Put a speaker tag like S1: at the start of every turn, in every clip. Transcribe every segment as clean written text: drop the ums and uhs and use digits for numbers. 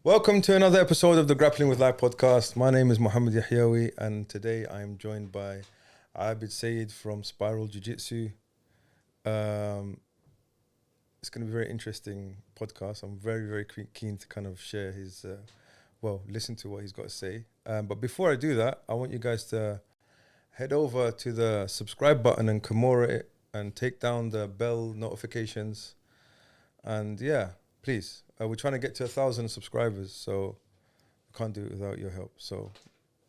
S1: Welcome to another episode of the Grappling with Life podcast. My name is Mohammed Yahyawi, and today I am joined by Aabid Syed from Spiral Jiu Jitsu. It's going to be a very interesting podcast. I'm very, very keen to kind of share his, listen to what he's got to say. But before I do that, I want you guys to head over to the subscribe button and Kimura it and take down the bell notifications. And yeah, please. We're trying to get to 1,000 subscribers, so I can't do it without your help. So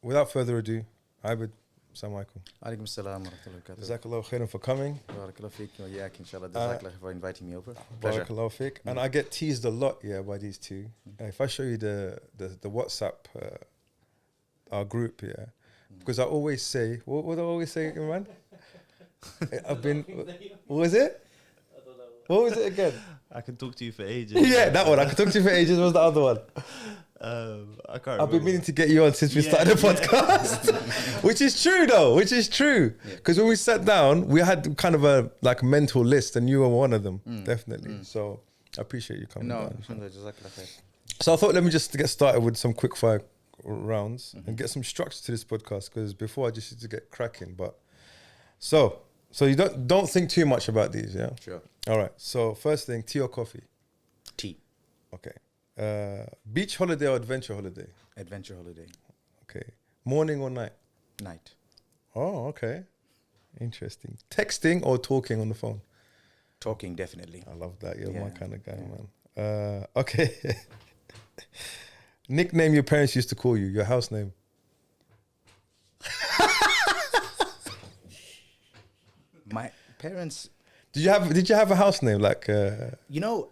S1: without further ado, Aabid, assalamu alaikum.
S2: Alaikum assalam wa rahmatullahi wa barakatuh.
S1: Jazakallahu khairan for coming.
S2: Barakallahu feek wa yak, inshallah. Jazakallah for inviting me over.
S1: Pleasure. Barakallahu feek. And I get teased a lot, by these two. If I show you the WhatsApp, our group, because I always say, what do I always say, man? What was it? What was it again?
S3: I can talk to you for ages.
S1: Yeah, that one. I can talk to you for ages. What was the other one?
S3: I can't remember.
S1: I've been meaning to get you on since we started the podcast. Which is true, though. Which is true. Because when we sat down, we had kind of a mental list, and you were one of them, definitely. So I appreciate you coming down. So I thought, let me just get started with some quick fire rounds and get some structure to this podcast, because before I just used to get cracking. But so you don't think too much about these, yeah?
S2: Sure.
S1: All right. So first thing, tea or coffee?
S2: Tea.
S1: Okay. Beach holiday or adventure holiday?
S2: Adventure holiday.
S1: Okay. Morning or night?
S2: Night.
S1: Oh, okay. Interesting. Texting or talking on the phone?
S2: Talking, definitely.
S1: I love that. You're my kind of guy, man. Okay. Nickname your parents used to call you, your house name?
S2: My parents...
S1: Did you have a house name like?
S2: I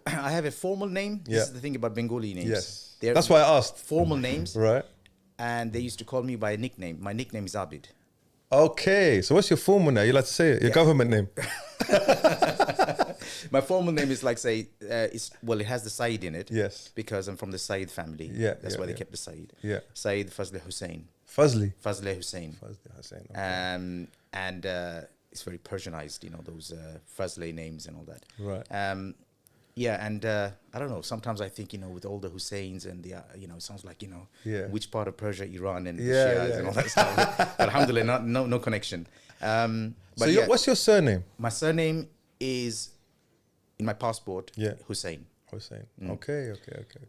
S2: have a formal name. This is the thing about Bengali names.
S1: Yes,
S2: They're
S1: that's why I asked.
S2: Formal names,
S1: right?
S2: And they used to call me by a nickname. My nickname is Aabid.
S1: Okay, so what's your formal name? You like to say it? Your government name?
S2: My formal name is like it has the Syed in it.
S1: Yes.
S2: Because I'm from the Syed family.
S1: Yeah.
S2: That's why they kept the Syed.
S1: Yeah.
S2: Syed Fazle Hussain.
S1: Fazle
S2: Hussain.
S1: Okay.
S2: And it's very Persianized, those Fazle names and all that.
S1: Right.
S2: I don't know. Sometimes I think, with all the Husseins and the, it sounds like, which part of Persia, Iran, and the Shias and all that stuff. But alhamdulillah, no connection.
S1: What's your surname?
S2: My surname is, in my passport, Hussein.
S1: Hussein. Okay.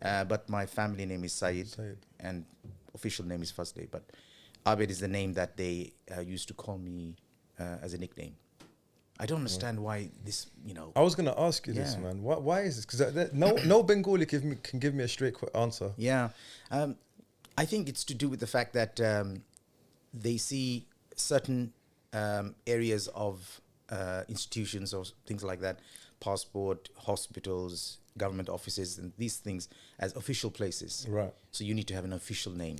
S2: But my family name is Syed. And official name is Fazle. But Aabid is the name that they used to call me as a nickname. I don't understand why this,
S1: I was going to ask you this, man. Why is this? Because no Bengali can give me a straight answer.
S2: Yeah. I think it's to do with the fact that they see certain areas of institutions or things like that, passport, hospitals, government offices, and these things as official places.
S1: Right.
S2: So you need to have an official name.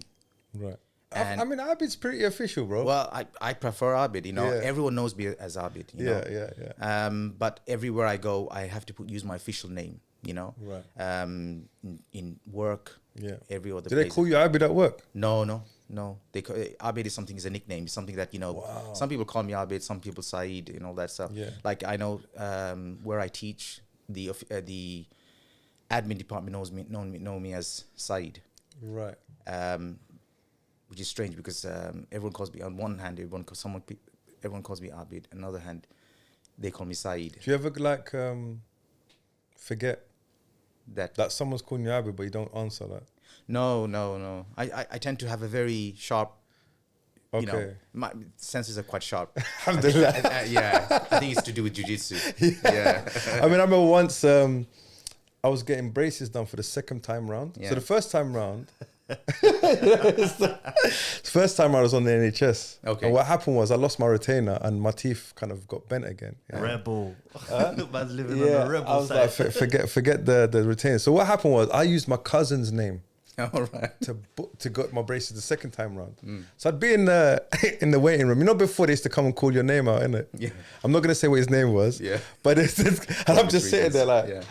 S1: Right. I mean, Aabid's pretty official, bro.
S2: Well, I prefer Aabid, Everyone knows me as Aabid,
S1: Yeah.
S2: But everywhere I go, I have to use my official name,
S1: Right.
S2: In work, every other
S1: Do
S2: place.
S1: they call you Aabid at work?
S2: No. Aabid is something, is a nickname. It's something that, some people call me Aabid, some people Syed, and all that stuff.
S1: Yeah.
S2: Like I know where I teach, the admin department know me as Syed.
S1: Right.
S2: Which is strange because everyone calls me, on one hand, everyone calls me Aabid. On the other hand, they call me Syed.
S1: Do you ever forget
S2: that
S1: someone's calling you Aabid but you don't answer that?
S2: No. I tend to have a very sharp, my senses are quite sharp.
S1: Alhamdulillah.
S2: I think it's to do with Jiu Jitsu. Yeah.
S1: I mean, I remember once I was getting braces done for the second time round.
S2: Yeah.
S1: So the first time round, first time I was on the NHS.
S2: Okay.
S1: And what happened was I lost my retainer and my teeth kind of got bent again. Yeah.
S3: Rebel. Man's living on the rebel
S1: I was
S3: side.
S1: like, forget the retainer. So what happened was I used my cousin's name
S2: All right.
S1: to get my braces the second time round. So I'd be in the waiting room. Before they used to come and call your name out, innit?
S2: Yeah.
S1: I'm not gonna say what his name was.
S2: Yeah.
S1: But and I'm just sitting there like.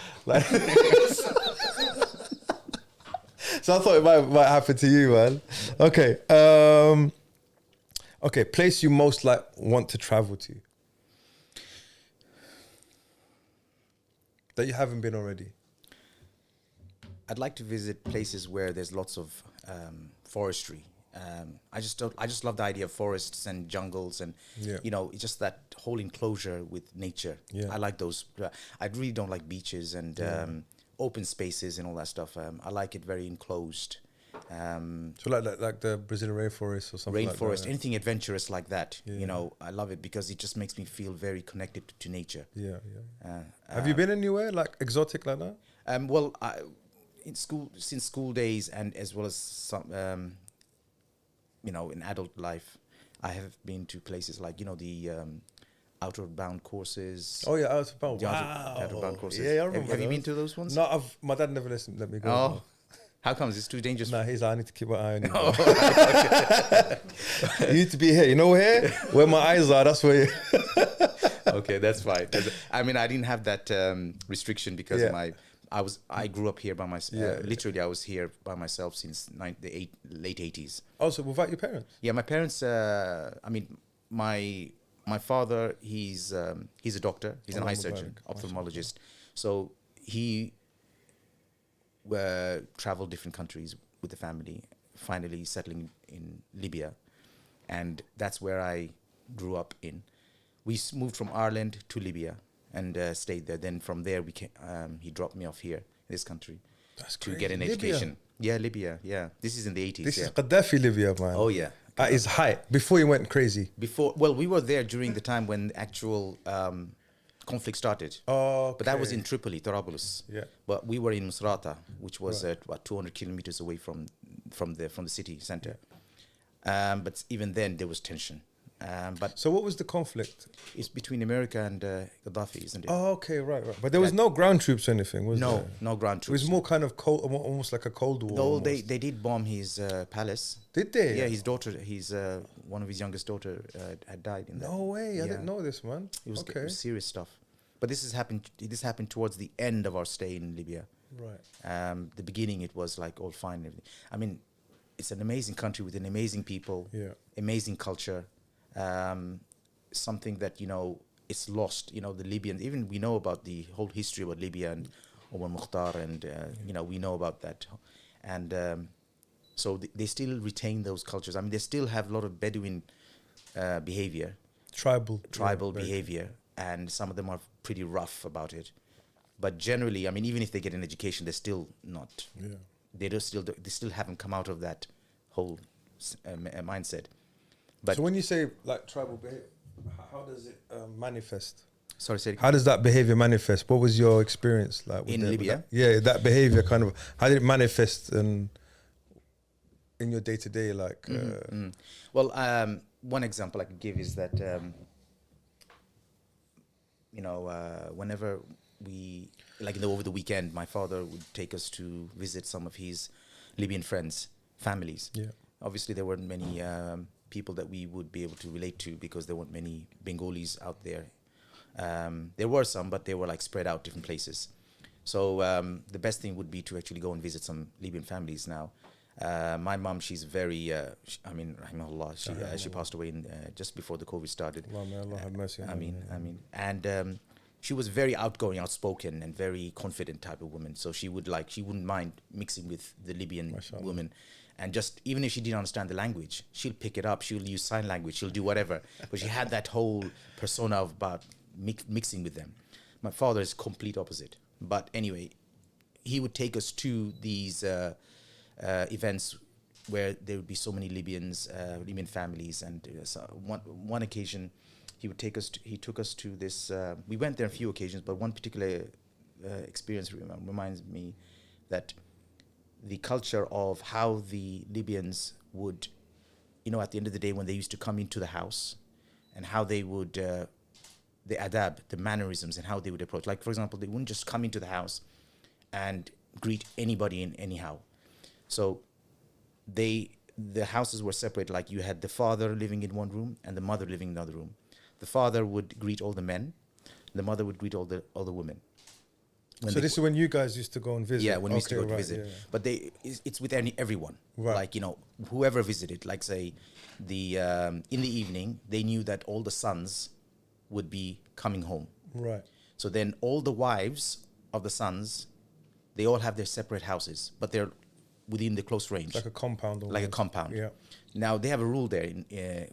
S1: So I thought it might happen to you, man. Okay. Okay. Place you most want to travel to that you haven't been already.
S2: I'd like to visit places where there's lots of forestry. I just love the idea of forests and jungles, and
S1: Yeah.
S2: it's just that whole enclosure with nature.
S1: Yeah.
S2: I like those. I really don't like beaches and open spaces and all that stuff. I like it very enclosed.
S1: So like the Brazilian rainforest or something like
S2: Rainforest,
S1: that.
S2: anything adventurous like that.
S1: Yeah.
S2: I love it because it just makes me feel very connected to nature.
S1: Yeah, yeah. Have you been anywhere like exotic like that?
S2: Well, in school, since school days, and as well as some, in adult life, I have been to places like the outward bound courses.
S1: Oh yeah, out of bound.
S2: The
S1: Wow.
S2: outward bound courses.
S1: Yeah, I remember.
S2: Have you been
S1: those.
S2: to those ones?
S1: No, my dad never let me go.
S2: Oh, how comes? It's too dangerous.
S1: Nah, he's like, I need to keep my eye on you.
S2: Oh,
S1: You need to be here. You know here? Where my eyes are, that's where you...
S2: okay, that's fine. I mean, I didn't have that restriction because
S1: Yeah.
S2: I grew up here by myself.
S1: Yeah.
S2: Literally, I was here by myself since the late 80s.
S1: Also, without your parents?
S2: Yeah, my parents. My father. He's a doctor. He's an eye surgeon, ophthalmologist. So he traveled different countries with the family. Finally, settling in Libya, and that's where I grew up in. We moved from Ireland to Libya and stayed there. Then from there, he dropped me off here in this country to get an education. Yeah, Libya. Yeah, this is in the 80s.
S1: This is Gaddafi Libya, man.
S2: Oh yeah.
S1: At his height, before he went crazy.
S2: We were there during the time when actual conflict started.
S1: Oh,
S2: But that was in Tripoli, Tarabulus.
S1: Yeah.
S2: But we were in Misrata, which was about 200 kilometers away from the city center. But even then, there was tension. But
S1: So what was the conflict?
S2: it's between America and Gaddafi, isn't it?
S1: Oh, okay, right. But there was no ground troops or anything, was there?
S2: No ground
S1: It
S2: troops.
S1: was more kind of cold, almost like a Cold War.
S2: No,
S1: almost.
S2: they did bomb his palace.
S1: Did they?
S2: Yeah, his daughter, one of his youngest daughter had died in that.
S1: No way, I
S2: Yeah.
S1: didn't know this, man.
S2: It was
S1: okay.
S2: serious stuff. But this happened towards the end of our stay in Libya.
S1: Right.
S2: The beginning, it was like all fine and everything. I mean, it's an amazing country with an amazing people,
S1: Yeah.
S2: amazing culture. Something that, it's lost. The Libyans, even we know about the whole history about Libya and Omar Mukhtar, and, we know about that. And so they still retain those cultures. I mean, they still have a lot of Bedouin behavior,
S1: Tribal yeah,
S2: behavior, and some of them are pretty rough about it. But generally, I mean, even if they get an education, they're still not.
S1: Yeah.
S2: They still haven't come out of that whole mindset. But
S1: So when you say like tribal behavior, how does it manifest?
S2: sorry, say it
S1: How does that behavior manifest? What was your experience like with
S2: In
S1: with
S2: Libya?
S1: that? That behavior kind of, how did it manifest in your day to day? Like,
S2: Well, one example I could give is that, whenever we, like over the weekend, my father would take us to visit some of his Libyan friends, families.
S1: yeah,
S2: Obviously, there weren't many people that we would be able to relate to because there weren't many Bengalis out there. There were some, but they were like spread out different places. So the best thing would be to actually go and visit some Libyan families now. My mom, she's very, rahimahullah, she passed away just before the COVID started.
S1: Allah, may Allah have mercy on her.
S2: And she was very outgoing, outspoken, and very confident type of woman. So she wouldn't mind mixing with the Libyan
S1: MashaAllah.
S2: women. And just, even if she didn't understand the language, she'll pick it up, she'll use sign language, she'll do whatever. But she had that whole persona of about mixing with them. My father is complete opposite. But anyway, he would take us to these events where there would be so many Libyan families. And so one occasion, he took us to this, we went there on a few occasions, but one particular experience reminds me that the culture of how the Libyans would, at the end of the day, when they used to come into the house, and how they would, the adab, the mannerisms, and how they would approach. Like, for example, they wouldn't just come into the house and greet anybody in anyhow. So the houses were separated. Like, you had the father living in one room and the mother living in another room. The father would greet all the men, the mother would greet all the women.
S1: So this is when you guys used to go and visit?
S2: Yeah, when we used to go to
S1: right,
S2: visit.
S1: yeah.
S2: But it's with everyone.
S1: Right.
S2: Like, whoever visited, like say, in the evening, they knew that all the sons would be coming home.
S1: Right.
S2: So then all the wives of the sons, they all have their separate houses, but they're within the close range.
S1: Like a compound.
S2: Like a compound.
S1: Yeah.
S2: Now, they have a rule there,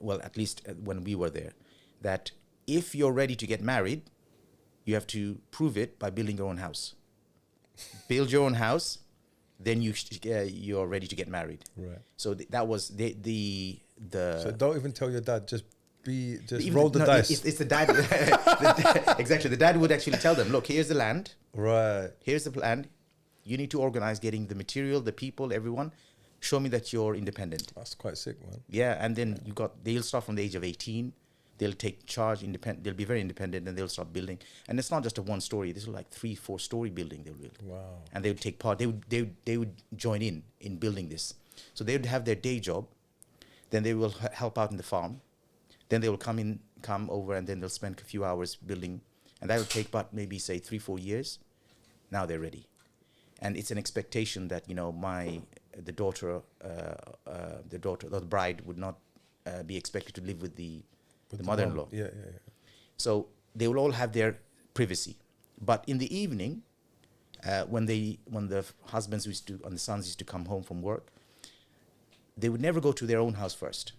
S2: well, at least when we were there, that if you're ready to get married, you have to prove it by building your own house. Build your own house, then you're ready to get married.
S1: Right.
S2: So that was the.
S1: So don't even tell your dad. Just
S2: even
S1: roll the dice.
S2: It's the dad. Exactly. The dad would actually tell them, look, here's the land.
S1: Right.
S2: Here's the plan. You need to organize getting the material, the people, everyone. Show me that you're independent.
S1: That's quite sick, man.
S2: Yeah, and then they'll start from the age of 18. They'll take charge, they'll be very independent, and they'll start building. And it's not just a one story. This is like 3-4 story building they'll build.
S1: Wow.
S2: And they would take part. They would join in building this. So they would have their day job. Then they will help out in the farm. Then they will come over, and then they'll spend a few hours building. And that will take about maybe say 3-4 years. Now they're ready. And it's an expectation that, you know, the bride would not be expected to live with the mother-in-law.
S1: Yeah.
S2: So they will all have their privacy. But in the evening, when the husbands and the sons used to come home from work, they would never go to their own house first.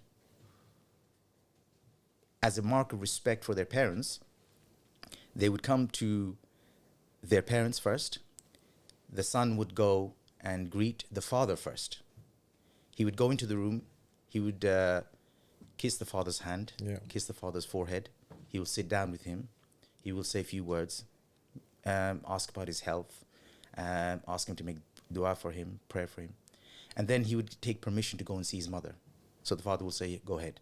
S2: As a mark of respect for their parents, they would come to their parents first. The son would go and greet the father first. He would go into the room. He would kiss the father's hand, kiss the father's forehead. He will sit down with him. He will say a few words, ask about his health, ask him to make dua for him, prayer for him. And then he would take permission to go and see his mother. So the father will say, go ahead.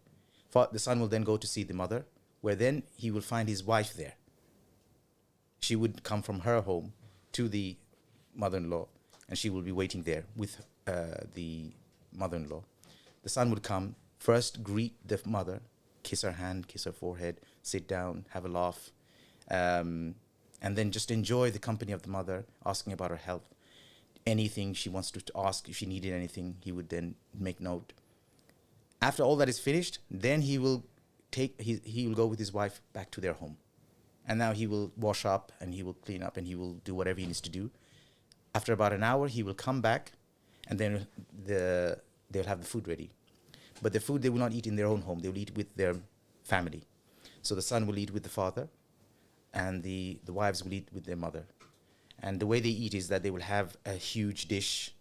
S2: The son will then go to see the mother, where then he will find his wife there. She would come from her home to the mother-in-law, and she will be waiting there with the mother-in-law. The son would come, first greet the mother, kiss her hand, kiss her forehead, sit down, have a laugh, and then just enjoy the company of the mother, asking about her health. Anything she wants to ask, if she needed anything, he would then make note. After all that is finished, then he will go with his wife back to their home. And now he will wash up, and he will clean up, and he will do whatever he needs to do. After about an hour, he will come back, and then they'll have the food ready. But the food they will not eat in their own home. They will eat with their family. So the son will eat with the father, and the wives will eat with their mother. And the way they eat is that they will have a huge dish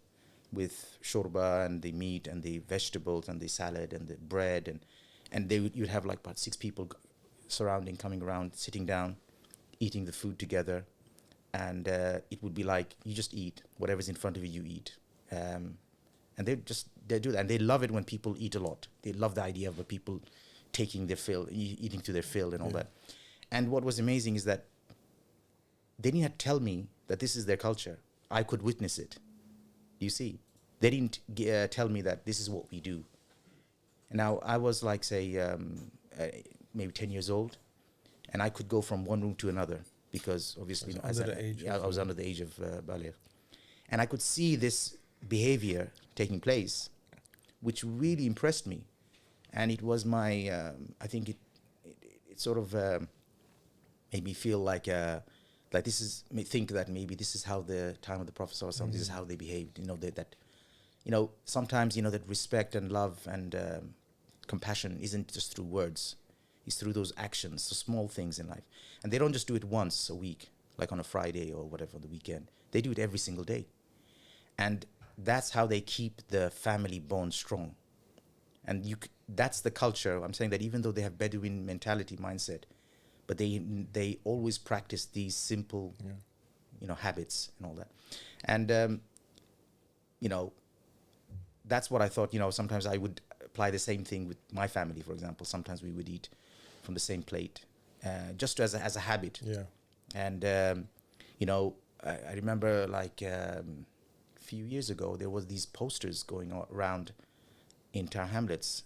S2: with shorba and the meat and the vegetables and the salad and the bread. And you'd have like about 6 people coming around, sitting down, eating the food together. And it would be like, you just eat. Whatever's in front of you, you eat. And they do that. And they love it when people eat a lot. They love the idea of the people taking their fill, eating to their fill and all that. And what was amazing is that they didn't have to tell me that this is their culture. I could witness it. You see, they didn't tell me that this is what we do. Now, I was like, say, maybe 10 years old, and I could go from one room to another because obviously, I was under the age of baligh. And I could see this behavior taking place, which really impressed me. And it was my, I think it sort of made me feel like think that maybe this is how the time of the Prophet ﷺ, this is how they behaved. You know, that sometimes, that respect and love and compassion isn't just through words. It's through those actions, the small things in life. And they don't just do it once a week, like on a Friday or whatever, the weekend. They do it every single day. And that's how they keep the family bond strong. And that's the culture. I'm saying that even though they have Bedouin mentality, mindset, but they always practice these simple, habits and all that. And, that's what I thought, sometimes I would apply the same thing with my family, for example. Sometimes we would eat from the same plate, just as a habit.
S1: Yeah.
S2: And, I remember like a few years ago, there was these posters going around in Tower Hamlets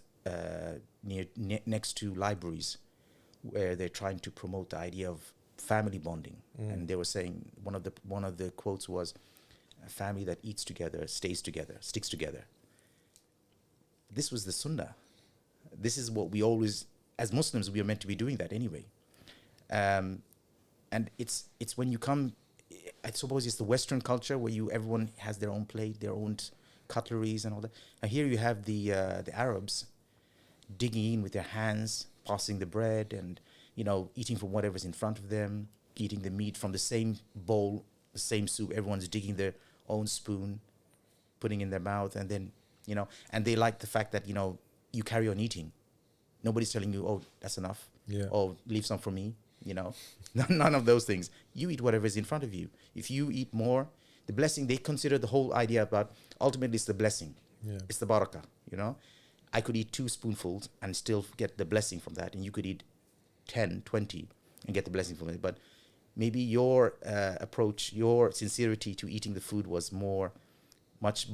S2: next to libraries where they're trying to promote the idea of family bonding. And they were saying, one of the quotes was, a family that eats together, stays together, sticks together. This was the sunnah. This is what we always, as Muslims, we are meant to be doing that anyway. And it's when you come, I suppose it's the Western culture where everyone has their own plate, their own cutleries and all that. And here you have the Arabs digging in with their hands, passing the bread, and eating from whatever's in front of them, eating the meat from the same bowl, the same soup. Everyone's digging their own spoon, putting in their mouth, and then and they like the fact that you carry on eating. Nobody's telling you, oh, that's enough.
S1: Yeah.
S2: Oh, leave some for me. None of those things. You eat whatever is in front of you. If you eat more, the blessing, they consider the whole idea about, ultimately it's the blessing.
S1: Yeah.
S2: It's the barakah, I could eat 2 spoonfuls and still get the blessing from that. And you could eat 10, 20 and get the blessing from it. But maybe your approach, your sincerity to eating the food was much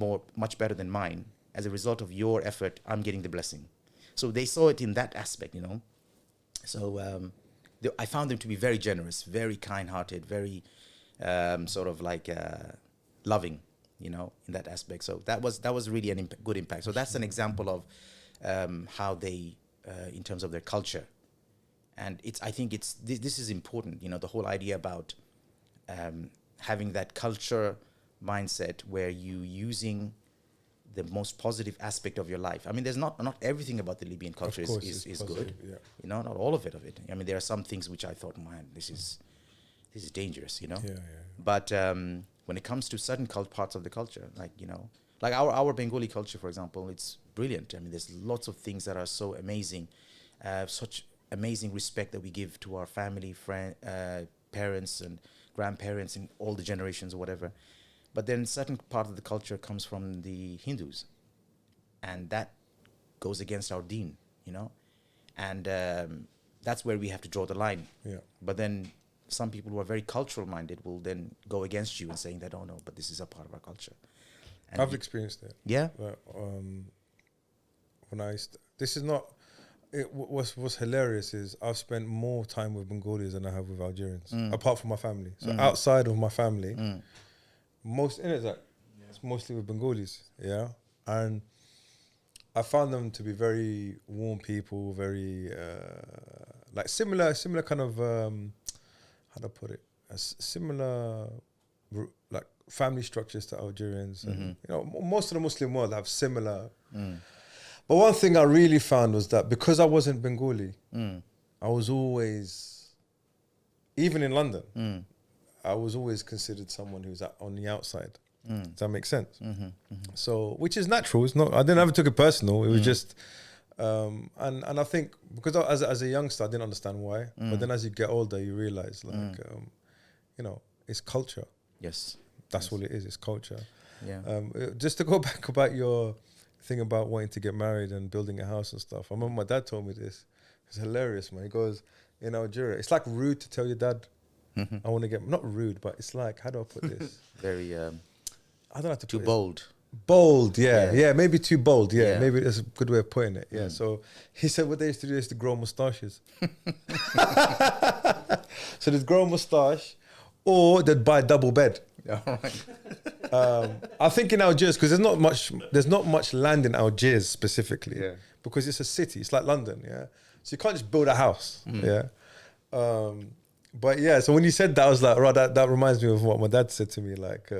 S2: better than mine. As a result of your effort, I'm getting the blessing. So they saw it in that aspect, So I found them to be very generous, very kind-hearted, very sort of like loving, in that aspect. So that was really a good impact. So that's an example of how they, in terms of their culture, and I think this is important. The whole idea about having that culture mindset where you using the most positive aspect of your life. I mean, there's not everything about the Libyan culture is
S1: positive,
S2: good.
S1: yeah.
S2: Not all of it. I mean, there are some things which I thought, man, this is dangerous.
S1: Yeah.
S2: But when it comes to certain parts of the culture, like our Bengali culture, for example, it's brilliant. I mean, there's lots of things that are so amazing, such amazing respect that we give to our family, parents and grandparents and all the generations or whatever. But then certain part of the culture comes from the Hindus, and that goes against our deen, and that's where we have to draw the line.
S1: Yeah.
S2: But then some people who are very cultural minded will then go against you and saying that, oh no, but this is a part of our culture. And
S1: I've experienced it.
S2: Yeah.
S1: When this is not. What's hilarious is I've spent more time with Bengalis than I have with Algerians, apart from my family. So outside of my family. It's mostly with Bengalis, yeah, and I found them to be very warm people, very like similar kind of how do I put it? Similar like family structures to Algerians, and most of the Muslim world have similar. But one thing I really found was that because I wasn't Bengali, I was always, even in London. I was always considered someone who's on the outside. Does that make sense? So, which is natural. It's not. I didn't ever took it personal. It was just, and I think because as a youngster, I didn't understand why. But then as you get older, you realize it's culture.
S2: Yes,
S1: that's all it is. It's culture.
S2: Yeah.
S1: Just to go back about your thing about wanting to get married and building a house and stuff. I remember my dad told me this. It's hilarious, man. He goes, in Algeria, it's like rude to tell your dad. I want to get, not rude, but it's like, how do I put this?
S2: Very,
S1: I don't have to
S2: too
S1: put
S2: bold.
S1: Bold, yeah, maybe too bold,
S2: Yeah.
S1: maybe that's a good way of putting it, yeah. So he said what they used to do is to grow moustaches. So they'd grow a moustache, or they'd buy a double bed.
S2: All right.
S1: I think in Algiers, because there's not much land in Algiers specifically, because it's a city, it's like London, yeah. So you can't just build a house, yeah. But yeah, so when you said that, I was like, right, that reminds me of what my dad said to me, like,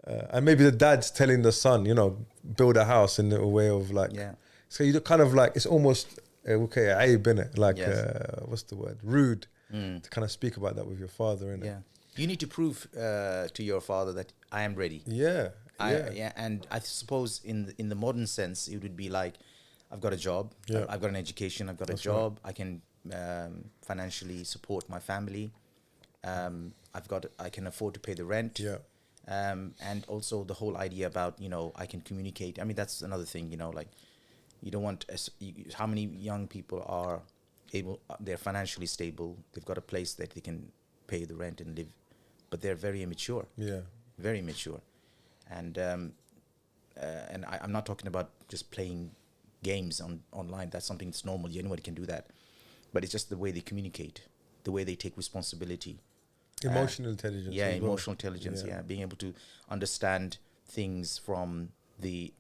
S1: and maybe the dad's telling the son, build a house in a way of like, so you kind of like, it's almost, okay, aib, innit? Like, what's the word? Rude to kind of speak about that with your father, innit?
S2: Yeah. You need to prove to your father that I am ready.
S1: Yeah.
S2: And I suppose in the modern sense, it would be like, I've got a job, I've got an education, I've got a job, right. I can financially support my family, I can afford to pay the rent, and also the whole idea about I can communicate. I mean, that's another thing, like you don't want how many young people are they're financially stable, they've got a place that they can pay the rent and live, but they're very immature, very immature, and I'm not talking about just playing games online. That's something that's normal. Anybody can do that. But it's just the way they communicate, the way they take responsibility.
S1: Emotional intelligence.
S2: Yeah, emotional intelligence. Yeah, being able to understand things from the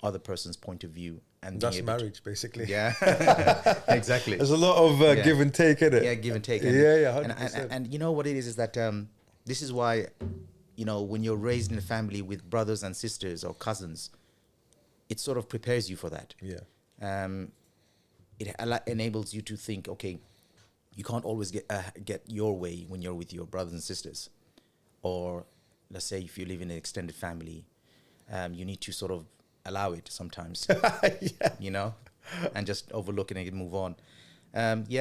S2: other person's point of view. And
S1: that's marriage, basically.
S2: Yeah, exactly.
S1: There's a lot of give and take in it.
S2: Yeah, give and take.
S1: And 100%.
S2: And you know what it is that this is why, when you're raised in a family with brothers and sisters or cousins, it sort of prepares you for that.
S1: Yeah.
S2: It enables you to think, okay, you can't always get your way when you're with your brothers and sisters, or let's say if you live in an extended family, you need to sort of allow it sometimes, and just overlook it and move on.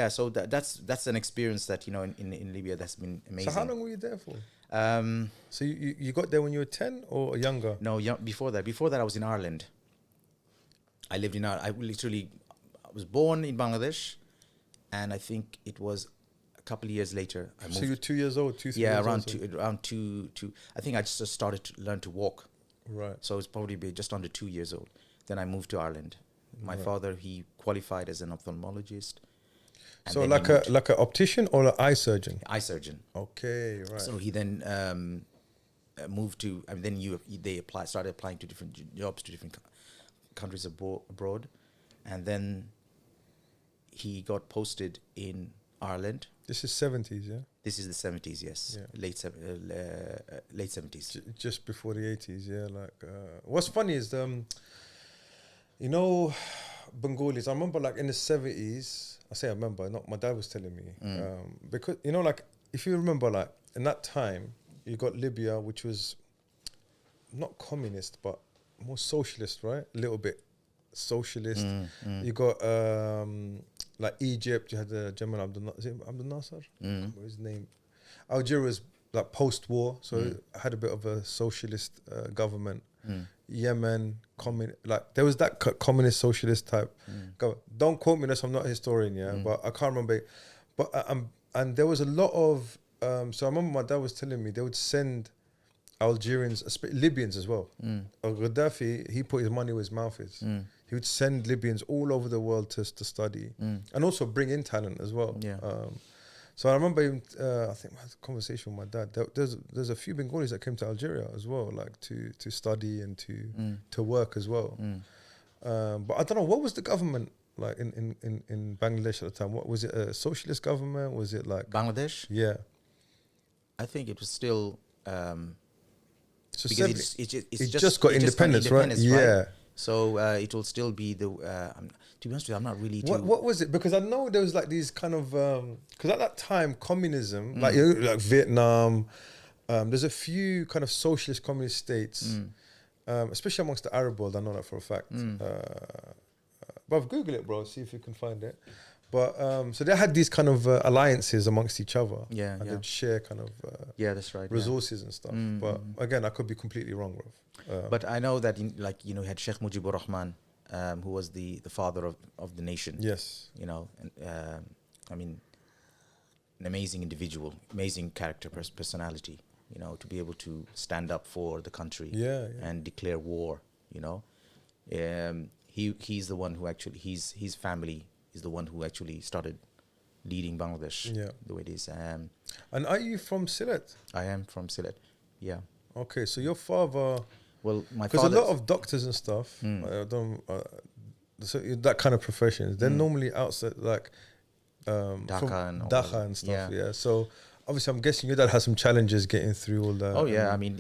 S2: So that's an experience that in Libya that's been amazing.
S1: So how long were you there for?
S2: Um,
S1: So you got there when you were 10 or younger?
S2: no, before that. Before that, I was in Ireland. I lived in Ireland. I was born in Bangladesh, and I think it was a couple of years later I moved.
S1: So you were 2 years old, 3
S2: Yeah,
S1: years
S2: around
S1: old,
S2: around two. I think I just started to learn to walk,
S1: Right.
S2: so it's probably be just under 2 years old. Then I moved to Ireland. My
S1: Right.
S2: father, he qualified as an ophthalmologist. and
S1: So
S2: then he moved-
S1: like an optician or an eye surgeon?
S2: eye surgeon.
S1: Okay, right.
S2: So he then moved to. I mean, then they started applying to different jobs to different countries abroad, and then he got posted in Ireland.
S1: This is 70s, yeah?
S2: This is the 70s, yes,
S1: Yeah.
S2: late 70s.
S1: Just before the 80s, yeah. What's funny is Bengalis. I remember like in the 70s. I say I remember, not my dad was telling me, because like if you remember, like in that time, you got Libya, which was not communist but more socialist, right? A little bit socialist. You got like Egypt. You had the Jamal Abdel Nasser. What was his name? Algeria was like post-war, so it had a bit of a socialist government. Yemen, there was that communist socialist type. Don't quote me unless I'm not a historian, but I can't remember. But and there was a lot of. So I remember my dad was telling me they would send Algerians, Libyans as well. Gaddafi, he put his money where his mouth is. He would send Libyans all over the world to study and also bring in talent as well.
S2: Yeah.
S1: So I remember even, I think I had a conversation with my dad. There's a few Bengalis that came to Algeria as well, like to study and to work as well. But I don't know, what was the government like in Bangladesh at the time? What was it, a socialist government? Was it like
S2: Bangladesh?
S1: Yeah.
S2: I think it was still
S1: So
S2: because
S1: it just got independence, right? Yeah.
S2: So it will still be the. To be honest with you, I'm not really.
S1: What was it? Because I know there was like these kind of because at that time communism, like Vietnam, there's a few kind of socialist communist states, especially amongst the Arab world. I know that for a fact. But Google it, bro. See if you can find it. But so they had these kind of alliances amongst each other.
S2: Yeah,
S1: and
S2: yeah.
S1: they'd share kind of
S2: That's right.
S1: resources and stuff. But again, I could be completely wrong, bro.
S2: But I know that you had Sheikh Mujibur Rahman, who was the father of the nation.
S1: Yes.
S2: And I mean, an amazing individual, amazing character, personality. To be able to stand up for the country.
S1: Yeah.
S2: And declare war. He's the one who actually his family is the one who actually started leading Bangladesh the way it is.
S1: And are you from Sylhet?
S2: I am from Sylhet. Yeah.
S1: Okay, so your father.
S2: Well, my
S1: because
S2: father.
S1: a lot of doctors and stuff, so that kind of professions, they're normally outside, like Dhaka and stuff. Yeah. So obviously, I'm guessing your dad has some challenges getting through all that.
S2: Oh yeah, I mean,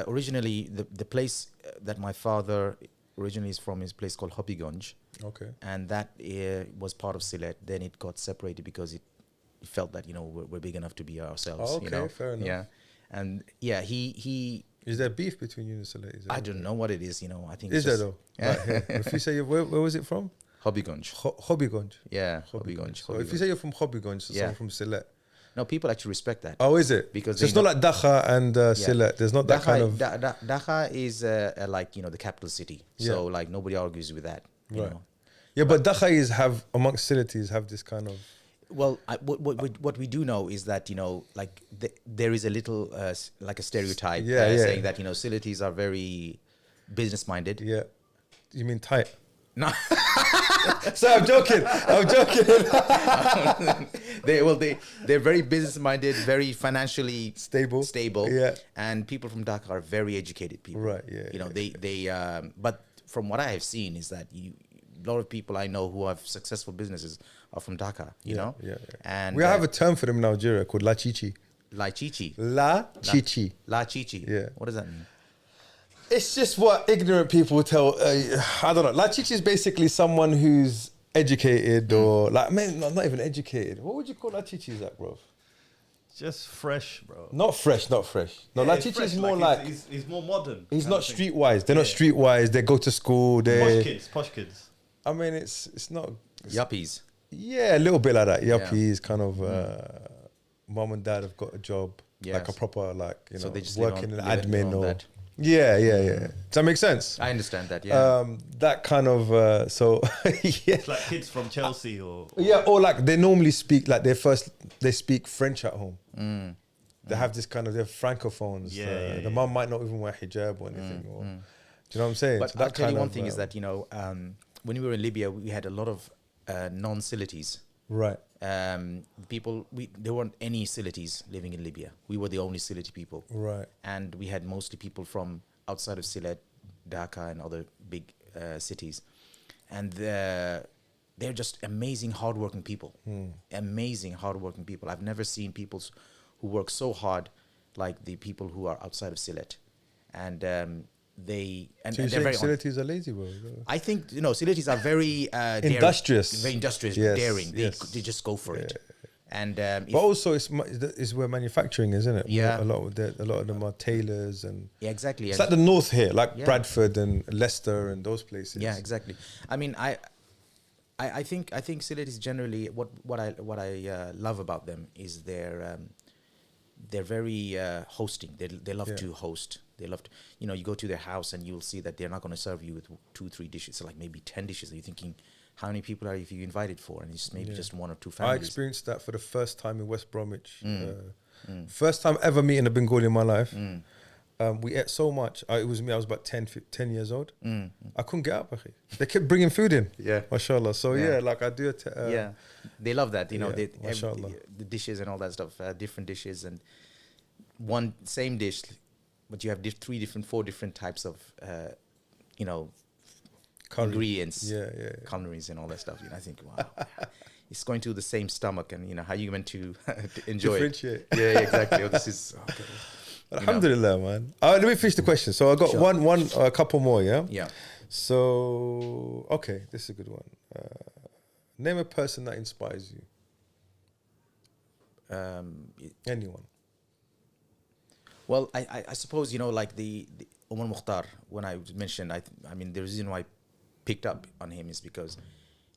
S2: originally the place that my father originally is from is a place called Hobbyganj.
S1: Okay.
S2: And that was part of Sylhet. Then it got separated because it felt that we're big enough to be ourselves.
S1: Okay, fair enough.
S2: Yeah, and yeah, he.
S1: Is there beef between you and Sylhet?
S2: I don't know what it is. I think.
S1: Is there though? Right here. If you say where was it from?
S2: Hobbyganj.
S1: Hobbyganj.
S2: Yeah, Hobbyganj.
S1: So if you say you're from Hobbyganj, so someone from Sylhet.
S2: No, people actually respect that.
S1: Oh, is it?
S2: Because
S1: so it's not like Dhaka and Sylhet. There's not that kind of.
S2: Dhaka is like the capital city. So like nobody argues with that.
S1: Right. Yeah, but Dhaka have amongst Sylhetis have this kind of.
S2: Well, what we do know is that like there is a little like a stereotype saying that Sylhetis are very business minded.
S1: Yeah, you mean tight?
S2: No.
S1: So I'm joking.
S2: They're very business minded, very financially
S1: stable. Yeah.
S2: And people from Dhaka are very educated people.
S1: Right. Yeah.
S2: They but from what I have seen is that lot of people I know who have successful businesses are from Dhaka, you know?
S1: Yeah.
S2: And
S1: We have a term for them in Nigeria called La Chichi.
S2: La Chichi.
S1: La Chichi.
S2: La Chichi.
S1: Yeah.
S2: What does that mean?
S1: It's just what ignorant people tell. I don't know. La Chichi is basically someone who's educated or like, man, not even educated. What would you call La Chichi, Zach, bro?
S3: Just fresh, bro.
S1: Not fresh. No,
S3: Yeah,
S1: La
S3: it's
S1: Chichi
S3: fresh,
S1: is more like
S3: he's more modern.
S1: he's
S3: kind
S1: not
S3: of thing.
S1: streetwise. They're not streetwise. They go to school.
S3: Posh kids.
S1: I mean, it's not.
S2: Yuppies.
S1: Yeah, a little bit like that.
S2: Yeah.
S1: Yuppies, kind of. Mom and dad have got a job, like a
S2: Yes.
S1: proper, like
S2: So they just
S1: working in
S2: live on
S1: admin or.
S2: that.
S1: Yeah. Does that make sense?
S2: I understand that, yeah.
S1: That kind of so yeah.
S3: It's like kids from Chelsea or
S1: Yeah, or like they normally speak like they speak French at home. They have this kind of they're francophones.
S3: Yeah,
S1: the mum might not even wear hijab or anything. Do you know what I'm saying?
S2: But
S1: So
S2: I'll
S1: that
S2: tell you
S1: kind
S2: one
S1: of,
S2: thing is that, when we were in Libya, we had a lot of non-Silities.
S1: right.
S2: There weren't any Silities living in Libya. We were the only Siliti people.
S1: Right.
S2: And we had mostly people from outside of Sylhet, Dhaka and other big cities. And they're just amazing, hardworking people. Amazing, hardworking people. I've never seen people who work so hard like the people who are outside of Sylhet. And
S1: So you
S2: they're
S1: think
S2: very
S1: facilities are lazy, bro?
S2: I think Silitis are very daring,
S1: Industrious.
S2: very industrious,
S1: Yes,
S2: daring.
S1: yes.
S2: They just go for it. And
S1: But also, it's where manufacturing is, isn't it?
S2: Yeah.
S1: a lot of them are tailors and.
S2: yeah, exactly.
S1: It's
S2: And-
S1: like the north here, like
S2: Yeah.
S1: Bradford and Leicester and those places.
S2: yeah, exactly. I mean, I think Silitis generally what I love about them is they're very hosting. They love to host. They love to, you go to their house and you'll see that they're not going to serve you with 2-3 dishes, so like maybe 10 dishes. And you're thinking, how many people are you invited for? And it's maybe just 1 or 2
S1: I
S2: families.
S1: experienced that for the first time in West Bromwich. First time ever meeting a Bengali in my life. We ate so much. It was me. I was about 10 years old. I couldn't get up. Akhi. They kept bringing food in.
S2: Yeah.
S1: Mashallah. So
S2: Yeah.
S1: like I do.
S2: Yeah, they love that.
S1: yeah, mashallah.
S2: The dishes and all that stuff, different dishes and same dish, but you have 4 different types of,
S1: Curry.
S2: ingredients,
S1: Yeah.
S2: culinaries and all that stuff. I think, wow, it's going to the same stomach, and how you meant to enjoy
S1: Differentiate.
S2: it. Yeah, exactly. This is okay.
S1: Alhamdulillah, man. Let me finish the question. So I got
S2: Sure.
S1: a couple more. Yeah.
S2: Yeah.
S1: So okay, this is a good one. Name a person that inspires you. Anyone.
S2: Well, I suppose like the Umar Mukhtar. When I mentioned, I mean the reason why I picked up on him is because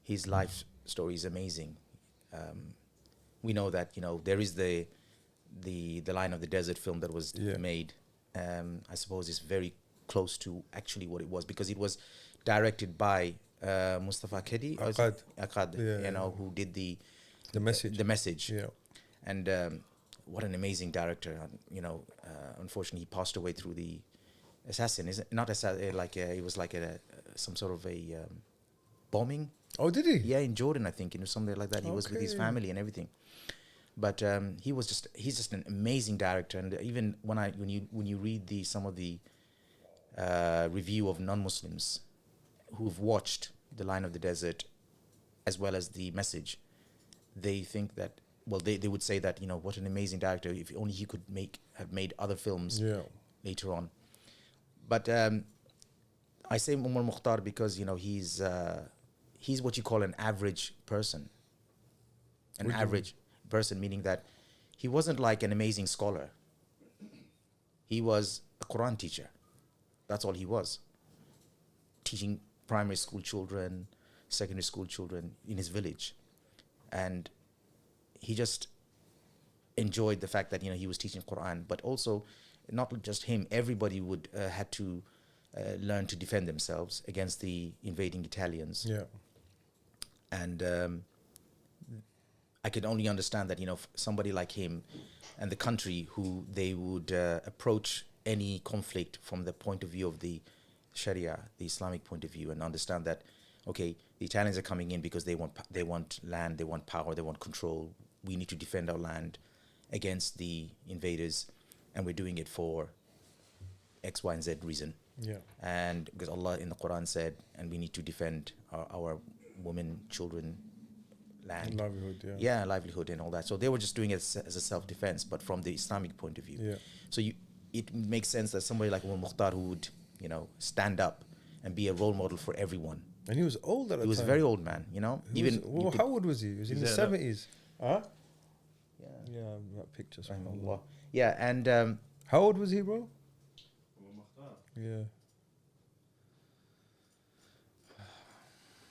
S2: his life story is amazing. We know that there is the Lion of the Desert film that was made. I suppose it's very close to actually what it was, because it was directed by Mustafa Kedi Akkad, who did the message.
S1: Yeah.
S2: And what an amazing director. Unfortunately, he passed away through the assassin. Is it not assassin? It was like some sort of a bombing.
S1: Oh, did he?
S2: Yeah, in Jordan, I think, something like that. He was with his
S1: Okay.
S2: family and everything. But he's just an amazing director. And even when you read some of the review of non-Muslims who've watched The Lion of the Desert as well as The Message, they think that, they would say that, what an amazing director. If only he could have made other films later on. But I say Umar Mukhtar because, he's what you call an average person. An average person, meaning that he wasn't like an amazing scholar. He was a Quran teacher. That's all he was. Teaching primary school children, secondary school children in his village. And he just enjoyed the fact that, he was teaching Quran, but also not just him, everybody had to learn to defend themselves against the invading Italians.
S1: Yeah.
S2: And I could only understand that, somebody like him and the country who they would approach any conflict from the point of view of the Sharia, the Islamic point of view, and understand that, okay, the Italians are coming in because they want land, they want power, they want control. We need to defend our land against the invaders, and we're doing it for X, Y, and Z reason.
S1: Yeah.
S2: And because Allah in the Quran said, and we need to defend our women, children, land,
S1: Livelihood. Yeah.
S2: livelihood and all that. So they were just doing it as a self-defense, but from the Islamic point of view.
S1: Yeah.
S2: So it makes sense that somebody like Umar Mukhtar who would, stand up and be a role model for everyone.
S1: And he was old at the time.
S2: He was a very old man,
S1: How old was he? Was he in the
S3: He's there,
S1: 70s? Huh?
S2: Yeah.
S1: Yeah, that picture.
S2: Rahimahullah. Yeah, and
S1: How old was he, bro? Yeah.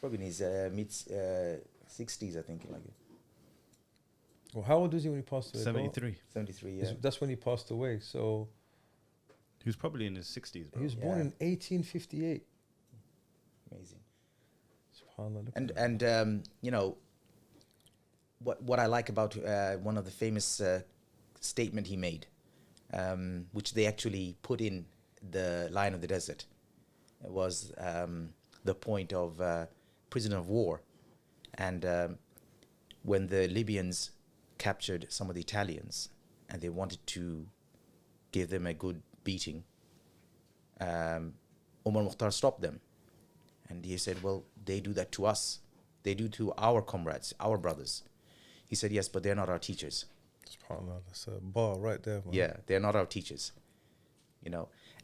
S2: probably in his mid 60s, I think, like
S1: Well, how old was he when he passed away? bro?
S3: 73.
S2: 73. Yeah.
S1: That's when he passed away. So
S3: He was probably in his 60s, bro.
S1: he was born
S2: Yeah.
S1: in 1858.
S2: Amazing.
S1: SubhanAllah. look
S2: And
S1: at that.
S2: what I like about one of the famous statement he made, which they actually put in the Lion of the Desert, was the point of prisoner of war, and when the Libyans captured some of the Italians and they wanted to give them a good beating, Umar Mukhtar stopped them. And he said, well, they do that to us. They do to our comrades, our brothers. He said, yes, but they're not our teachers.
S1: SubhanAllah. That's a bar right there, man.
S2: Yeah, they're not our teachers.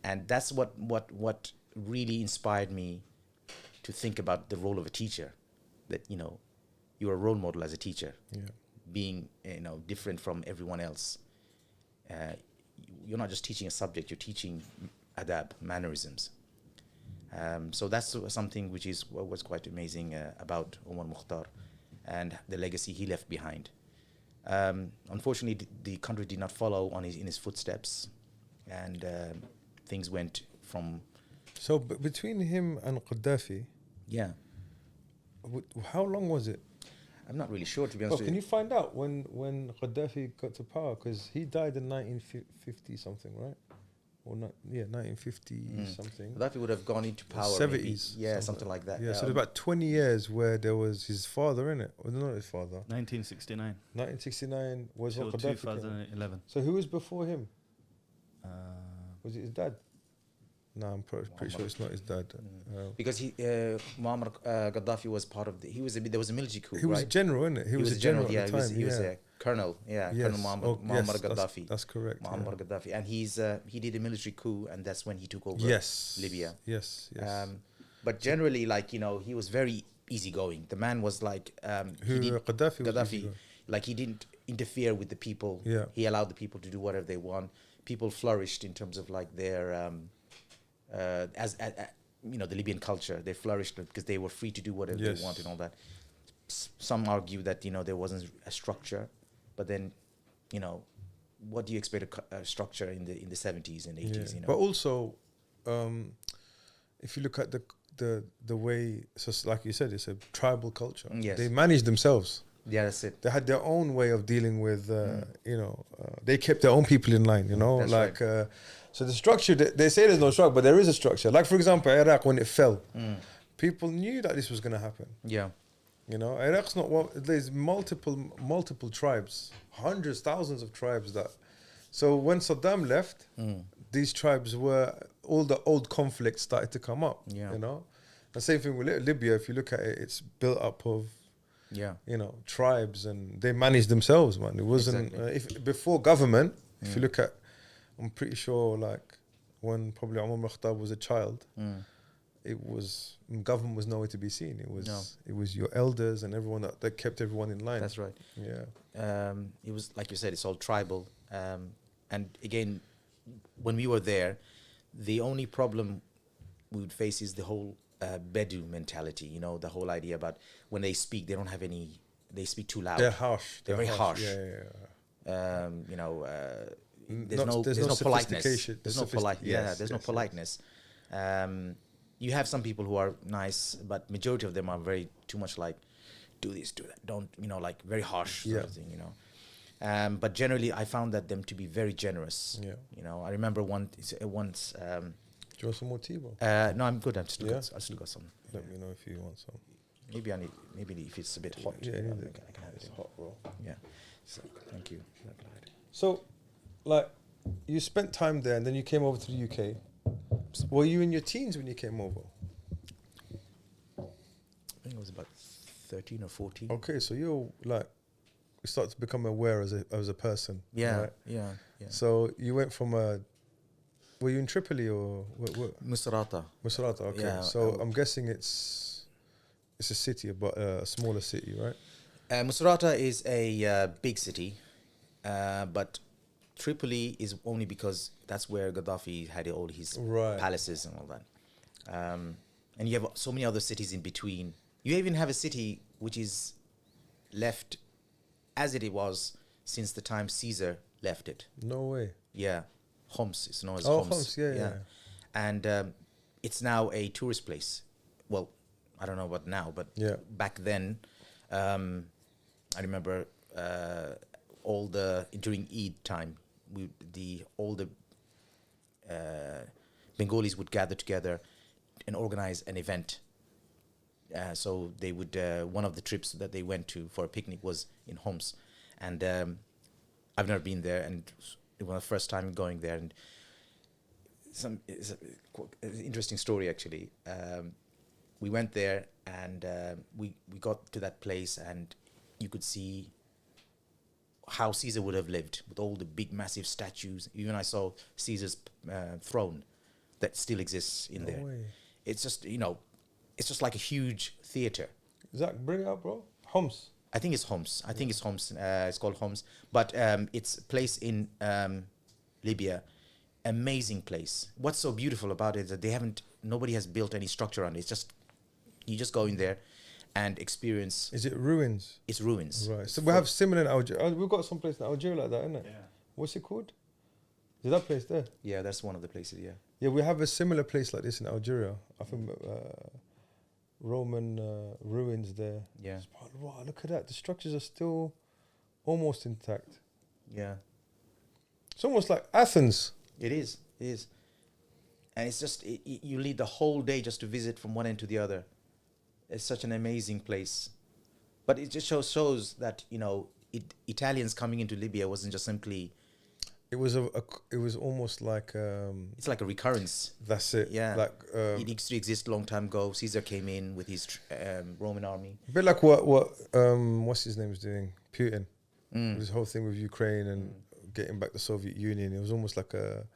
S2: And that's what really inspired me to think about the role of a teacher. That, you're a role model as a teacher.
S1: Yeah.
S2: Being, different from everyone else. You're not just teaching a subject, you're teaching adab, mannerisms. So that's something which was quite amazing about Umar Mukhtar and the legacy he left behind. Unfortunately, the country did not follow in his footsteps, and things went from...
S1: So between him and Gaddafi,
S2: Yeah,
S1: how long was it?
S2: I'm not really sure, to be
S1: Oh,
S2: honest
S1: can
S2: with
S1: you find out when Gaddafi got to power? Because he died in 1950 something, right? Or not? Yeah, 1950 something.
S2: Gaddafi would have gone into power
S1: 70s.
S2: maybe, something like that.
S1: Yeah, so there's about 20 years where there was his father in it. Or not his father.
S3: 1969
S1: 1969 was
S3: till
S1: when Gaddafi came.
S3: 2011.
S1: So who was before him?
S3: Uh,
S1: Was it his dad? No, I'm pretty sure it's not his dad.
S2: Because Muammar Gaddafi was part of there was a military coup,
S1: He was a
S2: right?
S1: general, innit? He was a general at the time.
S2: He was a colonel, Colonel Muammar Gaddafi.
S1: That's correct.
S2: Muammar Gaddafi, and he did a military coup, and that's when he took over Libya.
S1: Yes.
S2: But generally, he was very easygoing. The man was like
S1: Gaddafi?
S2: Gaddafi, like he didn't interfere with the people.
S1: Yeah.
S2: He allowed the people to do whatever they want. People flourished in terms of like their the Libyan culture. They flourished because they were free to do whatever they want and all that. Some argue that there wasn't a structure, but then what do you expect a structure in the 70s and 80s?
S1: But also, if you look at the way, so like you said, it's a tribal culture.
S2: Yes.
S1: They manage themselves.
S2: Yeah, that's it.
S1: They had their own way of dealing with, they kept their own people in line,
S2: That's
S1: like, so the structure, they say there's no structure, but there is a structure. Like, for example, Iraq, when it fell, people knew that this was going to happen.
S2: Yeah.
S1: Iraq's not one, there's multiple tribes, hundreds, thousands of tribes so when Saddam left, these tribes all the old conflicts started to come up,
S2: Yeah.
S1: The same thing with Libya. If you look at it, it's built up of, tribes, and they managed themselves, man. It wasn't,
S2: Exactly.
S1: before government, if you look at, I'm pretty sure, like, when probably Umar Mukhtar was a child, government was nowhere to be seen. It was your elders and everyone that kept everyone in line.
S2: That's right.
S1: Yeah.
S2: It was, like you said, it's all tribal. And again, when we were there, the only problem we would face is the whole bedouin mentality, the whole idea about when they speak, they speak too loud.
S1: They're harsh.
S2: They're very harsh.
S1: Yeah.
S2: There's no politeness. There's no politeness. You have some people who are nice, but majority of them are very too much like, do this, do that, don't, like very harsh sort of thing, But generally, I found them to be very generous.
S1: Yeah.
S2: I remember once.
S1: Do you want some more tea, bro?
S2: No, I'm good. I still got some.
S1: Let me know if you want some.
S2: Maybe if it's a bit hot.
S1: Yeah,
S2: I can have
S1: it's
S2: it.
S1: hot, bro.
S2: Yeah. So, thank you.
S1: So, like, you spent time there, and then you came over to the UK. Were you in your teens when you came over?
S2: I think I was about 13 or 14.
S1: Okay, so you're like, you start to become aware as a person.
S2: Yeah,
S1: right?
S2: yeah.
S1: So you went from were you in Tripoli or
S2: Musrata.
S1: Misrata? Okay,
S2: Yeah,
S1: so I'm guessing it's a city, but a smaller city, right?
S2: Musrata is a big city, but Tripoli is only because that's where Gaddafi had all his
S1: Right.
S2: palaces and all that. And you have so many other cities in between. You even have a city which is left as it was since the time Caesar left it.
S1: No way.
S2: Yeah, Homs. It's known as
S1: Oh,
S2: Homs.
S1: Homs, yeah.
S2: And it's now a tourist place. Well, I don't know about now, but
S1: Yeah.
S2: back then, I remember during Eid time, all the Bengalis would gather together and organize an event. So they would one of the trips that they went to for a picnic was in Homs, and I've never been there, and it was the first time going there. And it's an interesting story actually. We went there and we got to that place, and you could see how Caesar would have lived with all the big massive statues. Even I saw Caesar's throne that still exists in there.
S1: way.
S2: It's just, it's just like a huge theater.
S1: Zach, bring it up, bro. Homs.
S2: I think it's Homs. It's called Homs. But it's a place in Libya. Amazing place. What's so beautiful about it is that nobody has built any structure on it. It's just, you just go in there and experience.
S1: Is it ruins?
S2: It's ruins.
S1: Right. So we have similar in Algeria. We've got some place in Algeria like that, isn't it?
S3: Yeah.
S1: What's it called? Is that place there?
S2: Yeah, that's one of the places, yeah.
S1: Yeah, we have a similar place like this in Algeria. I think Roman ruins there.
S2: Yeah.
S1: Wow, look at that. The structures are still almost intact.
S2: Yeah.
S1: It's almost like Athens.
S2: It is. And it's just, you lead the whole day just to visit from one end to the other. It's such an amazing place. But it just shows that, Italians coming into Libya wasn't just simply...
S1: It was it was almost like
S2: It's like a recurrence.
S1: that's it.
S2: Yeah.
S1: Like
S2: It used to exist a long time ago. Caesar came in with his Roman army.
S1: a bit like what's his name's doing? Putin. This whole thing with Ukraine and getting back the Soviet Union. It was almost like a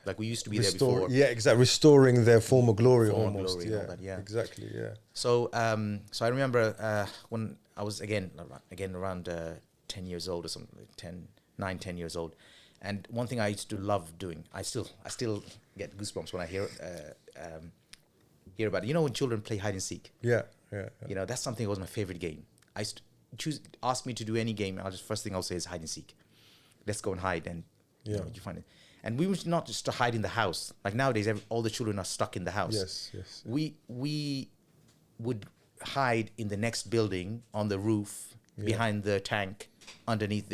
S2: Like we used to be there before.
S1: Yeah, exactly. Restoring their former glory almost.
S2: Glory and all that, yeah.
S1: Exactly. Yeah.
S2: So I remember when I was again around 10 years old or something, 10 years old. And one thing I used to love doing, I still get goosebumps when I hear about it. When children play hide and seek.
S1: Yeah.
S2: That's something that was my favorite game. I used to ask me to do any game, first thing I'll say is hide and seek. Let's go and hide, and you find it. And we was not just to hide in the house. Like nowadays, all the children are stuck in the house.
S1: Yes.
S2: We would hide in the next building, on the roof, behind the tank, underneath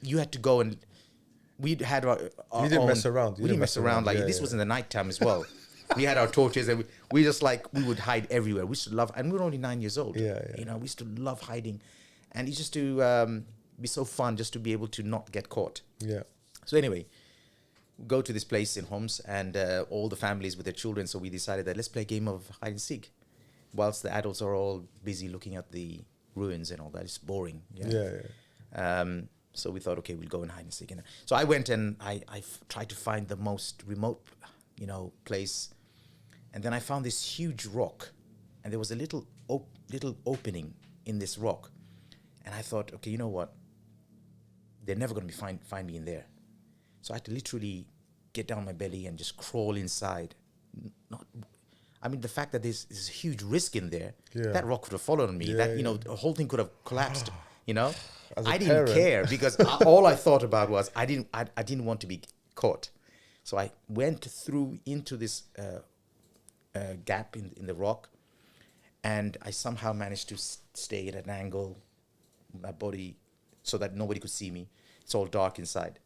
S2: you had to go and we had our
S1: You didn't mess around.
S2: We didn't mess around. This was in the nighttime as well. We had our torches, and we just we would hide everywhere. We used to love, and we were only 9 years old.
S1: Yeah.
S2: We used to love hiding, and it used to be so fun just to be able to not get caught.
S1: Yeah.
S2: So anyway, go to this place in Homs, and all the families with their children. So we decided that let's play a game of hide and seek, whilst the adults are all busy looking at the ruins and all that. It's boring.
S1: Yeah.
S2: So we thought, okay, we'll go and hide and seek. So I went and I tried to find the most remote, place. And then I found this huge rock, and there was a little opening in this rock. And I thought, okay, you know what? They're never going to find me in there. So I had to literally get down on my belly and just crawl inside. The fact that there's a huge risk in there, that rock could have fallen on me. The whole thing could have collapsed. I didn't care because all I thought about was I didn't want to be caught. So I went through into this gap in the rock, and I somehow managed to stay at an angle, my body, so that nobody could see me. It's all dark inside,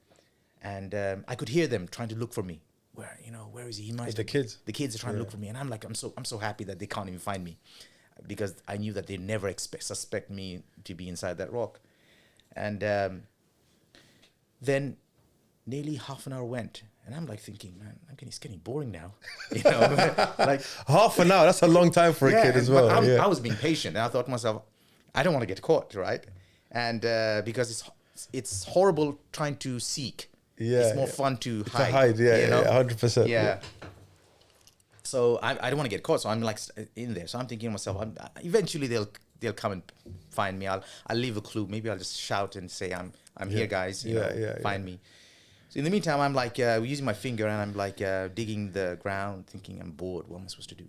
S2: and I could hear them trying to look for me. Where is he? He might.
S1: The kids.
S2: The kids are trying to look for me, and I'm so happy that they can't even find me, because I knew that they never suspect me to be inside that rock. And then nearly half an hour went, And I'm like thinking, man, it's getting boring now. You know, like
S1: Half an hour. That's a long time for a kid as well.
S2: But
S1: Yeah.
S2: I was being patient, and I thought to myself, I don't want to get caught, right? And because it's horrible trying to seek.
S1: Yeah,
S2: it's more
S1: yeah.
S2: fun to
S1: To
S2: hide.
S1: hide, yeah,
S2: you know?
S1: yeah, 100%.
S2: Yeah. So I don't want to get caught, so I'm like in there. So I'm thinking to myself, eventually they'll come and find me. I'll leave a clue. Maybe I'll just shout and say I'm here, guys. You know, find me. So in the meantime, I'm like using my finger, and I'm like digging the ground, thinking I'm bored. What am I supposed to do?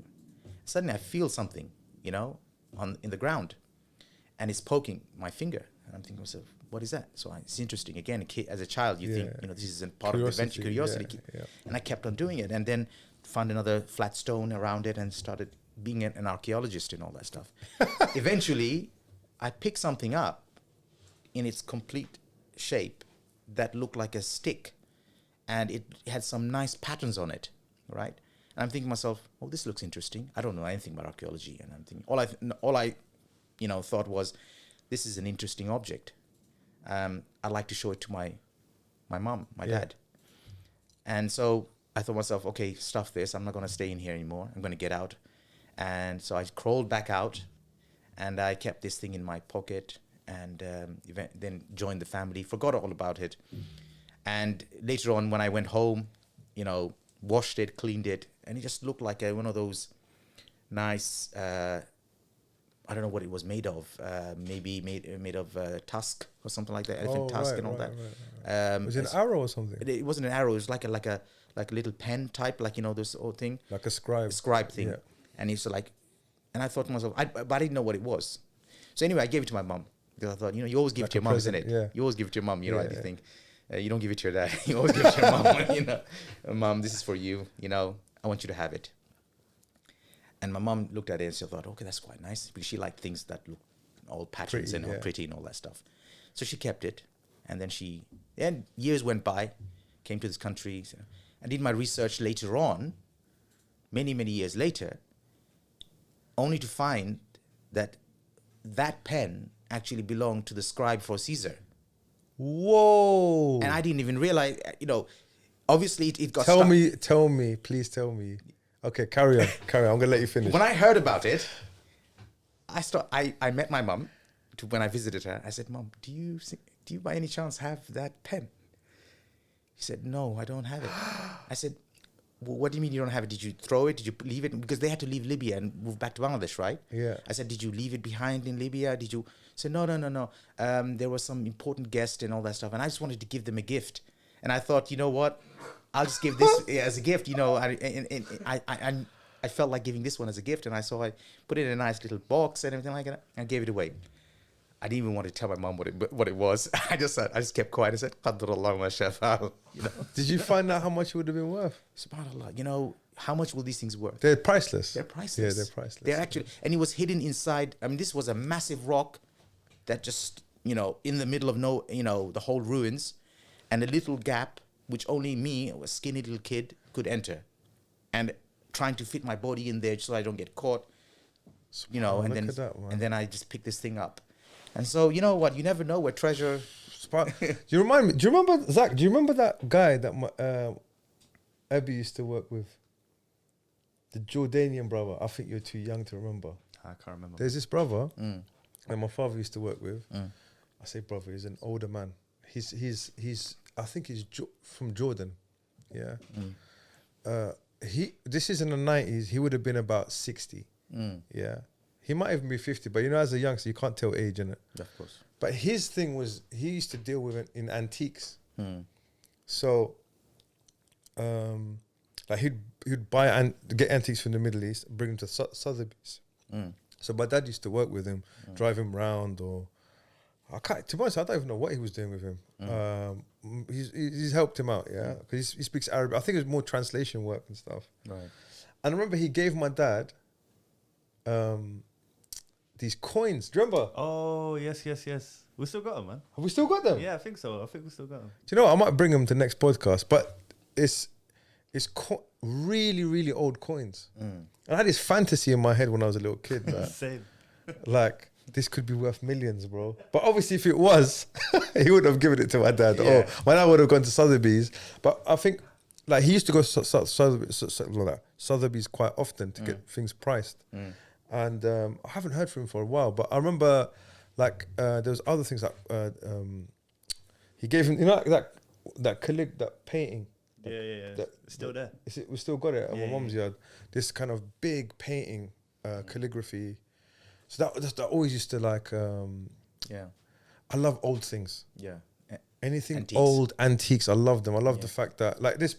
S2: Suddenly I feel something, you know, in the ground, and it's poking my finger. And I'm thinking to myself, what is that? So it's interesting. Again, as a child, you think, you know, this is a part of the adventure, curiosity.
S1: Yeah.
S2: And I kept on doing it, and then found another flat stone around it and started being an archaeologist and all that stuff. Eventually, I picked something up in its complete shape that looked like a stick, and it had some nice patterns on it, right? And I'm thinking to myself, oh, this looks interesting. I don't know anything about archaeology, and I'm thinking all I you know, thought was, this is an interesting object. I'd like to show it to my mom, my dad. And so I thought to myself, okay, stuff this. I'm not going to stay in here anymore. I'm going to get out. And so I crawled back out, and I kept this thing in my pocket, and then joined the family, forgot all about it. And later on, when I went home, you know, washed it, cleaned it, and it just looked like one of those nice, I don't know what it was made of, maybe made of tusk or something like that, elephant tusk and all that.
S1: Right. Was it an arrow or something?
S2: It wasn't an arrow. It was like a little pen type, like, you know, this old thing.
S1: Like a scribe
S2: thing.
S1: Yeah.
S2: And it's like, and I thought to myself, but I didn't know what it was. So anyway, I gave it to my mum, because I thought, you know, you always give it to your mum, isn't it?
S1: Yeah.
S2: You always give it to your mum, you know, you think. You don't give it to your dad. You always give it to your mum, you know. Mum, this is for you, you know. I want you to have it. And my mum looked at it and she thought, okay, that's quite nice, because she liked things that look all patterns and all pretty and all that stuff. So she kept it, and then years went by, came to this country. So I did my research later on, many, many years later, only to find that pen actually belonged to the scribe for Caesar.
S1: Whoa!
S2: And I didn't even realize, you know, obviously it got
S1: Tell me, please tell me. Okay, carry on. I'm gonna let you finish.
S2: When I heard about it, I met my mum when I visited her. I said, Mum, do you by any chance have that pen? She said, no, I don't have it. I said, well, what do you mean you don't have it? Did you throw it? Did you leave it? Because they had to leave Libya and move back to Bangladesh, right?
S1: Yeah.
S2: I said, did you leave it behind in Libya? Did you? She said, no. There was some important guest and all that stuff, and I just wanted to give them a gift. And I thought, you know what? I'll just give this as a gift. You know, I felt like giving this one as a gift, and I put it in a nice little box and everything like that, and gave it away. I didn't even want to tell my mum what it was. I just kept quiet and said, Qadrallah ma shafa. You know.
S1: Did you find out how much it would have been worth?
S2: SubhanAllah, you know, how much will these things worth?
S1: They're priceless.
S2: They're priceless.
S1: Yeah, they're priceless.
S2: They're actually, and it was hidden inside. I mean, this was a massive rock that just, you know, in the middle of the whole ruins, and a little gap which only me, a skinny little kid, could enter, and trying to fit my body in there so I don't get caught, you know. And then I just picked this thing up, and so you know what? You never know where treasure.
S1: Do you remember Zach? Do you remember that guy that Abby used to work with? The Jordanian brother. I think you're too young to remember.
S3: I can't remember.
S1: There's this brother that my father used to work with. I say brother, he's an older man. He's I think he's from Jordan. Yeah. This is in the 90s. He would have been about 60. Yeah. He might even be 50, but you know, as a youngster, you can't tell age, innit?
S2: Of course.
S1: But his thing was, he used to deal with it in antiques. So, like he'd buy and get antiques from the Middle East, bring them to Sotheby's. So my dad used to work with him, drive him round, or to be honest, I don't even know what he was doing with him. He's helped him out, yeah, because he speaks Arabic. I think it was more translation work and stuff.
S2: Right.
S1: And I remember he gave my dad these coins. Do you remember?
S3: Oh, yes. We still got them, man.
S1: Have we still got them?
S3: Yeah, I think so. I think we still got them.
S1: Do you know what? I might bring them to next podcast, but it's really, really old coins. I had this fantasy in my head when I was a little kid that
S3: Same.
S1: like this could be worth millions, bro. But obviously, if it was, he would have given it to my dad.
S2: Yeah.
S1: Or my dad would have gone to Sotheby's. But I think like he used to go Sotheby's quite often to get things priced, and I haven't heard from him for a while. But I remember, like, there was other things like he gave him, you know, that painting.
S3: Yeah.
S1: That,
S3: It's still there.
S1: We still got it at
S3: Yeah,
S1: my mum's yard. This kind of big painting, calligraphy. So that always used to like.
S2: Yeah.
S1: I love old things.
S2: Yeah.
S1: Anything
S2: Antiques.
S1: old antiques, I love them. I love
S2: Yeah.
S1: the fact that like this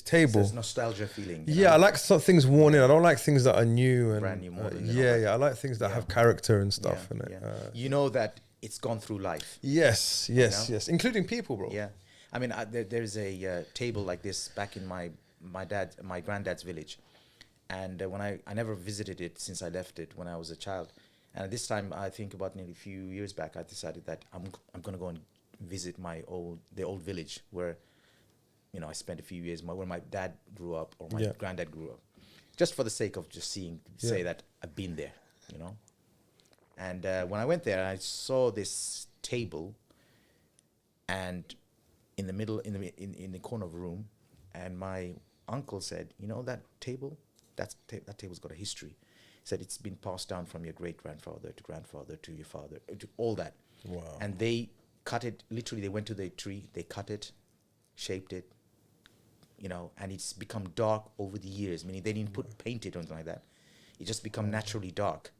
S1: table.
S2: There's nostalgia feeling. you
S1: Yeah,
S2: know?
S1: I like things worn in. I don't like things that are new and
S2: Brand new, modern and all
S1: yeah,
S2: that.
S1: yeah. I like things that
S2: Yeah.
S1: have character and stuff
S2: Yeah,
S1: in it.
S2: yeah. You know that it's gone through life.
S1: Yes,
S2: know?
S1: including people, bro.
S2: Yeah, I mean, there's a table like this back in my granddad's village, and when I never visited it since I left it when I was a child, and this time I think about nearly a few years back I decided that I'm gonna go and visit the old village where, you know, I spent a few years where my dad grew up or my
S1: Yeah.
S2: granddad grew up, just for the sake of just say that I've been there, you know. And when I went there, I saw this table, and in the middle, in the corner of the room, and my uncle said, "You know that table? That table's got a history." He said it's been passed down from your great grandfather to your father, to all that.
S1: Wow.
S2: And they cut it. Literally, they went to the tree, they cut it, shaped it, you know, and it's become dark over the years. Meaning they didn't paint it or anything like that. It just become naturally dark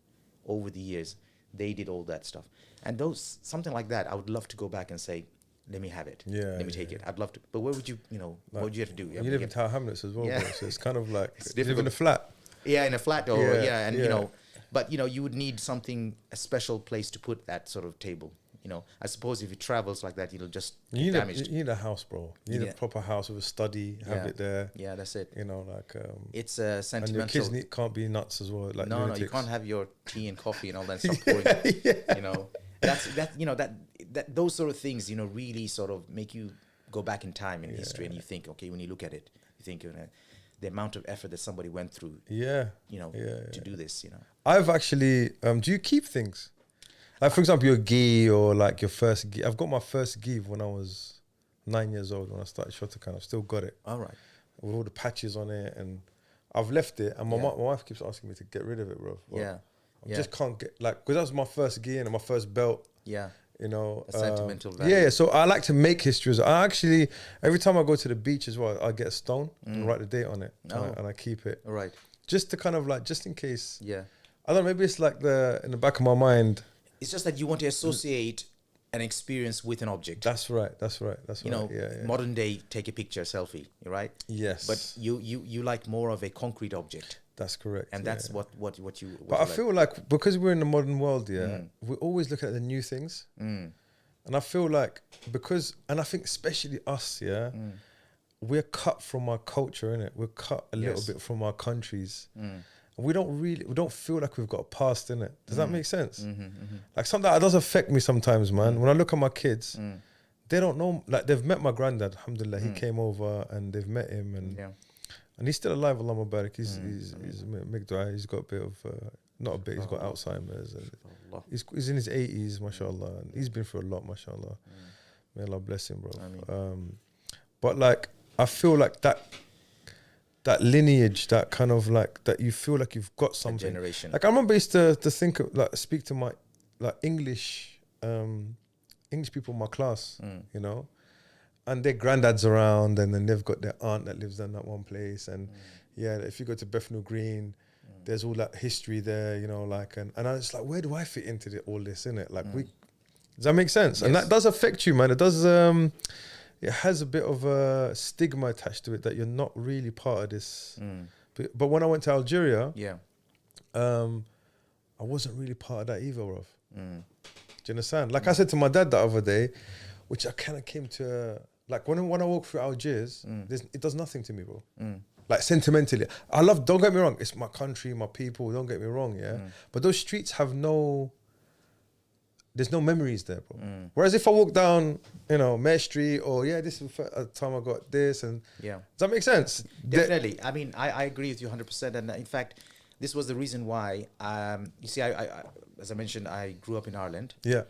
S2: over the years. They did all that stuff, and something like that. I would love to go back and say, "Let me have it.
S1: Yeah,
S2: let me take it." I'd love to, but where would you, what would you have to do?
S1: You live in Tower Hamlets as well,
S2: Yeah.
S1: bro, so it's kind of like
S2: It's
S1: you live in a
S2: difficult.
S1: flat.
S2: Yeah, in a flat, or
S1: Yeah,
S2: and
S1: yeah.
S2: you know, but you know, you would need a special place to put that sort of table. You know, I suppose if it travels like that, it'll just
S1: You
S2: get
S1: need,
S2: damaged.
S1: you need a house, bro. You need
S2: Yeah.
S1: a proper house with a study. Have
S2: Yeah.
S1: it there.
S2: Yeah, that's it.
S1: You know, like
S2: It's
S1: and your
S2: sentimental.
S1: kids can't be nuts as well. Like
S2: No, you
S1: lunatics.
S2: can't have your tea and coffee and all that stuff pouring. You know, those sort of things, you know, really sort of make you go back in time in history, and you think, okay, when you look at it, you think, the amount of effort that somebody went through,
S1: Yeah.
S2: you know,
S1: Yeah,
S2: to do this, you know.
S1: I've actually. Do you keep things? Like for example, your gi or like your first gi. I've got my first gi when I was 9 years old when I started Shotokan. I've still got it
S2: All right.
S1: with all the patches on it, and I've left it. And my
S2: Yeah.
S1: my wife keeps asking me to get rid of it, bro. But
S2: Yeah.
S1: I just can't get because that was my first gi and my first belt.
S2: Yeah.
S1: You know,
S2: A sentimental value.
S1: Yeah, so I like to make histories. I actually every time I go to the beach as well, I get a stone and write the date on it, and I keep it
S2: All right.
S1: just to kind of like just in case.
S2: Yeah.
S1: I don't know. Maybe it's like in the back of my mind.
S2: It's just that you want to associate an experience with an object.
S1: That's right.
S2: You know,
S1: yeah.
S2: modern day, take a picture, selfie, right?
S1: Yes,
S2: But you like more of a concrete object,
S1: that's correct.
S2: and
S1: yeah.
S2: that's what you. What
S1: But
S2: you
S1: I feel like because we're in the modern world,
S2: Mm.
S1: we always look at the new things, and I feel like and I think especially us, we're cut from our culture, innit? We're cut a little
S2: Yes.
S1: bit from our countries. We don't feel like we've got a past in it. Does that make sense? Like something that does affect me sometimes, man. When I look at my kids, they don't know. Like they've met my granddad. Alhamdulillah, he came over and they've met him, and
S2: Yeah.
S1: and he's still alive. Allah Mubarak. He's make dua. He's got a bit of not a bit. He's got Alzheimer's, and
S2: Allah.
S1: he's in his 80s, mashallah. And he's been through a lot, mashallah. May Allah bless him, bro. But like I feel like that lineage, that kind of like that you feel like you've got something.
S2: Generation.
S1: Like I remember I used to think of, like speak to my like English people in my class, you know, and their granddads around, and then they've got their aunt that lives in that one place, and if you go to Bethnal Green, there's all that history there, you know, like and I was like, where do I fit into all this, innit? Like does that make sense? And that does affect you, man. It does. It has a bit of a stigma attached to it that you're not really part of this. But when I went to Algeria, I wasn't really part of that either, bro. Do you understand? Like I said to my dad the other day, which I kind of came to, like when I walk through Algiers, it does nothing to me, bro. Like sentimentally. Don't get me wrong, it's my country, my people, don't get me wrong, yeah? But those streets have there's no memories there, bro. Whereas if I walk down, you know, Mare Street, or this is the first time I got this, and does that make sense?
S2: Definitely. I mean, I agree with you 100%. And in fact, this was the reason why, you see, I as I mentioned, I grew up in Ireland.
S1: Yeah.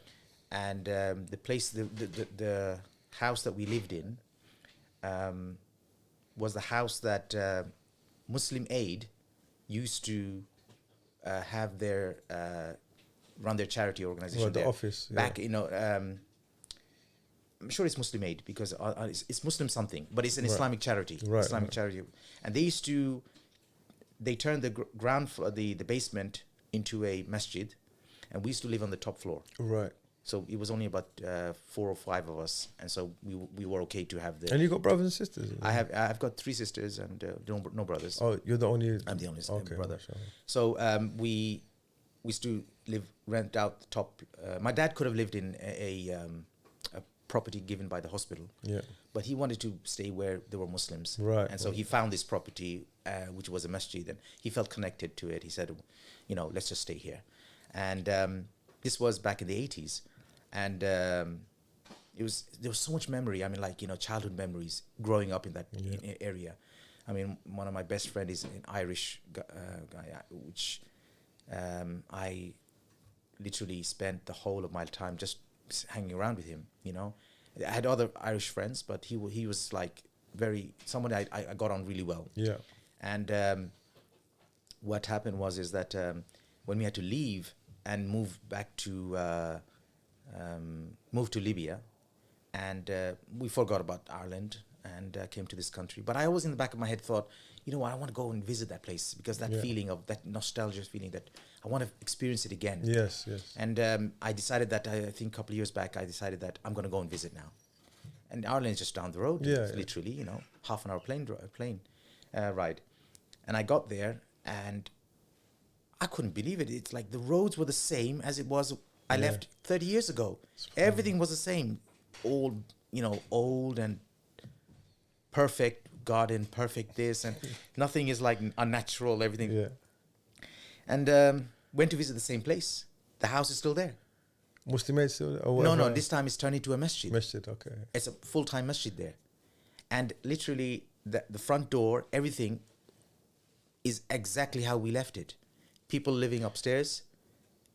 S2: And the place, the house that we lived in, was the house that Muslim Aid used to have their run their charity organization
S1: Right, the
S2: there.
S1: office, yeah.
S2: Back, I'm sure it's Muslim Aid because it's Muslim something, but it's an
S1: Right.
S2: Islamic charity.
S1: Right,
S2: Islamic
S1: right.
S2: charity, and they turned the ground floor, the basement into a masjid, and we used to live on the top floor.
S1: Right.
S2: So it was only about 4 or 5 of us, and so we were okay to have the.
S1: And you got brothers and sisters?
S2: I've got 3 sisters and no brothers.
S1: Oh, you're the only.
S2: I'm the only
S1: Okay,
S2: brother.
S1: mashallah.
S2: So we used to rent out the top. My dad could have lived in a property given by the hospital,
S1: Yeah.
S2: but he wanted to stay where there were Muslims.
S1: Right,
S2: And so
S1: right.
S2: he found this property, which was a masjid, and he felt connected to it. He said, let's just stay here. And this was back in the 80s. And there was so much memory. I mean, childhood memories growing up in that area. I mean, one of my best friends is an Irish guy, which I literally spent the whole of my time just hanging around with him. I had other Irish friends, but he was like someone I got on really well.
S1: Yeah.
S2: And what happened is that when we had to leave and move back to Libya, and we forgot about Ireland and came to this country. But I always in the back of my head thought, you know what, I want to go and visit that place because that feeling of that nostalgia feeling that I want to experience it again.
S1: Yes, yes.
S2: And I decided that I think a couple of years back, I decided that I'm going to go and visit now. And Ireland is just down the road, literally, half an hour plane ride. And I got there and I couldn't believe it. It's like the roads were the same as it was. I left 30 years ago. Everything was the same. Old and perfect garden, perfect this, and nothing is like unnatural, everything.
S1: Yeah.
S2: And went to visit the same place. The house is still there.
S1: Muslim Aid still? Or
S2: No,
S1: whatever?
S2: this time it's turned into a masjid.
S1: Masjid, okay.
S2: It's a full-time masjid there. And literally the front door, everything is exactly how we left it. People living upstairs,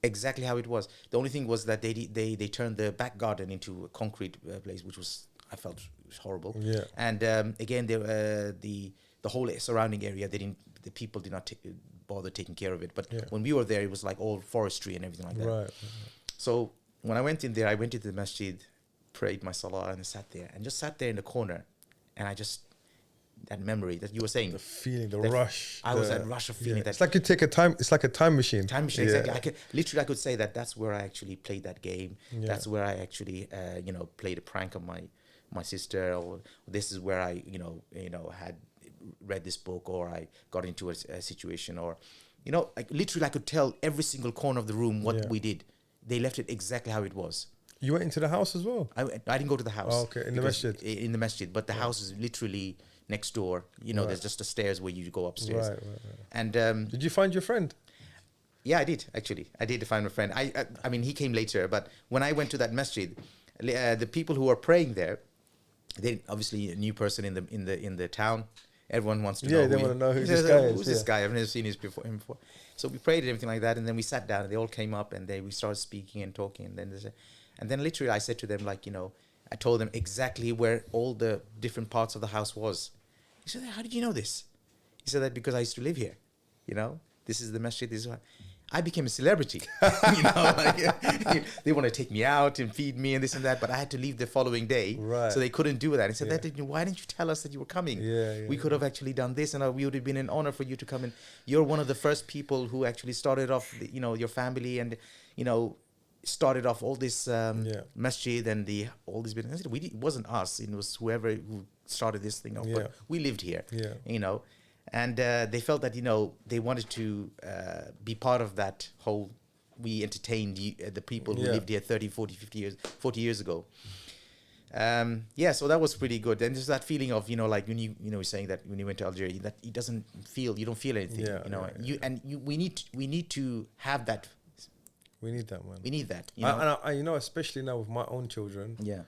S2: exactly how it was. The only thing was that they turned the back garden into a concrete place, which was, I felt, horrible.
S1: Yeah.
S2: And again, the whole surrounding area, the people did not bother taking care of it. But when we were there, it was like all forestry and everything like that.
S1: Right.
S2: So when I went in there, I went into the masjid, prayed my salah, and sat there in the corner, and that memory that you were saying,
S1: The feeling, the
S2: that
S1: rush.
S2: I was that rush of feeling that
S1: It's like you take it's like a time machine.
S2: time machine. Exactly. I could say that's where I actually played that game.
S1: Yeah.
S2: That's where I actually played a prank on my sister, or this is where I had read this book, or I got into a situation, or literally I could tell every single corner of the room what we did. They left it exactly how it was.
S1: You went into the house as well?
S2: I didn't go to the house.
S1: Oh, okay, in the masjid.
S2: In the masjid, but the house is literally next door. There's just the stairs where you go upstairs.
S1: Right.
S2: And
S1: Did you find your friend?
S2: yeah, I did actually. I did find my friend. I mean, he came later, but when I went to that masjid, the people who were praying there, they obviously a new person in the town. Everyone wants to know.
S1: Yeah, they want to know who this guy is.
S2: Who's this guy? I've never seen him before. So we prayed and everything like that, and then we sat down, and they all came up, and we started speaking and talking, and then literally I said to them, I told them exactly where all the different parts of the house was. He said, "How did you know this?" He said that because I used to live here. This is the masjid. This is why I became a celebrity. They want to take me out and feed me and this and that, but I had to leave the following day,
S1: Right.
S2: so they couldn't do that. He said, "Why didn't you tell us that you were coming? We could have actually done this, and we would have been an honor for you to come in. You're one of the first people who actually started off, your family, and started off all this masjid and all these business. It wasn't us; it was whoever who started this thing off. But we lived here, And they felt that they wanted to be part of that whole. We entertained the people who lived here 30, 40, 40 years ago. So that was pretty good. And there's that feeling of like when you saying that when you went to Algeria, that you don't feel anything. We need to have that.
S1: We need that, man.
S2: We need that.
S1: And especially now with my own children.
S2: Yeah.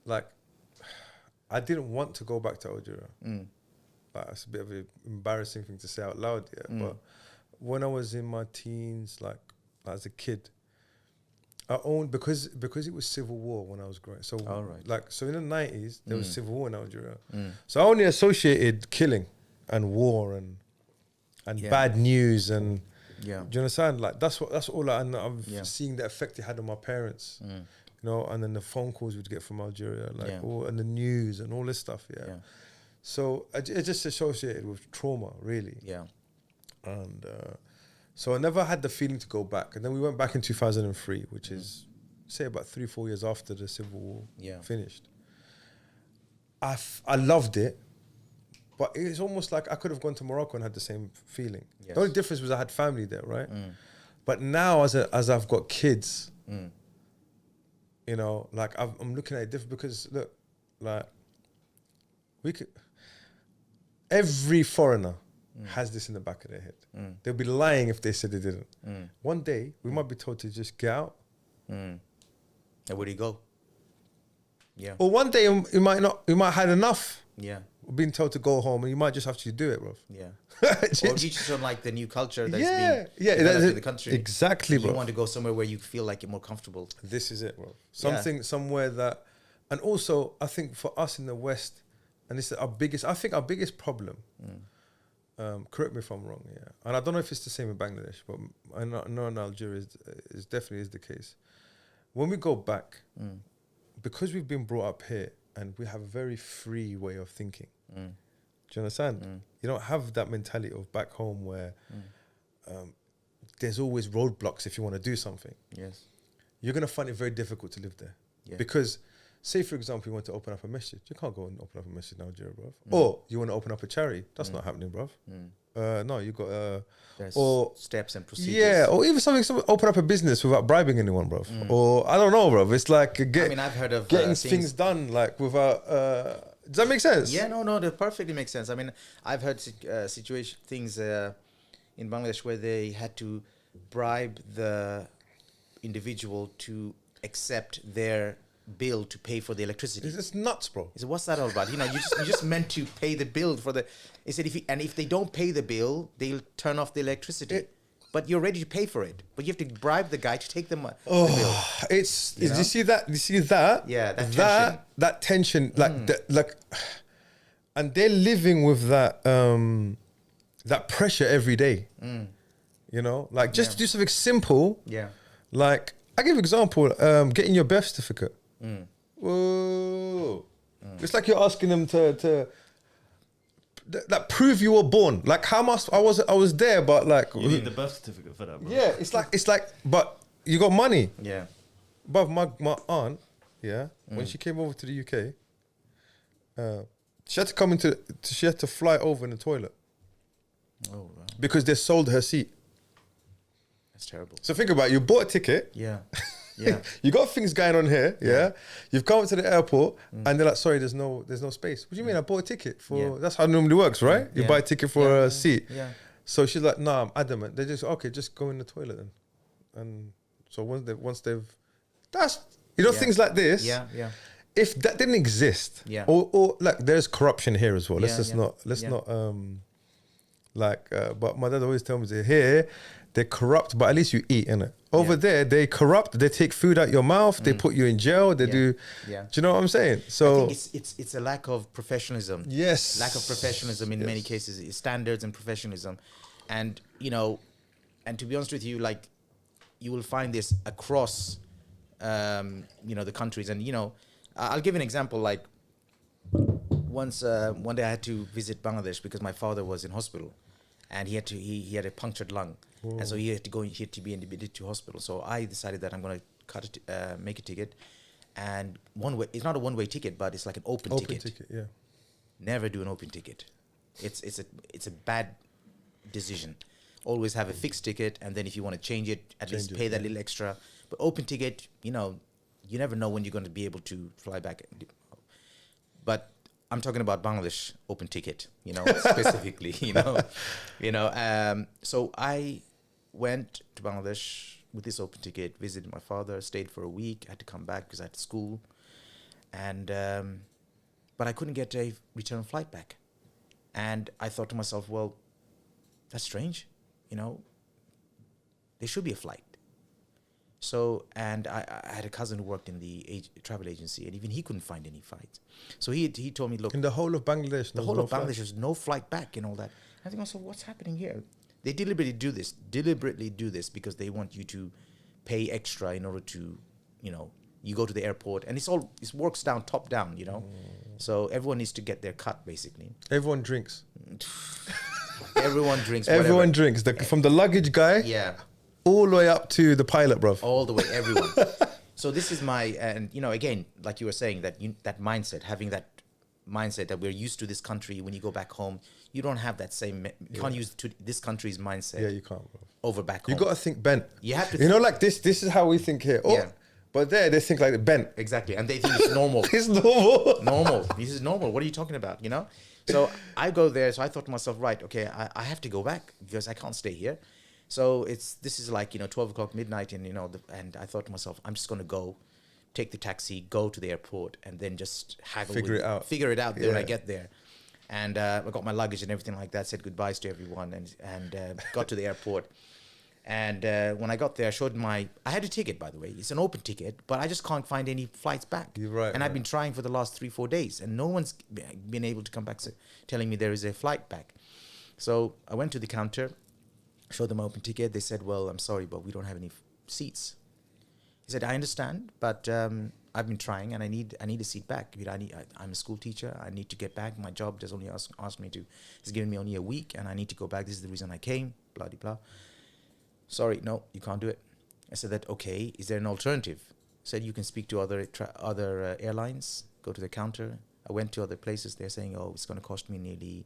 S1: Like, I didn't want to go back to Algeria. Like, it's a bit of an embarrassing thing to say out loud, but when I was in my teens, like as a kid, I owned because it was civil war when I was growing. So
S2: All right.
S1: like so in the 90s there was civil war in Algeria.
S2: Mm.
S1: So I only associated killing and war and
S2: Yeah.
S1: bad news and
S2: Yeah.
S1: do you understand? Like that's all and I'm
S2: Yeah.
S1: seeing the effect it had on my parents.
S2: Mm.
S1: You know, and then the phone calls we'd get from Algeria, like
S2: Yeah.
S1: all and the news and all this stuff. Yeah.
S2: Yeah.
S1: So I just associated with trauma, really.
S2: Yeah.
S1: And so I never had the feeling to go back. And then we went back in 2003, which is say about 3-4 years after the civil war
S2: Yeah.
S1: finished. I loved it, but it's almost like I could have gone to Morocco and had the same feeling.
S2: Yes.
S1: The only difference was I had family there, right?
S2: Mm.
S1: But now as I've got kids,
S2: Mm.
S1: you know, like I'm looking at it different because look, like every foreigner has this in the back of their head.
S2: Mm.
S1: They'll be lying if they said they didn't.
S2: Mm.
S1: One day we might be told to just get out,
S2: Mm. And where do you go? Yeah.
S1: or one day you might not. You might have had enough
S2: Yeah.
S1: being told to go home, and you might just have to do it, bro.
S2: Yeah. Or you just don't like the new culture that's being
S1: that's
S2: developed
S1: it.
S2: in the country.
S1: Exactly,
S2: And you
S1: bro.
S2: want to go somewhere where you feel like you're more comfortable.
S1: This is it, bro. Somewhere that, and also I think for us in the West, and this is our biggest. I think our biggest problem. Correct me if I'm wrong, yeah. And I don't know if it's the same in Bangladesh, but I know in Algeria is definitely is the case. When we go back, because we've been brought up here and we have a very free way of thinking. Do you understand? You don't have that mentality of back home where there's always roadblocks if you want to do something.
S2: Yes.
S1: You're going to find it very difficult to live there.
S2: Yeah.
S1: Because, say for example, you want to open up a masjid. You can't go and open up a masjid in Algeria, bruv. Or you want to open up a charity. That's not happening, bruv. No, you got...
S2: There's
S1: or
S2: steps and procedures.
S1: yeah, or even something open up a business without bribing anyone, bruv. Or, I don't know, bruv. It's like
S2: I mean, I've heard of
S1: getting things done, like, without... does that make sense?
S2: Yeah, no, that perfectly makes sense. I mean, I've heard things in Bangladesh where they had to bribe the individual to accept their bill to pay for the electricity.
S1: It's nuts, bro.
S2: He said, "What's that all about? You know, you just meant to pay the bill for the." He said, if they don't pay the bill, they'll turn off the electricity. But you're ready to pay for it. But you have to bribe the guy to take the bill.
S1: You see that? You see that?
S2: Yeah, that tension.
S1: Like, and they're living with that that pressure every day. You know, like just to do something simple.
S2: Yeah.
S1: Like I give an example, getting your birth certificate. Whoa. It's like you're asking them to like prove you were born. Like how much I was there, but like
S3: You need the birth certificate for that, bro.
S1: yeah, it's like, but you got money.
S2: Yeah.
S1: But my aunt, yeah, when she came over to the UK, she had to come she had to fly over in the toilet
S2: Oh, right.
S1: because they sold her seat.
S2: That's terrible.
S1: So think about it, you bought a ticket.
S2: Yeah. Yeah.
S1: You got things going on here, yeah. You've come to the airport and they're like, sorry, there's no space. What do you mean? I bought a ticket for.
S2: Yeah.
S1: That's how it normally works, right? You
S2: Yeah.
S1: buy a ticket for a seat.
S2: Yeah.
S1: So she's like, nah, I'm adamant. They just okay, just go in the toilet then. And so once they've, that's things like this.
S2: Yeah. Yeah.
S1: If that didn't exist,
S2: Yeah.
S1: or like there's corruption here as well. Let's
S2: Yeah,
S1: just
S2: yeah.
S1: not but my dad always tells me here they're corrupt, but at least you eat, innit? Over there they corrupt, they take food out your mouth, they put you in jail, they do.
S2: Yeah.
S1: Do you know what I'm saying?
S2: I
S1: So
S2: think it's a lack of professionalism.
S1: yes,
S2: Lack of professionalism in many cases, standards and professionalism, and and to be honest with you, like you will find this across the countries, and I'll give an example. Like one day I had to visit Bangladesh because my father was in hospital, and he had a punctured lung. And so he had to be admitted to hospital. So I decided that I'm going to make a ticket, and it's not a one-way ticket, but it's like an open ticket.
S1: yeah.
S2: Never do an open ticket. It's a bad decision. Always have a fixed ticket, and then if you want to change it, at least pay that little extra. But open ticket, you never know when you're going to be able to fly back. But I'm talking about Bangladesh open ticket, specifically, So I went to Bangladesh with this open ticket, visited my father, stayed for a week, had to come back because I had school. And, but I couldn't get a return flight back. And I thought to myself, well, that's strange, there should be a flight. So, and I had a cousin who worked in the travel agency, and even he couldn't find any flights. So he told me, look,
S1: In the whole of Bangladesh,
S2: the whole of Bangladesh, there's no flight back and all that. I think also, what's happening here? They deliberately do this because they want you to pay extra in order to, you go to the airport, and it works top down, So everyone needs to get their cut, basically.
S1: Everyone drinks.
S2: Everyone drinks.
S1: Everyone drinks. From the luggage guy, all the way up to the pilot, bro.
S2: All the way, everyone. So this is and again, like you were saying, that mindset, having that mindset that we're used to this country. When you go back home, you don't have that same. You can't use this country's mindset.
S1: Yeah, you can't, bro.
S2: Over back home.
S1: You got to think bent.
S2: You have to.
S1: Like this. This is how we think here. Oh,
S2: yeah.
S1: But there, they think like bent.
S2: Exactly, and they think it's normal.
S1: It's normal.
S2: Normal. This is normal. What are you talking about? So I go there. So I thought to myself, right, okay, I have to go back because I can't stay here. So this is like 12 o'clock midnight, and and I thought to myself, I'm just gonna go, take the taxi, go to the airport, and then just figure it out when I get there. And I got my luggage and everything like that. Said goodbyes to everyone, and got to the airport. And when I got there, I showed I had a ticket, by the way. It's an open ticket, but I just can't find any flights back.
S1: You're right.
S2: And I've been trying for the last 3-4 days, and no one's been able to come back telling me there is a flight back. So I went to the counter, showed them my open ticket. They said, well, I'm sorry, but we don't have any seats. He said, I understand, but I've been trying, and I need a seat back. I'm a school teacher. I need to get back. My job just only asked me to. It's given me only a week, and I need to go back. This is the reason I came, blah, blah, blah. Sorry, no, you can't do it. I said that, okay, is there an alternative? Said you can speak to other airlines, go to the counter. I went to other places. They're saying, oh, it's going to cost me nearly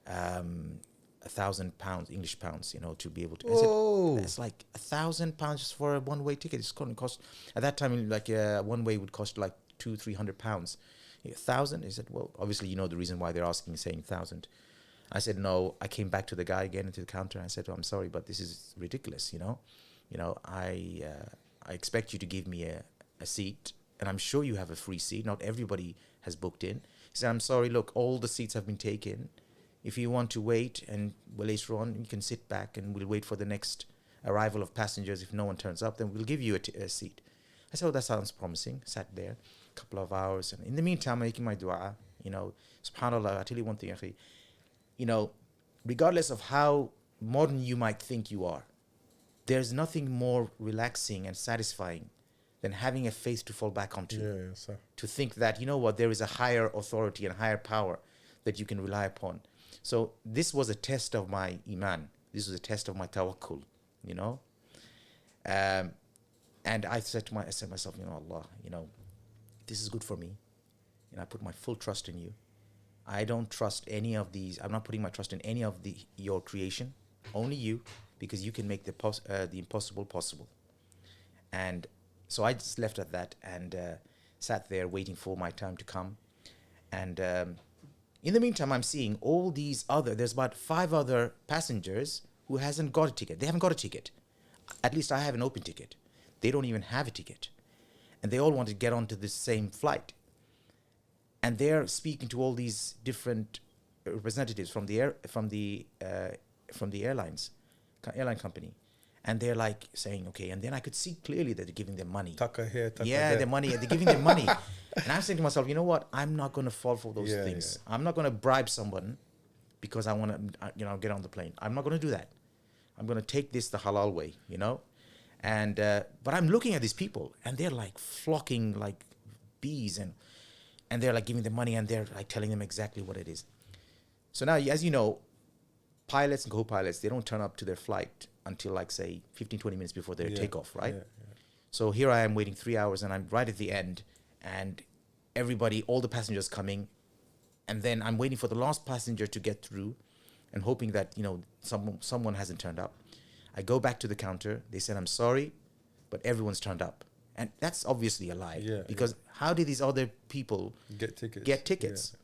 S2: £1,000, English pounds, to be able to. I said, that's like £1,000 just for a one-way ticket. It's going to cost, at that time, like one-way would cost like £200-300. £1,000? He said, well, obviously, the reason why they're asking, saying 1,000. I said, no. I came back to the guy again, into the counter. And I said, I'm sorry, but this is ridiculous, I expect you to give me a seat, and I'm sure you have a free seat. Not everybody has booked in. He said, I'm sorry, look, all the seats have been taken. If you want to wait, and later on, you can sit back and we'll wait for the next arrival of passengers. If no one turns up, then we'll give you a seat. I said, oh, that sounds promising. Sat there a couple of hours. And in the meantime, making my dua, subhanAllah, I tell you one thing, akhi, regardless of how modern you might think you are, there's nothing more relaxing and satisfying than having a faith to fall back onto. To think that, there is a higher authority and higher power that you can rely upon. So this was a test of my iman. This was a test of my tawakkul, and I said to myself, Allah, this is good for me. I put my full trust in you. I don't trust any of these. I'm not putting my trust in any of your creation, only you, because you can make the impossible possible. And so I just left at that and sat there waiting for my time to come. And in the meantime, I'm seeing all these there's about 5 other passengers who hasn't got a ticket. They haven't got a ticket. At least I have an open ticket. They don't even have a ticket. And they all want to get onto the same flight. And they're speaking to all these different representatives from the airline company, and they're like saying, okay. And then I could see clearly that they're giving them money.
S1: Tucker here, tucker
S2: there. Their money. They're giving them money. And I'm saying to myself, you know what? I'm not going to fall for those things. Yeah. I'm not going to bribe someone because I want to, get on the plane. I'm not going to do that. I'm going to take this the halal way, And but I'm looking at these people, and they're like flocking like bees, and they're like giving them money, and they're like telling them exactly what it is. So now, as you know, pilots and co-pilots, they don't turn up to their flight until like, say, 15-20 minutes before their takeoff, right? Yeah. So here I am waiting 3 hours, and I'm right at the end, and all the passengers coming, and then I'm waiting for the last passenger to get through and hoping that, someone hasn't turned up. I go back to the counter. They said, I'm sorry, but everyone's turned up. And that's obviously a lie, because how did these other people get tickets? Yeah.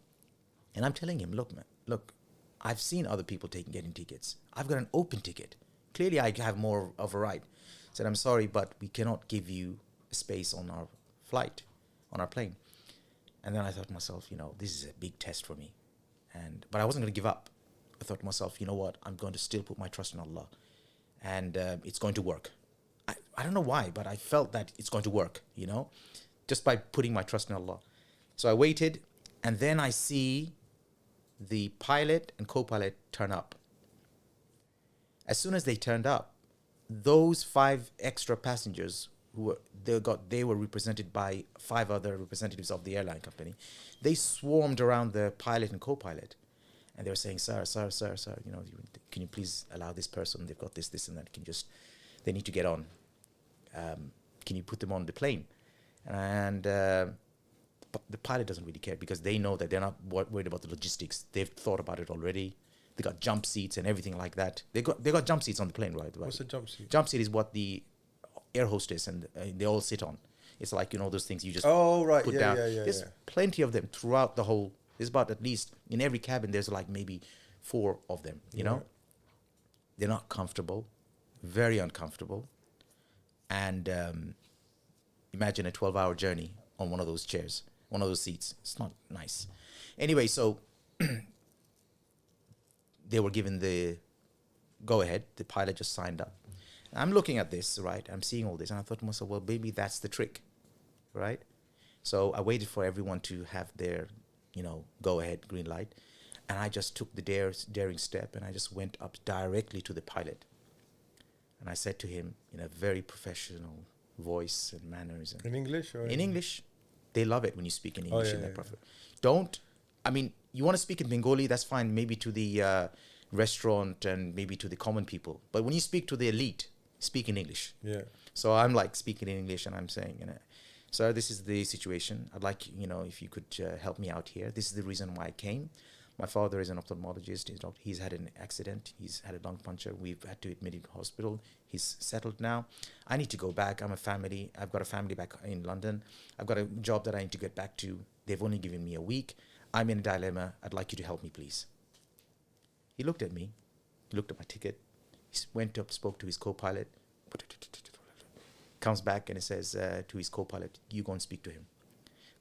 S2: And I'm telling him, look, man, I've seen other people getting tickets. I've got an open ticket. Clearly, I have more of a right. I said, I'm sorry, but we cannot give you a space on our flight, on our plane. And then I thought to myself, this is a big test for me. But I wasn't going to give up. I thought to myself, you know what? I'm going to still put my trust in Allah. And it's going to work. I don't know why, but I felt that it's going to work, just by putting my trust in Allah. So I waited, and then I see the pilot and co-pilot turn up. As soon as they turned up, those 5 extra passengers they were represented by 5 other representatives of the airline company. They swarmed around the pilot and co-pilot, and they were saying, sir, can you please allow this person? They've got this, and that. They need to get on. Can you put them on the plane? And but the pilot doesn't really care, because they know that they're not worried about the logistics. They've thought about it already. They got jump seats and everything like that. They got jump seats on the plane, right?
S1: What's a jump seat?
S2: Jump seat is what the air hostess and they all sit on. It's like, those things you just put down. There's plenty of them throughout the whole. There's about, at least in every cabin, there's like maybe 4 of them. They're not comfortable, very uncomfortable, and imagine a 12-hour journey on one of those chairs, one of those seats. It's not nice. Anyway, so they were given the go-ahead. The pilot just signed up. I'm looking at this, right? I'm seeing all this, and I thought to myself, well, maybe that's the trick, right? So I waited for everyone to have their, go-ahead, green light, and I just took the daring step, and I just went up directly to the pilot. And I said to him in a very professional voice and manners.
S1: In English? Or
S2: in English. They love it when you speak in English.
S1: Yeah.
S2: You want to speak in Bengali, that's fine, maybe to the restaurant and maybe to the common people. But when you speak to the elite, speak in English.
S1: Yeah.
S2: So I'm like speaking in English, and I'm saying, sir, this is the situation. I'd like, if you could help me out here. This is the reason why I came. My father is an ophthalmologist. He's had an accident. He's had a lung puncture. We've had to admit him to hospital. He's settled now. I need to go back. I've got a family back in London. I've got a job that I need to get back to. They've only given me a week. I'm in a dilemma. I'd like you to help me, please. He looked at me. He looked at my ticket. He went up, spoke to his co-pilot. Comes back and he says to his co-pilot, you go and speak to him.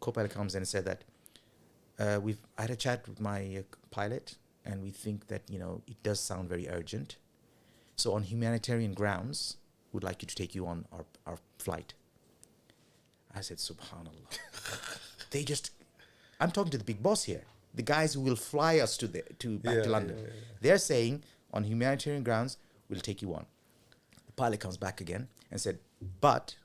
S2: Co-pilot comes in and said that, I had a chat with my pilot, and we think that, it does sound very urgent. So on humanitarian grounds, we'd like you to take you on our flight. I said, subhanallah. I'm talking to the big boss here. The guys who will fly us back to London. Yeah. They're saying, on humanitarian grounds, we'll take you on. The pilot comes back again and said, but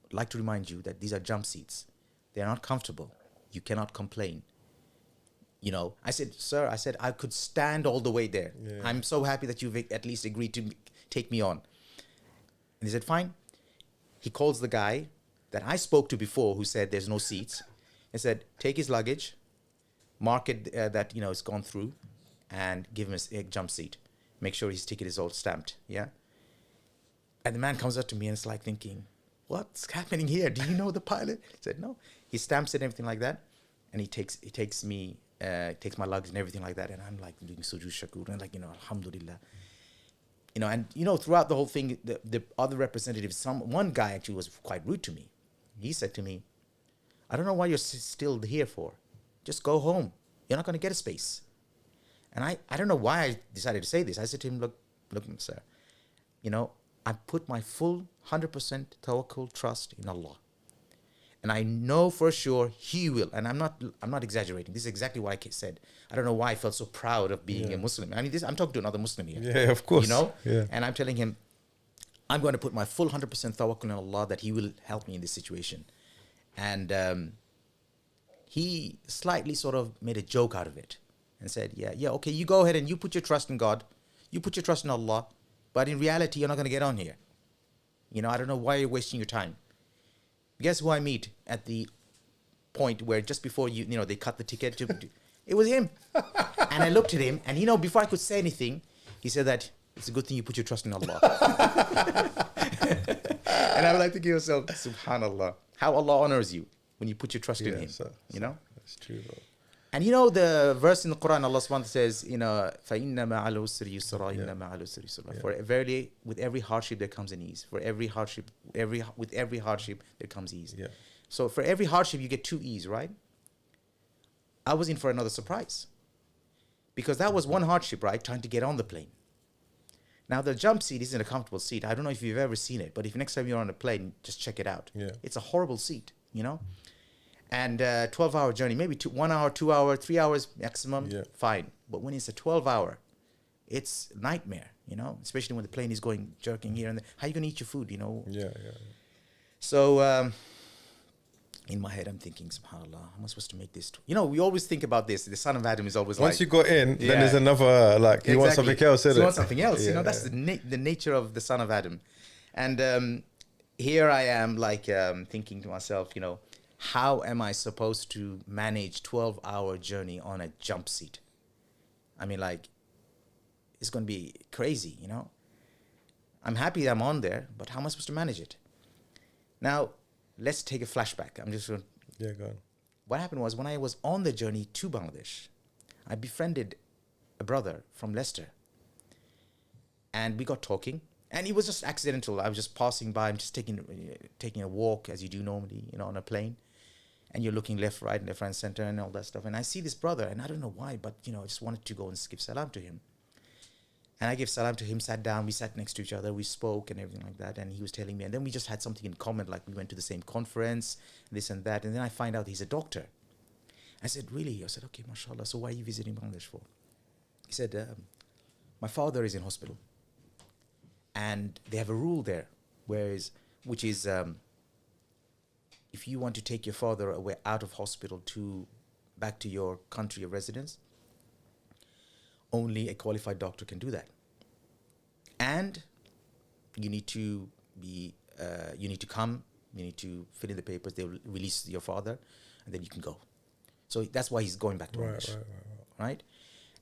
S2: I'd like to remind you that these are jump seats. They're not comfortable. You cannot complain. I said, sir, I could stand all the way there. Yeah. I'm so happy that you've at least agreed to take me on. And he said, fine. He calls the guy that I spoke to before, who said there's no seats, and said, take his luggage, mark it that, it's gone through, and give him a jump seat. Make sure his ticket is all stamped. Yeah. And the man comes up to me and it's like thinking, what's happening here? Do you know the pilot? I said, no. He stamps it and everything like that. And he takes my luggage and everything like that. And I'm like doing sujood shakur and alhamdulillah. And throughout the whole thing, the other representatives, one guy actually was quite rude to me. He said to me, I don't know why you're still here for. Just go home. You're not going to get a space. And I don't know why I decided to say this. I said to him, look, sir, I put my full 100% tawakkul trust in Allah. And I know for sure He will. And I'm not exaggerating. This is exactly what I said. I don't know why I felt so proud of being a Muslim. I mean, I'm talking to another Muslim here.
S1: Yeah, of course.
S2: Yeah. And I'm telling him, I'm going to put my full 100% tawakkul in Allah that He will help me in this situation. And he slightly sort of made a joke out of it and said, yeah, okay, you go ahead and you put your trust in God. You put your trust in Allah. But in reality, you're not going to get on here. I don't know why you're wasting your time. Guess who I meet at the point where just before they cut the ticket? It was him. And I looked at him, and before I could say anything, he said that it's a good thing you put your trust in Allah. And I would like to give yourself, subhanallah, how Allah honors you when you put your trust in Him.
S1: That's true, bro.
S2: And the verse in the Quran, Allah subhanahu wa ta'ala says, فَإِنَّ مَعَ الْعُسْرِ يُسْرًا إِنَّ مَعَ الْعُسْرِ يُسْرًا. For verily, with every hardship there comes an ease. With every hardship there comes ease.
S1: Yeah.
S2: So for every hardship you get 2 ease, right? I was in for another surprise. Because that was one hardship, right? Trying to get on the plane. Now, the jump seat isn't a comfortable seat. I don't know if you've ever seen it, but if next time you're on a plane, just check it out.
S1: Yeah.
S2: It's a horrible seat, you know? And 12-hour journey, maybe 1 hour, 2 hour, 3 hours maximum,
S1: Yeah.
S2: fine. But when it's a 12-hour, it's nightmare, you know? Especially when the plane is going, jerking here and there. How are you going to eat your food, you know?
S1: Yeah.
S2: So in my head, I'm thinking, subhanAllah, how am I supposed to make this? You know, we always think about this. The son of Adam is always
S1: Once
S2: like...
S1: you got in,
S2: Yeah.
S1: then there's another, like, you want something else,
S2: You
S1: isn't it?
S2: want something else. You
S1: Yeah,
S2: know, that's the nature of the son of Adam. And here I am, like, thinking to myself, you know, how am I supposed to manage 12-hour journey on a jump seat? I mean, like, it's going to be crazy, you know? I'm happy that I'm on there, but how am I supposed to manage it? Now, let's take a flashback. I'm just going to...
S1: Yeah, go on.
S2: What happened was, when I was on the journey to Bangladesh, I befriended a brother from Leicester. And we got talking. And it was just accidental. I was just passing by. I'm just taking a walk, as you do normally, you know, on a plane. And you're looking left, right, center, and all that stuff. And I see this brother, and I don't know why, but, you know, I just wanted to go and give salam to him. And I gave salam to him, sat down, we sat next to each other, we spoke and everything like that. And he was telling me, and then we just had something in common, like we went to the same conference, this and that. And then I find out he's a doctor. I said, really? I said, okay, mashallah, so why are you visiting Bangladesh for? He said, my father is in hospital. And they have a rule there, which is if you want to take your father away out of hospital back to your country of residence, only a qualified doctor can do that. And you need to come, you need to fill in the papers, they will release your father, and then you can go. So that's why he's going back to Bangladesh. Right?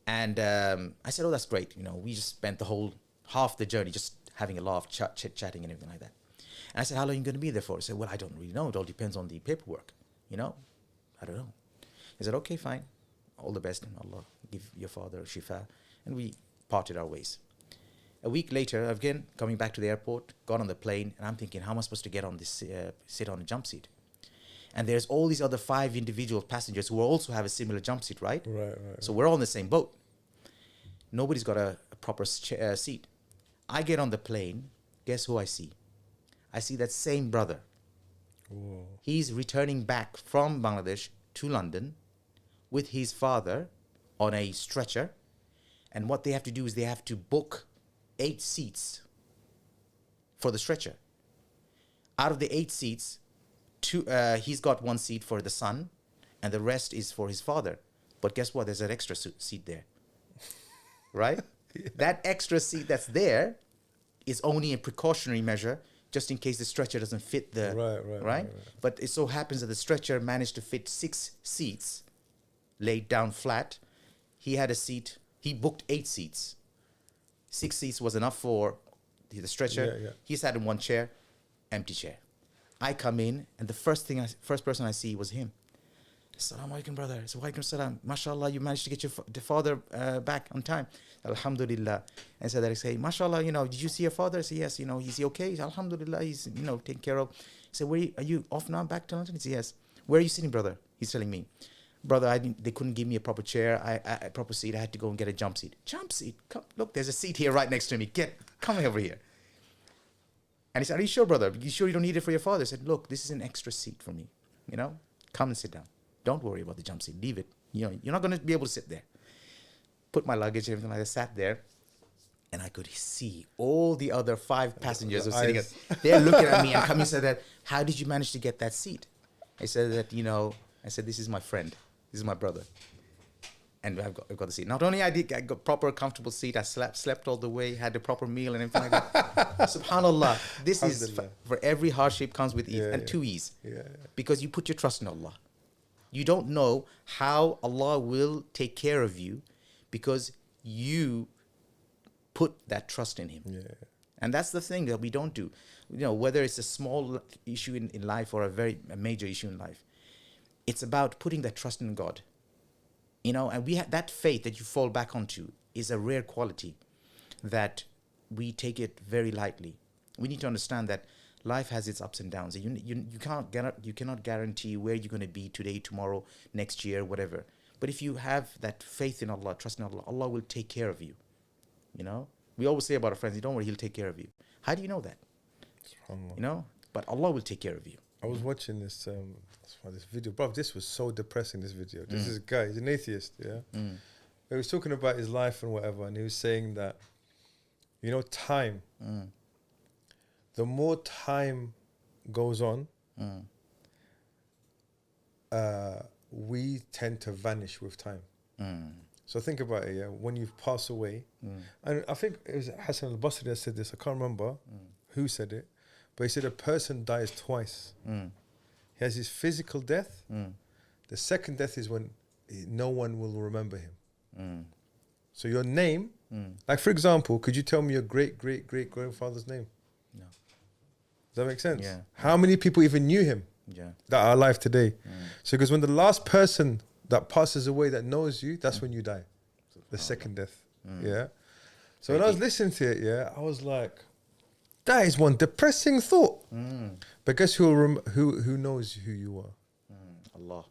S2: And I said, oh, that's great. You know, we just spent the whole half the journey just having a laugh, chatting and everything like that. And I said, how long are you going to be there for? He said, well, I don't really know. It all depends on the paperwork. You know, I don't know. I said, okay, fine. All the best, and Allah give your father shifa. And we parted our ways. A week later, again, coming back to the airport, got on the plane, and I'm thinking, how am I supposed to get on this, sit on a jump seat? And there's all these other 5 individual passengers who also have a similar jump seat, right?
S1: Right.
S2: So we're all in the same boat. Nobody's got a proper seat. I get on the plane. Guess who I see? I see that same brother.
S1: Whoa.
S2: He's returning back from Bangladesh to London with his father on a stretcher. And what they have to do is they have to book 8 seats for the stretcher. Out of the 8 seats, he's got 1 seat for the son, and the rest is for his father. But guess what? There's an extra seat there. Right? Yeah. That extra seat that's there is only a precautionary measure just in case the stretcher doesn't fit the... Right? But it so happens that the stretcher managed to fit 6 seats laid down flat. He had a seat. He booked 8 seats. 6 seats was enough for the stretcher.
S1: Yeah.
S2: He sat in 1 chair, empty chair. I come in, and the first person I see was him. Assalamu alaikum, brother. I said, wa alaikum salam. MashaAllah, you managed to get your father back on time. Alhamdulillah. And so that I say, MashaAllah, you know, did you see your father? I say, yes, you know, is he okay? He said, Alhamdulillah, he's, you know, taken care of. I said, are you off now, back to London? He said, yes. Where are you sitting, brother? He's telling me. Brother, they couldn't give me a proper chair, a proper seat. I had to go and get a jump seat. Jump seat? Come, look, there's a seat here right next to me. Come over here. And he said, are you sure, brother? You sure you don't need it for your father? I said, look, this is an extra seat for me. You know, come and sit down. Don't worry about the jump seat. Leave it. You know, you're not going to be able to sit there. Put my luggage and everything like that. Sat there, and I could see all the other 5 passengers were sitting there looking at me and coming and said that, how did you manage to get that seat? I said that, you know, this is my friend. This is my brother. And I've got the seat. Not only I got proper comfortable seat, I slept all the way, had a proper meal and everything like that. Subhanallah, this is for every hardship comes with ease and 2 ease.
S1: Yeah.
S2: Because you put your trust in Allah. You don't know how Allah will take care of you because you put that trust in Him. Yeah. And that's the thing that we don't do. You know, whether it's a small issue in life or a major issue in life, it's about putting that trust in God. You know, and that faith that you fall back onto is a rare quality that we take it very lightly. We need to understand that life has its ups and downs. You cannot guarantee where you're going to be today, tomorrow, next year, whatever. But if you have that faith in Allah, trust in Allah, Allah will take care of you. You know, We always say about our friends, don't worry, he'll take care of you. How do you know that?
S1: SubhanAllah.
S2: You know? But Allah will take care of you.
S1: I was watching this video, bro. This was so depressing. This video. This is a guy. He's an atheist. Yeah. He was talking about his life and whatever, and he was saying that, you know, time. The more time goes on, we tend to vanish with time. So think about it. Yeah, when you pass away, and I think it was Hassan al-Basri that said this. I can't remember who said it, but he said a person dies twice. He has his physical death. The second death is when no one will remember him. So your name, like for example, could you tell me your great-great-great-grandfather's name?
S2: No.
S1: Does that make sense?
S2: Yeah.
S1: How many people even knew him that are alive today? So because when the last person that passes away that knows you, that's when you die. The second death. Yeah. So when I was listening to it, yeah, I was like, that is one depressing thought. But guess who knows who you are?
S2: Allah.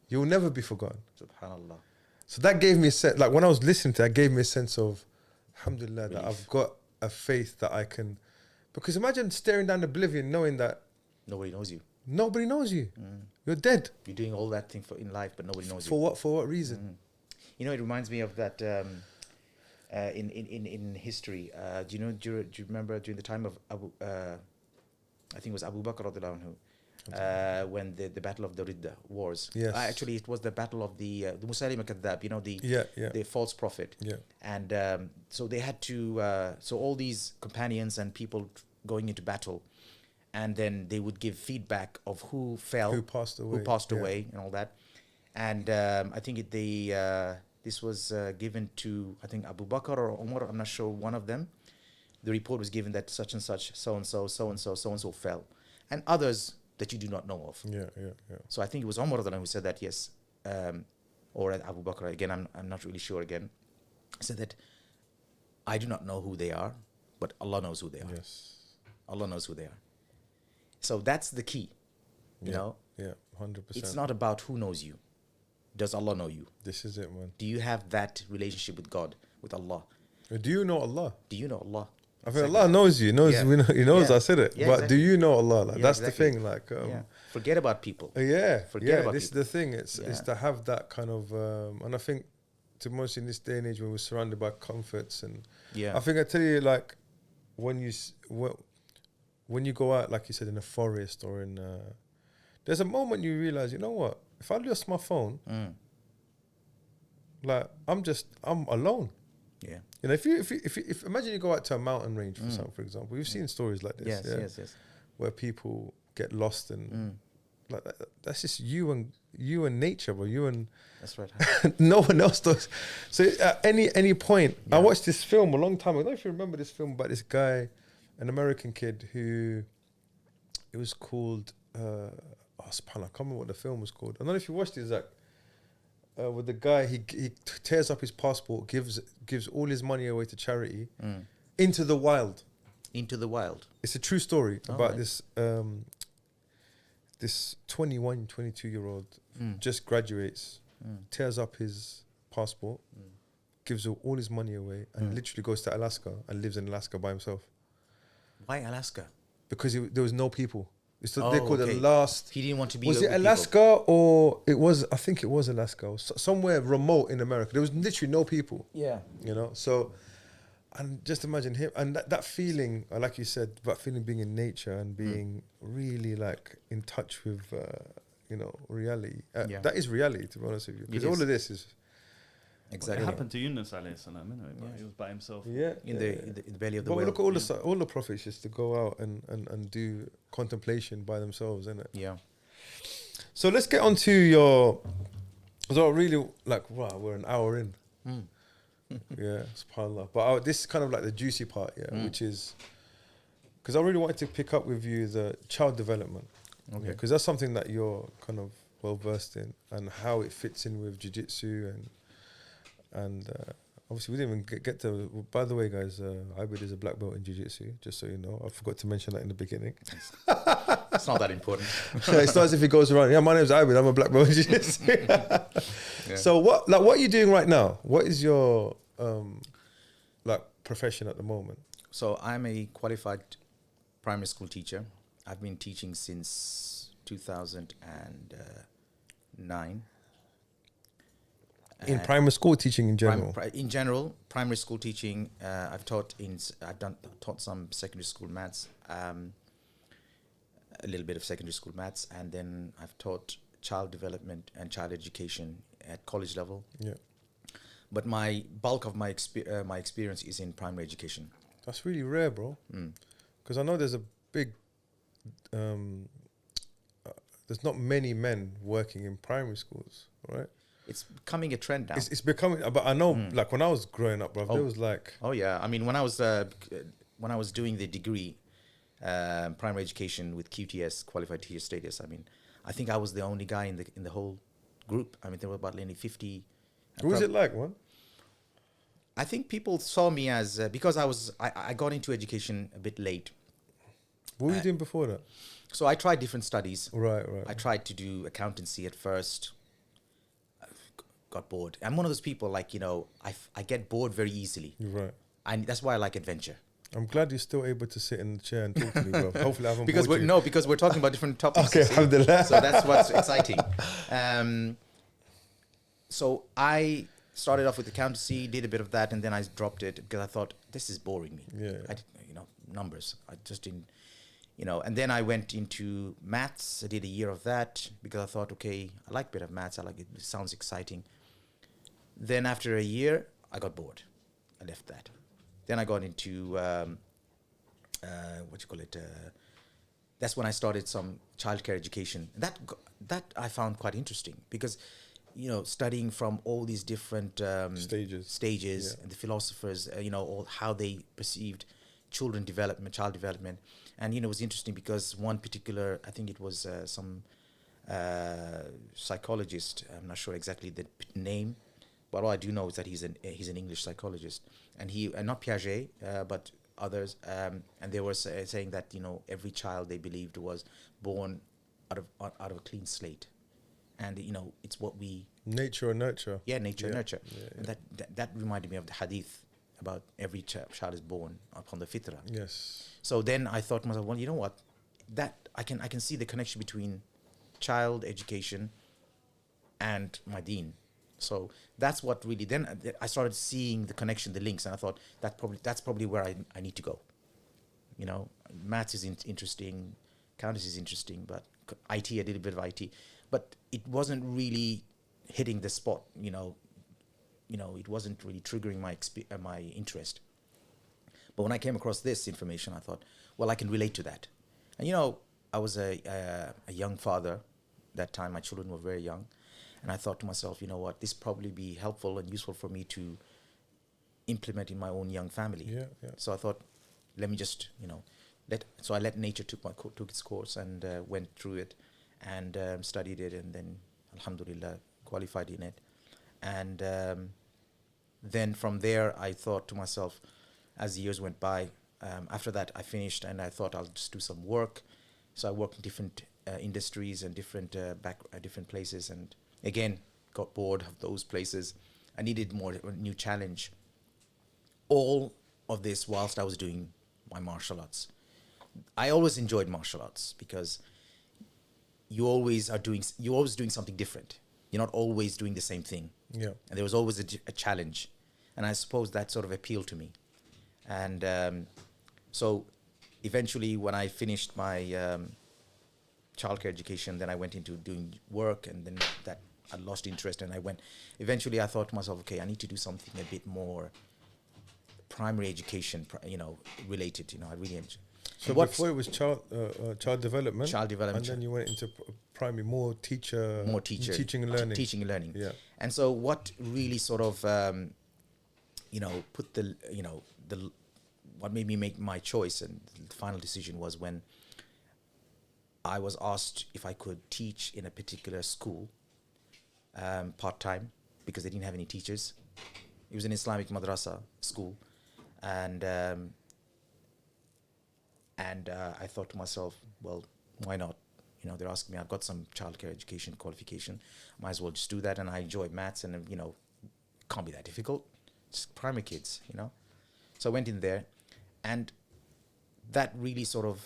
S1: You'll never be forgotten.
S2: Subhanallah.
S1: So that gave me a sense, like when I was listening to that, gave me a sense of, alhamdulillah, that I've got a faith that I can, because imagine staring down oblivion knowing that
S2: Nobody knows you.
S1: nobody knows you. You're dead.
S2: You're doing all that thing in life, but nobody knows
S1: For
S2: you.
S1: what? For what reason?
S2: You know, it reminds me of that in history. Do you remember during the time of I think it was Abu Bakr radiallahu anhu, when the battle of the Ridda wars.
S1: Yes.
S2: Actually, it was the battle of the Musaylima Kadhab. You know, the false prophet.
S1: Yeah.
S2: And so they had to. So all these companions and people going into battle, and then they would give feedback of who fell,
S1: Who passed away.
S2: away, and all that. And I think this was given to, I think, Abu Bakr or Umar, I'm not sure, one of them. The report was given that such and such, so-and-so, so-and-so, so-and-so fell. And others that you do not know of.
S1: Yeah.
S2: So I think it was Umar who said that, yes. Or Abu Bakr, again, I'm not really sure again. Said that, I do not know who they are, but Allah knows who they are.
S1: Yes.
S2: Allah knows who they are. So that's the key, you know?
S1: Yeah, 100%.
S2: It's not about who knows you. Does Allah know you?
S1: This is it, man.
S2: Do you have that relationship with God, with Allah?
S1: Do you know Allah?
S2: Do you know Allah?
S1: I think Allah knows you. He knows
S2: Yeah.
S1: I said it.
S2: Yeah,
S1: but
S2: exactly.
S1: do you know Allah? Like,
S2: Yeah,
S1: that's
S2: exactly.
S1: the thing. Like,
S2: Forget about people.
S1: Forget
S2: about
S1: this is
S2: people.
S1: the thing. It's to have that kind of, and I think, to most in this day and age when we're surrounded by comforts and,
S2: Yeah.
S1: I think I tell you, like, when you go out, like you said, in a forest or in, there's a moment you realize, you know what? If I lost my phone, like I'm alone.
S2: Yeah.
S1: You know, if imagine you go out to a mountain range for example, we've seen stories like this.
S2: Yes.
S1: Where people get lost and like that's just you and nature, bro. You and
S2: That's right.
S1: no one else does. So at any point, I watched this film a long time ago. I don't know if you remember this film about this guy, an American kid who, it was called subhanallah, I can't remember what the film was called. I don't know if you watched it, Zach. With the guy, he tears up his passport, gives all his money away to charity, into the wild.
S2: Into the wild.
S1: It's a true story about
S2: right.
S1: this 21, 22-year-old just graduates, tears up his passport, gives all his money away, and literally goes to Alaska and lives in Alaska by himself.
S2: Why Alaska?
S1: Because there was no people. They called
S2: okay.
S1: the last.
S2: He didn't want to be.
S1: Was
S2: with
S1: it Alaska or it was? I think it was Alaska or somewhere remote in America. There was literally no people.
S2: Yeah.
S1: You know, so, and just imagine him and that feeling, like you said, that feeling being in nature and being really like in touch with, reality. That is reality, to be honest with you. Because all of this is
S2: Exactly.
S3: It happened to Yunus alayhi salam, anyway, but he was by himself.
S2: in the belly of the
S1: but
S2: whale.
S1: look at all the prophets used to go out and do contemplation by themselves, innit?
S2: Yeah.
S1: So let's get on to your. So really, like, wow, we're an hour in. Yeah, subhanAllah. But this is kind of like the juicy part, which is because I really wanted to pick up with you the child development, because that's something that you're kind of well versed in and how it fits in with jiu-jitsu and obviously we didn't even get to. By the way, guys, Aabid is a black belt in jiu-jitsu. Just so you know, I forgot to mention that in the beginning.
S2: It's not that important.
S1: It's not as if he goes around. Yeah, my name's Aabid. I'm a black belt in jiu-jitsu. So what are you doing right now? What is your profession at the moment?
S2: So I'm a qualified primary school teacher. I've been teaching since 2009.
S1: In primary school teaching in general?
S2: In general, primary school teaching. I've taught taught some secondary school maths, a little bit of secondary school maths, and then I've taught child development and child education at college level.
S1: Yeah.
S2: But my bulk of my experience is in primary education.
S1: That's really rare, bro. Because I know there's a big... there's not many men working in primary schools, right?
S2: It's becoming a trend now.
S1: It's becoming... But I know, like, when I was growing up, bro, there was like...
S2: Oh, yeah. I mean, when I was doing the degree, primary education with QTS, qualified teacher status, I mean, I think I was the only guy in the whole group. I mean, there were about only 50.
S1: What was it like, man?
S2: I think people saw me as because I got into education a bit late.
S1: What were you doing before that?
S2: So I tried different studies.
S1: Right.
S2: I tried to do accountancy at first. Got bored. I'm one of those people, like, you know, I get bored very easily.
S1: You're right.
S2: That's why I like adventure.
S1: I'm glad you're still able to sit in the chair and talk to me, bro. Hopefully I haven't
S2: because
S1: bored
S2: we're,
S1: you.
S2: No, because we're talking about different topics.
S1: Okay, alhamdulillah.
S2: So that's what's exciting. So I started off with accountancy, did a bit of that, and then I dropped it because I thought, this is boring me.
S1: Yeah.
S2: Numbers. I just didn't, and then I went into maths. I did a year of that because I thought, okay, I like a bit of maths. I like it. It sounds exciting. Then after a year, I got bored. I left that. Then I got into, that's when I started some childcare education. That I found quite interesting because, studying from all these different stages,
S1: Yeah.
S2: and the philosophers, all how they perceived child development. And, it was interesting because one particular, I think it was some psychologist, I'm not sure exactly the name, but all I do know is that he's an English psychologist, and not Piaget, but others, and they were saying that every child they believed was born out of a clean slate, and it's what we
S1: nature or nurture.
S2: Yeah, nature and nurture,
S1: Yeah.
S2: and that reminded me of the hadith about every child is born upon the fitrah.
S1: Yes.
S2: So then I thought to myself, well, you know what, that I can see the connection between child education and my deen. So that's what really, then I started seeing the connection, the links, and I thought that's probably where I need to go. Maths is interesting, accountancy is interesting, but IT, I did a bit of IT, but it wasn't really hitting the spot. It wasn't really triggering my interest. But when I came across this information, I thought, well, I can relate to that. And I was a young father that time. My children were very young. And I thought to myself, you know what, this probably be helpful and useful for me to implement in my own young family.
S1: Yeah.
S2: So I thought, let me just, so I let nature took its course and went through it and studied it, and then, alhamdulillah, qualified in it. And then from there, I thought to myself, as the years went by, after that I finished, and I thought I'll just do some work. So I worked in different industries and different places, and again, got bored of those places. I needed a new challenge. All of this whilst I was doing my martial arts. I always enjoyed martial arts because you're always doing something different. You're not always doing the same thing.
S1: Yeah.
S2: And there was always a challenge. And I suppose that sort of appealed to me. And so eventually when I finished my childcare education, then I went into doing work, and then that I lost interest, and eventually I thought to myself, okay, I need to do something a bit more primary education, related, I really enjoy.
S1: So before it was child development.
S2: Child development.
S1: And then you went into primary, more teaching and learning.
S2: Teaching and learning.
S1: Yeah.
S2: And so what really sort of, put what made me make my choice and the final decision was when I was asked if I could teach in a particular school part-time because they didn't have any teachers. It was an Islamic madrasa school. And I thought to myself, well, why not? They're asking me, I've got some childcare education qualification. Might as well just do that. And I enjoy maths, and, can't be that difficult. It's primary kids, So I went in there, and that really sort of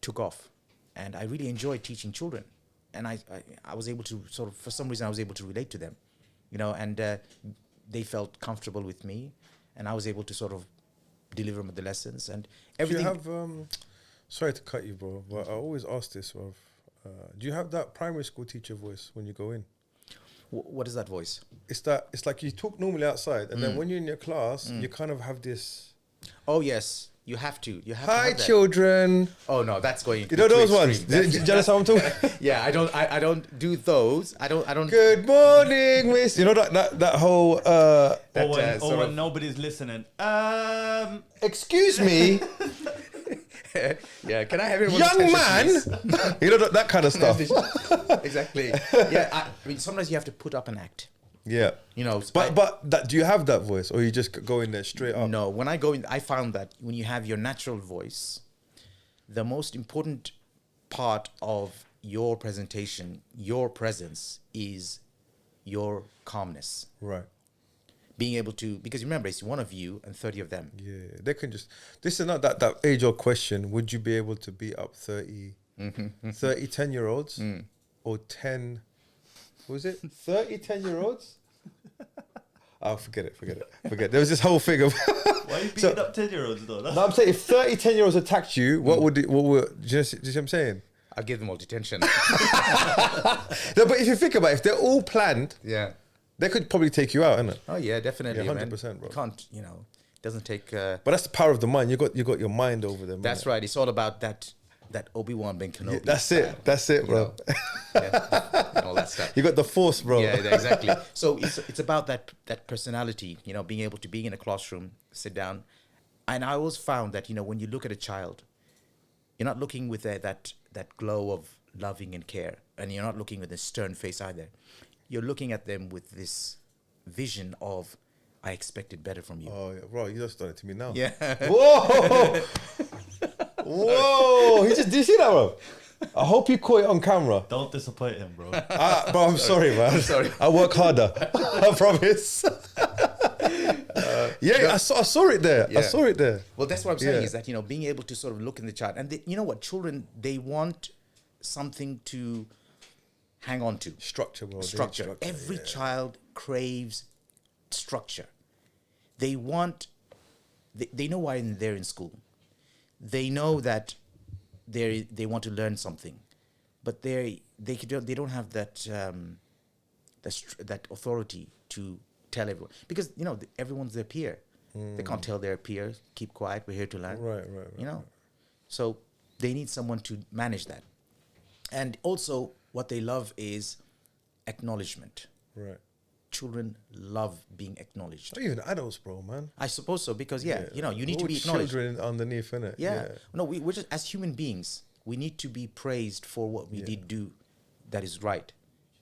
S2: took off, and I really enjoyed teaching children, and I was able to sort of, for some reason, I was able to relate to them, you know, and they felt comfortable with me, and I was able to sort of deliver them the lessons and everything.
S1: Do you have, sorry to cut you, bro, but I always ask this, do you have that primary school teacher voice when you go in?
S2: What is that voice?
S1: It's like you talk normally outside, and then when you're in your class, you kind of have this.
S2: Oh yes, you have to. You have to
S1: Hi,
S2: have that.
S1: children.
S2: Oh no, that's going.
S1: You know
S2: too
S1: those ones?
S2: extreme.
S1: Do you understand what I'm talking?
S2: Yeah, I don't do those. I don't.
S1: Good morning, miss. You know that whole.
S3: Or
S2: sort
S3: when
S2: of-
S3: nobody's listening.
S1: Excuse me,
S2: Yeah, can I have everyone's
S1: young
S2: attention,
S1: man.
S2: please?
S1: You know that kind of stuff.
S2: Exactly. Yeah, I mean, sometimes you have to put up an act.
S1: Yeah.
S2: You know,
S1: But do you have that voice, or you just go in there straight up?
S2: no. When I go in, I found that when you have your natural voice, the most important part of your presentation, your presence, is your calmness.
S1: Right.
S2: Being able to, because remember, it's one of you and 30 of them.
S1: Yeah, they can just. This is not that age-old question. Would you be able to beat up 30 10-year-olds or 10? What was it? 30 10-year-olds? Oh, forget it. There was this whole thing of.
S3: Why are you beating up 10-year-olds though?
S1: No, I'm saying if 30 10-year-olds attacked you, what would? Do you see what I'm saying?
S2: I'll give them all detention.
S1: No, but if you think about it, if they're all planned,
S2: Yeah.
S1: they could probably take you out, innit?
S2: Oh yeah, definitely.
S1: Yeah,
S2: man.
S1: 100%, bro.
S2: You can't, you know, it doesn't take.
S1: But that's the power of the mind. You got your mind over them.
S2: That's
S1: innit?
S2: right. It's all about that Obi-Wan Ben Kenobi.
S1: Yeah, that's it, bro.
S2: Yeah, and all that stuff.
S1: You got the force, bro.
S2: Yeah, exactly. So it's about that personality, you know, being able to be in a classroom, sit down. And I always found that, you know, when you look at a child, you're not looking with that glow of loving and care, and you're not looking with a stern face either. You're looking at them with this vision of, I expected better from you.
S1: Oh, yeah, bro, you just done it to me now.
S2: Yeah.
S1: Whoa! Whoa! Did you see that, bro? I hope you caught it on camera.
S3: Don't disappoint him, bro.
S1: Bro, I'm sorry, man.
S2: I'm sorry.
S1: I work harder. I promise. I saw it there. I
S2: Yeah.
S1: saw it there.
S2: Well, that's what I'm saying
S1: Yeah.
S2: is that, you know, being able to sort of look in the child. And you know what? Children, they want something to hang on to.
S1: Structure, bro. They need
S2: Structure. Every child craves structure. They want, they know why they're in school. They know that they want to learn something, but they don't have that that authority to tell everyone, because you know everyone's their peer. They can't tell their peer, keep quiet, we're here to learn.
S1: Right.
S2: You know, so they need someone to manage that. And also, what they love is acknowledgement.
S1: Right.
S2: Children love being acknowledged.
S1: Not even adults, bro, man.
S2: I suppose so, because you know, you need to
S1: All
S2: be acknowledged.
S1: children underneath, innit?
S2: Yeah. No, we're just, as human beings, we need to be praised for what we did do that is right.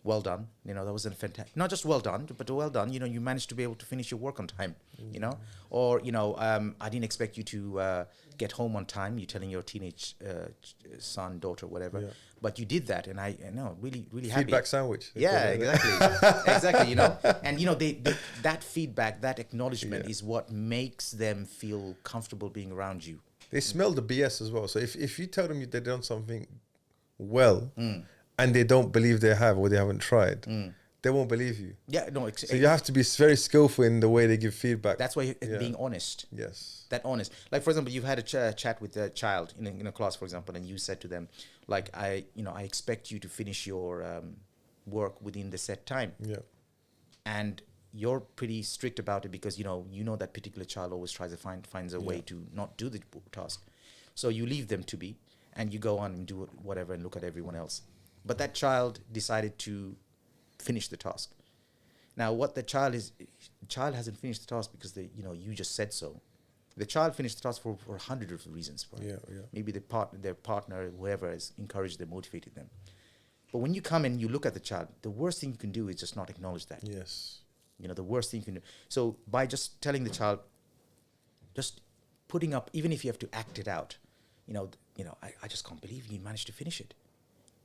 S2: Well done. You know, that was a fantastic, not just well done, but well done. You know, you managed to be able to finish your work on time, you know, or, you know, I didn't expect you to get home on time. You're telling your teenage son, daughter, whatever, but you did that. And I know, really, really happy.
S1: Feedback sandwich.
S2: Yeah, exactly. Exactly. You know, and you know, that feedback, that acknowledgement is what makes them feel comfortable being around you.
S1: They smell the BS as well. So if you tell them they've done something well and they don't believe they have or they haven't tried, they won't believe you.
S2: Yeah, no.
S1: So you have to be very skillful in the way they give feedback.
S2: That's why being honest.
S1: Yes.
S2: That honest. Like, for example, you've had a chat with a child in a class, for example, and you said to them, like, I expect you to finish your work within the set time.
S1: Yeah.
S2: And you're pretty strict about it because, you know that particular child always tries to finds a way to not do the task. So you leave them to be, and you go on and do whatever and look at everyone else. But that child decided to finish the task. Now, what the child hasn't finished the task because you just said so. The child finished the task for 100 of reasons.
S1: Yeah.
S2: Maybe their partner, whoever has encouraged them, motivated them. But when you come and you look at the child, the worst thing you can do is just not acknowledge that.
S1: Yes.
S2: You know, the worst thing you can do. So by just telling the child, just putting up, even if you have to act it out, I just can't believe you managed to finish it.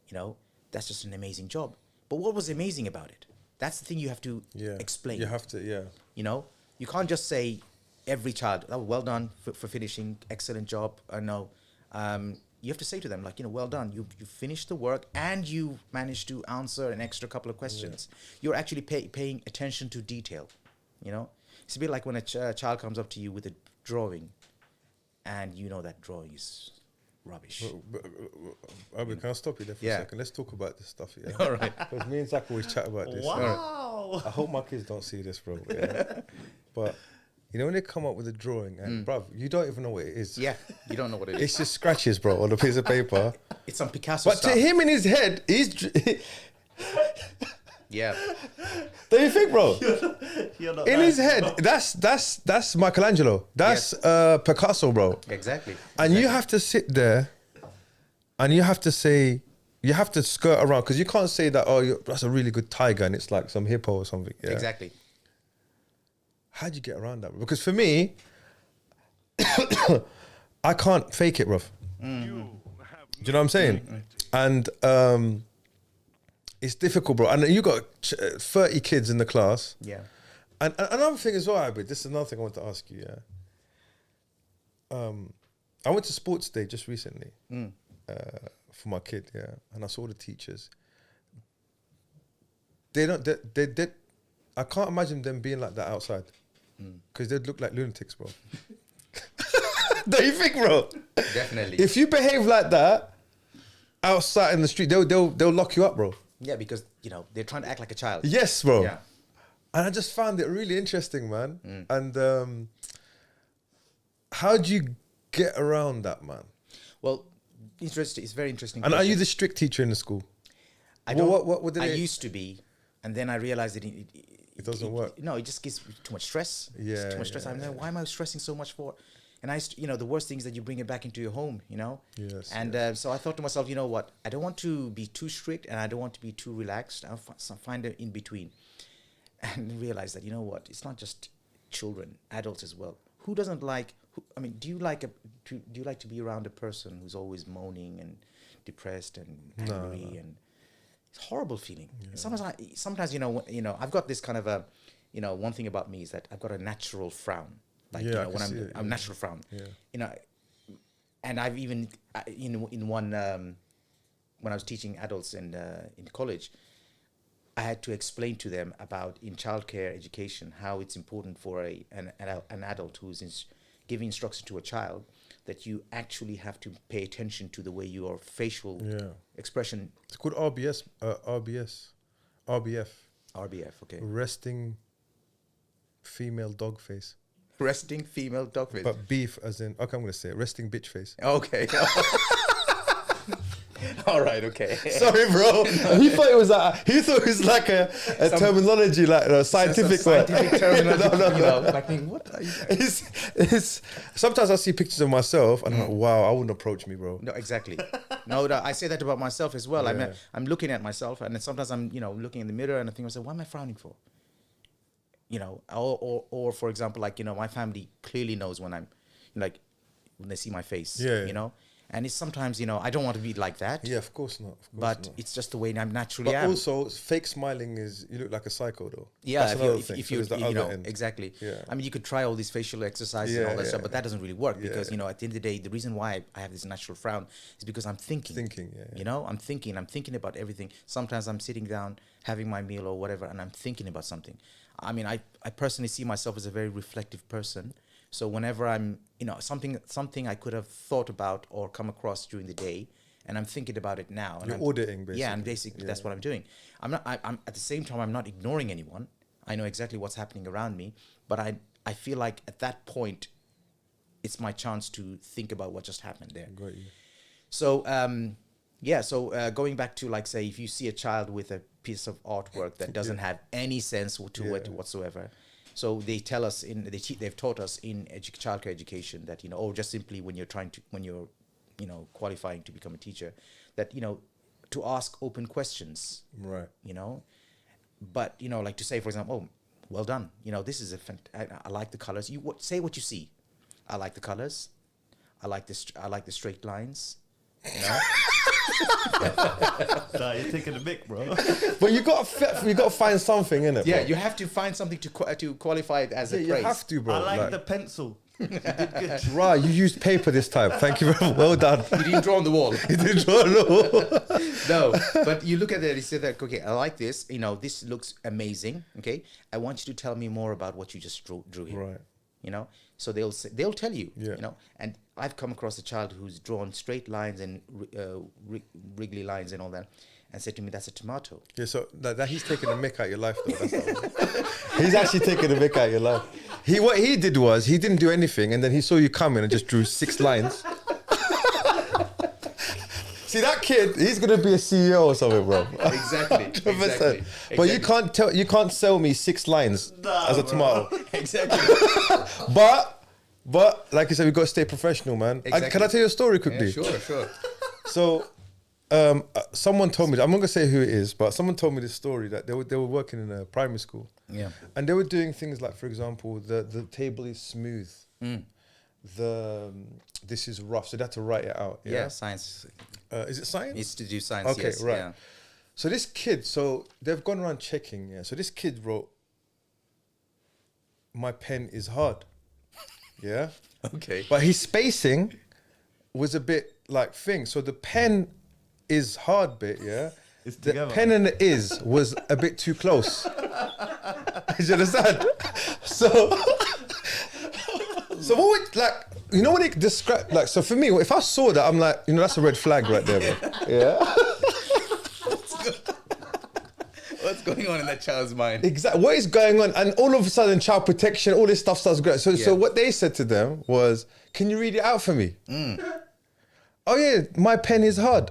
S2: You know, that's just an amazing job. But what was amazing about it? That's the thing you have to explain.
S1: You have to,
S2: You know, you can't just say, every child, oh, well done for finishing, excellent job. No, you have to say to them, like, well done, you finished the work and you managed to answer an extra couple of questions. You're actually paying attention to detail. It's a bit like when a child comes up to you with a drawing, and that drawing is rubbish.
S1: Aabid, can I stop you there for a second? Let's talk about this stuff. Yeah.
S2: All right.
S1: Because me and Zach always chat about this.
S3: Wow.
S1: I hope my kids don't see this, bro. Yeah. But when they come up with a drawing, and bruv, you don't even know what it is.
S2: Yeah, you don't know what it is.
S1: It's just scratches, bro, on a piece of paper.
S2: It's some Picasso
S1: But
S2: stuff.
S1: to him in his head, he's.
S2: Yeah.
S1: Do you think, bro?
S3: You're not
S1: In
S3: lying,
S1: his head,
S3: bro.
S1: that's Michelangelo. That's Picasso, bro.
S2: Exactly.
S1: And you have to sit there, and you have to say, you have to skirt around, because you can't say that. Oh, that's a really good tiger, and it's like some hippo or something. Yeah?
S2: Exactly.
S1: How'd you get around that? Because for me, I can't fake it, bruv. Do you know what I'm saying? And it's difficult, bro. And you got 30 kids in the class.
S2: Yeah.
S1: And another thing as well, Aabid, this is another thing I want to ask you, yeah. I went to sports day just recently for my kid, yeah. And I saw the teachers. They I can't imagine them being like that outside. Because they'd look like lunatics, bro. Don't you think, bro?
S2: Definitely.
S1: If you behave like that outside in the street, they'll lock you up, bro.
S2: Yeah, because, they're trying to act like a child.
S1: Yes, bro.
S2: Yeah.
S1: And I just found it really interesting, man. And how do you get around that, man?
S2: Well, interesting. It's very interesting.
S1: And are
S2: question.
S1: you the strict teacher in the school?
S2: I don't.
S1: What did
S2: I
S1: it?
S2: used to be, and then I realized that it
S1: doesn't work.
S2: No, it just gives too much stress.
S1: Yeah,
S2: It's too much stress. I'm like, why am I stressing so much for? And the worst thing is that you bring it back into your home.
S1: Yes,
S2: And so I thought to myself, you know what? I don't want to be too strict, and I don't want to be too relaxed. I'll find an in between, and realize that it's not just children, adults as well. Who doesn't like? Do you like to be around a person who's always moaning and depressed and angry and it's a horrible feeling. Yeah. Sometimes I've got this kind of a one thing about me is that I've got a natural frown. Like when I'm natural frown. Yeah. And I've even in one when I was teaching adults in college, I had to explain to them about in childcare education how it's important for an adult who's giving instruction to a child that you actually have to pay attention to the way your facial expression.
S1: It's called RBF.
S2: RBF, okay.
S1: Resting female dog face.
S2: Resting female dog face.
S1: But beef as in, okay, I'm going to say it. Resting bitch face.
S2: Okay. All right, okay.
S1: Sorry, bro. He thought it was like a terminology, like a scientific word.
S2: Scientific terminology.
S1: No.
S2: Like, what are you?
S1: It's sometimes I see pictures of myself and I'm like, wow, I wouldn't approach me, bro.
S2: No, exactly. No, I say that about myself as well. Yeah. I'm looking at myself, and then sometimes I'm looking in the mirror and I think to myself, why am I frowning for? Or for example, like my family clearly knows when I'm when they see my face.
S1: Yeah.
S2: And it's sometimes, I don't want to be like that.
S1: Yeah, of course not.
S2: But it's just the way I'm naturally
S1: But
S2: am.
S1: also, fake smiling is, you look like a psycho, though.
S2: Yeah,
S1: That's
S2: if you exactly.
S1: Yeah.
S2: You could try all these facial exercises and all that stuff, but that doesn't really work because, at the end of the day, the reason why I have this natural frown is because I'm thinking. I'm thinking about everything. Sometimes I'm sitting down, having my meal or whatever, and I'm thinking about something. I personally see myself as a very reflective person. So whenever I'm, something I could have thought about or come across during the day, and I'm thinking about it now. And
S1: You're auditing, basically.
S2: Yeah, and basically that's what I'm doing. I'm at the same time, I'm not ignoring anyone. I know exactly what's happening around me, but I feel like at that point, it's my chance to think about what just happened there.
S1: Got you.
S2: So, going back to say, if you see a child with a piece of artwork that doesn't have any sense to it whatsoever. So they tell us they've taught us in childcare education that or just simply when you're qualifying to become a teacher, that to ask open questions,
S1: right?
S2: But like to say, for example, oh, well done, this is I like the colors. Say what you see. I like the colors. I like the straight lines.
S3: Nah, you're taking the mic, bro.
S1: But you got to find something in it.
S2: Yeah,
S1: bro.
S2: you have to find something to qualify it as a
S1: You
S2: praise.
S1: have to, bro.
S3: I like the pencil. You did good.
S1: Right, you used paper this time. Thank you very much. Well done.
S2: You didn't draw on the wall.
S1: You did draw no.
S2: No, but you look at it, you say that, okay, I like this. You know, this looks amazing. Okay, I want you to tell me more about what you just drew here.
S1: Right.
S2: You know, so they'll tell you.
S1: Yeah.
S2: You know, and I've come across a child who's drawn straight lines and wriggly lines and all that, and said to me, "That's a tomato."
S1: Yeah, so that he's taking the mick out of your life, though. He's actually taking the mick out of your life. What he did was he didn't do anything, and then he saw you coming and just drew 6 lines. See that kid? He's gonna be a CEO or something, bro.
S2: Exactly.
S1: 100%. But you can't sell me 6 lines as a tomato.
S2: Exactly.
S1: But like I said, we've got to stay professional, man.
S2: Exactly.
S1: Can I tell you a story quickly?
S2: Yeah, sure.
S1: So, someone told me. I'm not gonna say who it is, but someone told me this story that they were working in a primary school.
S2: Yeah.
S1: And they were doing things like, for example, the table is smooth. This is rough, so they had to write it out.
S2: Yeah, science.
S1: Is it science?
S2: It's to do science.
S1: Okay,
S2: yes,
S1: right.
S2: Yeah.
S1: So this kid, so they've gone around checking. Yeah. So this kid wrote, "My pen is hard." Yeah.
S2: Okay.
S1: But his spacing was a bit like thing. So the pen is hard bit, yeah.
S3: It's
S1: The
S3: together.
S1: pen and the is was a bit too close. Do you understand? So what would you know when they describe so for me, if I saw that, I'm like, that's a red flag right there, bro. Yeah.
S2: What's going on in that child's mind?
S1: Exactly. What is going on? And all of a sudden, child protection, all this stuff starts going. So
S2: Yeah.
S1: what they said to them was, "Can you read it out for me?" Oh yeah, my pen is hard.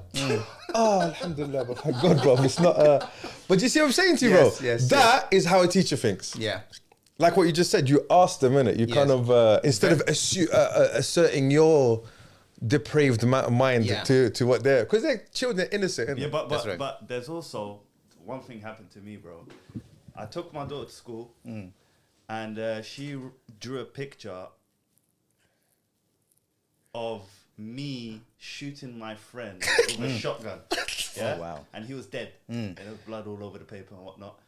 S1: Oh, alhamdulillah, but thank God, bro. It's not. But you see what I'm saying to you,
S2: Yes,
S1: bro?
S2: yes,
S1: That is how a teacher thinks.
S2: Yeah.
S1: Like what you just said, you asked them, innit? You
S2: Yes.
S1: kind of instead of asserting your depraved mind
S2: Yeah.
S1: to what they're, because they're children, they're innocent. Innit?
S3: Yeah, but
S2: That's right.
S3: but there's also one thing happened to me, bro. I took my daughter to school, and she drew a picture of me shooting my friend with a shotgun. Yeah?
S2: Oh, wow.
S3: And he was dead, and there was blood all over the paper and whatnot.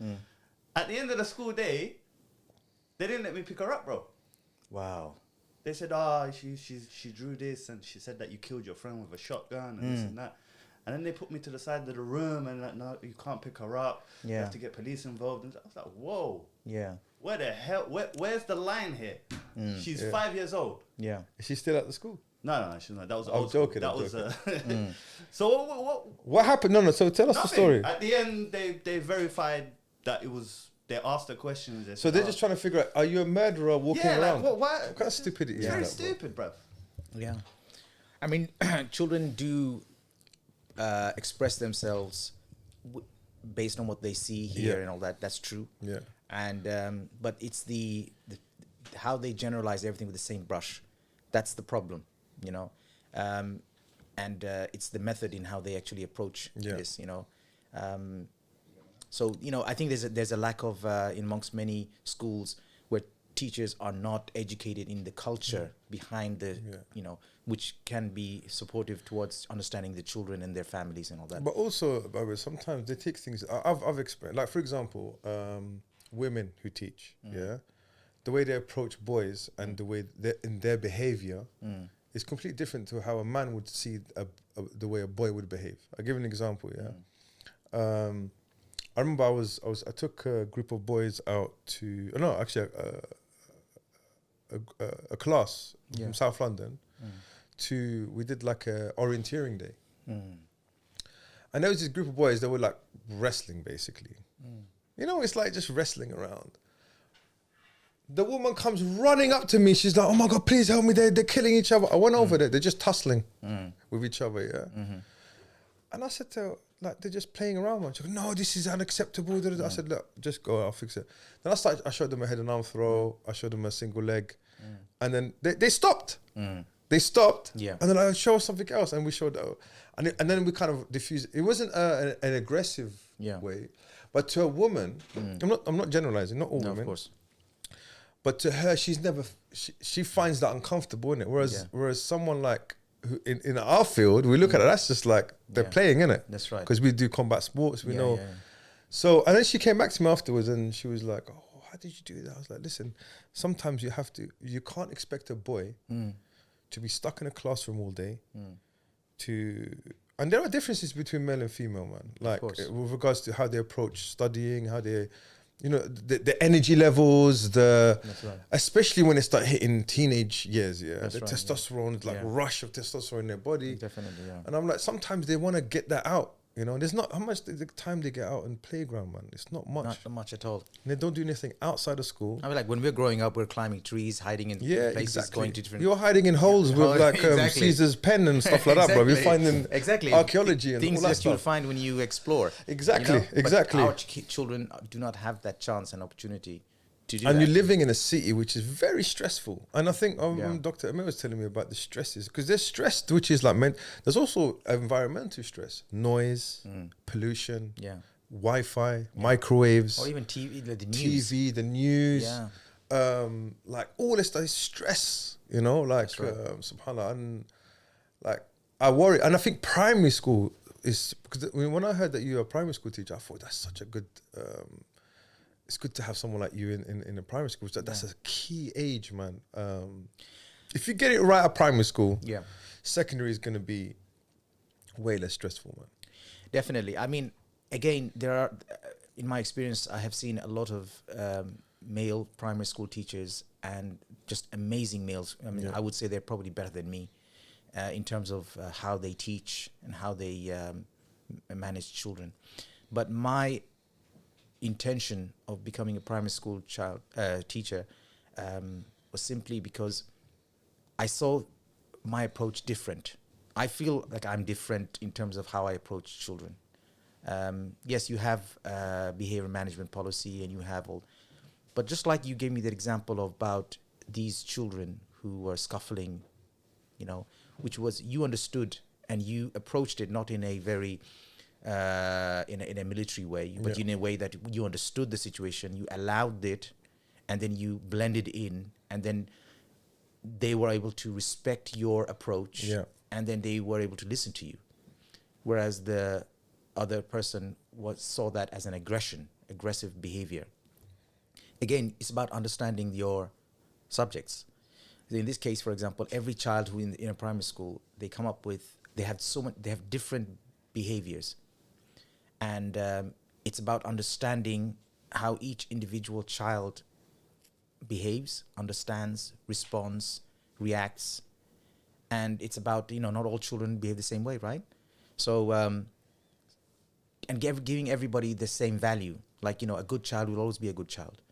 S3: At the end of the school day, they didn't let me pick her up, bro.
S2: Wow.
S3: They said, she drew this, and she said that you killed your friend with a shotgun and this and that. And then they put me to the side of the room and like, no, you can't pick her up. You
S2: Yeah.
S3: have to get police involved. And I was like, whoa,
S2: Yeah.
S3: where the hell? Where's the line here? She's 5 years old.
S2: Yeah.
S1: Is she still at the school?
S3: No, she's not. That was
S1: I'm
S3: old school.
S1: joking,
S3: That
S1: I'm
S3: was
S1: joking.
S3: So what?
S1: What happened? No. So tell us the
S3: Nothing.
S1: story.
S3: At the end, they verified that it was. They asked the questions. They
S1: So
S3: said,
S1: they're just trying to figure out: are you a murderer walking
S3: yeah,
S1: around?
S3: like, why?
S1: What kind of stupidity
S3: It's
S1: is
S3: very
S1: that, bro?
S3: stupid, bruv.
S2: Yeah. I mean, children do express themselves based on what they see, hear,
S1: Yeah.
S2: and all that. That's true.
S1: Yeah.
S2: And but it's the how they generalize everything with the same brush. That's the problem, you know. And it's the method in how they actually approach
S1: Yeah.
S2: this, you know. So you know, I think there's a lack of in amongst many schools where teachers are not educated in the culture behind the you know, which can be supportive towards understanding the children and their families and all that.
S1: But also, by the way, sometimes they take things. I've experienced, like for example, women who teach, yeah, the way they approach boys and the way in their behavior is completely different to how a man would see the way a boy would behave. I'll give you an example, yeah. I remember I took a group of boys out to a class from South London we did like a orienteering day. And there was this group of boys that were like wrestling basically. You know, it's like just wrestling around. The woman comes running up to me. She's like, "Oh my God, please help me. They're killing each other." I went over there. They're just tussling with each other, yeah. And I said to her, like, they're just playing around. Man. She goes, "No, this is unacceptable." I said, "Look, just go. I'll fix it." Then I showed them a head and arm throw. I showed them a single leg. And then they stopped. They stopped.
S2: Yeah.
S1: And then I showed something else. And we showed and then we kind of diffused. It wasn't an aggressive way. But to a woman, I'm not generalizing, not all
S2: No,
S1: women.
S2: of course.
S1: But to her, she finds that uncomfortable, innit? Whereas someone like in our field, we look at it, that's just like they're playing, innit?
S2: That's right.
S1: Because we do combat sports, we know.
S2: Yeah.
S1: So, and then she came back to me afterwards and she was like, oh, how did you do that? I was like, listen, sometimes you can't expect a boy to be stuck in a classroom all day and there are differences between male and female, man. Like with regards to how they approach studying, how they, the energy levels, especially when they start hitting teenage years, testosterone, rush of testosterone in their body.
S2: Definitely, yeah.
S1: And I'm like, sometimes they want to get that out. There's not how much the time they get out in playground, man. It's not much.
S2: Not much at all.
S1: And they don't do anything outside of school.
S2: I mean, like when we're growing up, we're climbing trees, hiding in places, going to different.
S1: You're hiding in holes with like Caesar's pen and stuff like that, bro. You're finding archaeology and
S2: things
S1: all that
S2: that
S1: stuff.
S2: you'll find when you explore.
S1: Exactly.
S2: But our children do not have that chance and opportunity to do that.
S1: And you're living in a city which is very stressful. And I think Dr. Amir was telling me about the stresses, because there's stress which is like there's also environmental stress, noise, pollution, Wi-Fi, microwaves,
S2: or even TV, the
S1: news, like all this stuff is stress, subhanAllah. And like I worry, and I think primary school is, because when I heard that you're a primary school teacher, I thought that's such a good it's good to have someone like you in a primary school. That's a key age, man. If you get it right at primary school, secondary is going to be way less stressful, man.
S2: Definitely. I mean, again, there are, in my experience, I have seen a lot of male primary school teachers and just amazing males. I mean, I would say they're probably better than me in terms of how they teach and how they manage children. But my intention of becoming a primary school teacher was simply because I saw my approach different. I feel like I'm different in terms of how I approach children. Yes, you have behavior management policy and you have all, but just like you gave me that example about these children who were scuffling, which was, you understood and you approached it not in a very in a military way, but in a way that you understood the situation, you allowed it, and then you blended in, and then they were able to respect your approach, and then they were able to listen to you. Whereas the other person saw that as an aggressive behavior. Again, it's about understanding your subjects. In this case, for example, every child who in a primary school, they have different behaviors. And it's about understanding how each individual child behaves, understands, responds, reacts. And it's about, not all children behave the same way, right? So, and giving everybody the same value. Like, a good child will always be a good child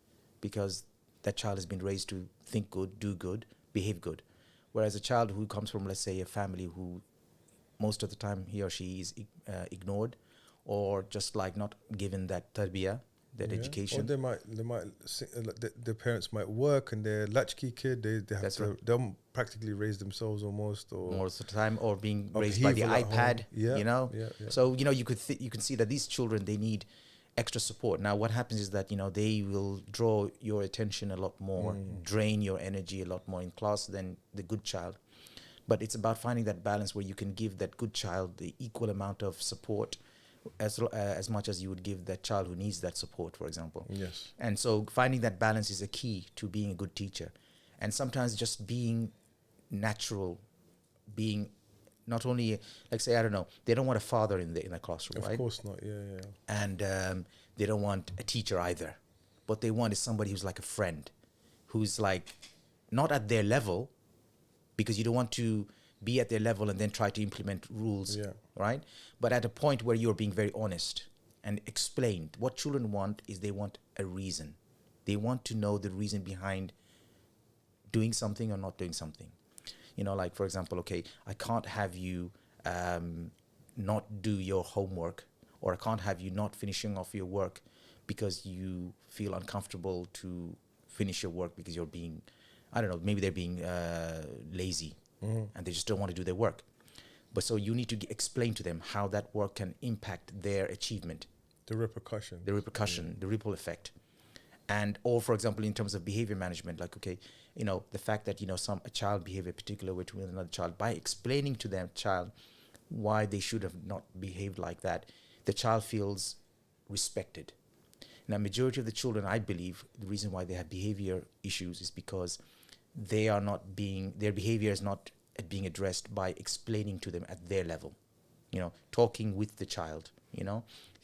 S2: because that child has been raised to think good, do good, behave good. Whereas a child who comes from, let's say, a family who most of the time he or she is ignored, or just like not given that tarbiyah, that education.
S1: Or they might their parents might work and they're latchkey kid. They'll practically raise themselves almost, or
S2: most of the time, or being raised by the iPad. So you can see that these children, they need extra support. Now what happens is that they will draw your attention a lot more, drain your energy a lot more in class than the good child. But it's about finding that balance where you can give that good child the equal amount of support as much as you would give that child who needs that support, for example.
S1: Yes.
S2: And so finding that balance is a key to being a good teacher. And sometimes just being natural, being not only, like, say, I don't know, they don't want a father in the classroom, right?
S1: Of course not, yeah.
S2: And they don't want a teacher either. What they want is somebody who's like a friend, who's like not at their level, because you don't want to be at their level and then try to implement rules, right? But at a point where you're being very honest and explain. What children want is they want a reason. They want to know the reason behind doing something or not doing something. Like, for example, okay, I can't have you not do your homework, or I can't have you not finishing off your work because you feel uncomfortable to finish your work because you're being, I don't know, maybe they're being lazy. And they just don't want to do their work. But so you need to explain to them how that work can impact their achievement.
S1: The repercussion,
S2: the ripple effect. And, or for example, in terms of behavior management, like, okay, the fact that, a child behave a particular way to another child, by explaining to them child why they should have not behaved like that, the child feels respected. Now, majority of the children, I believe, the reason why they have behavior issues is because their behavior is not being addressed by explaining to them at their level, talking with the child,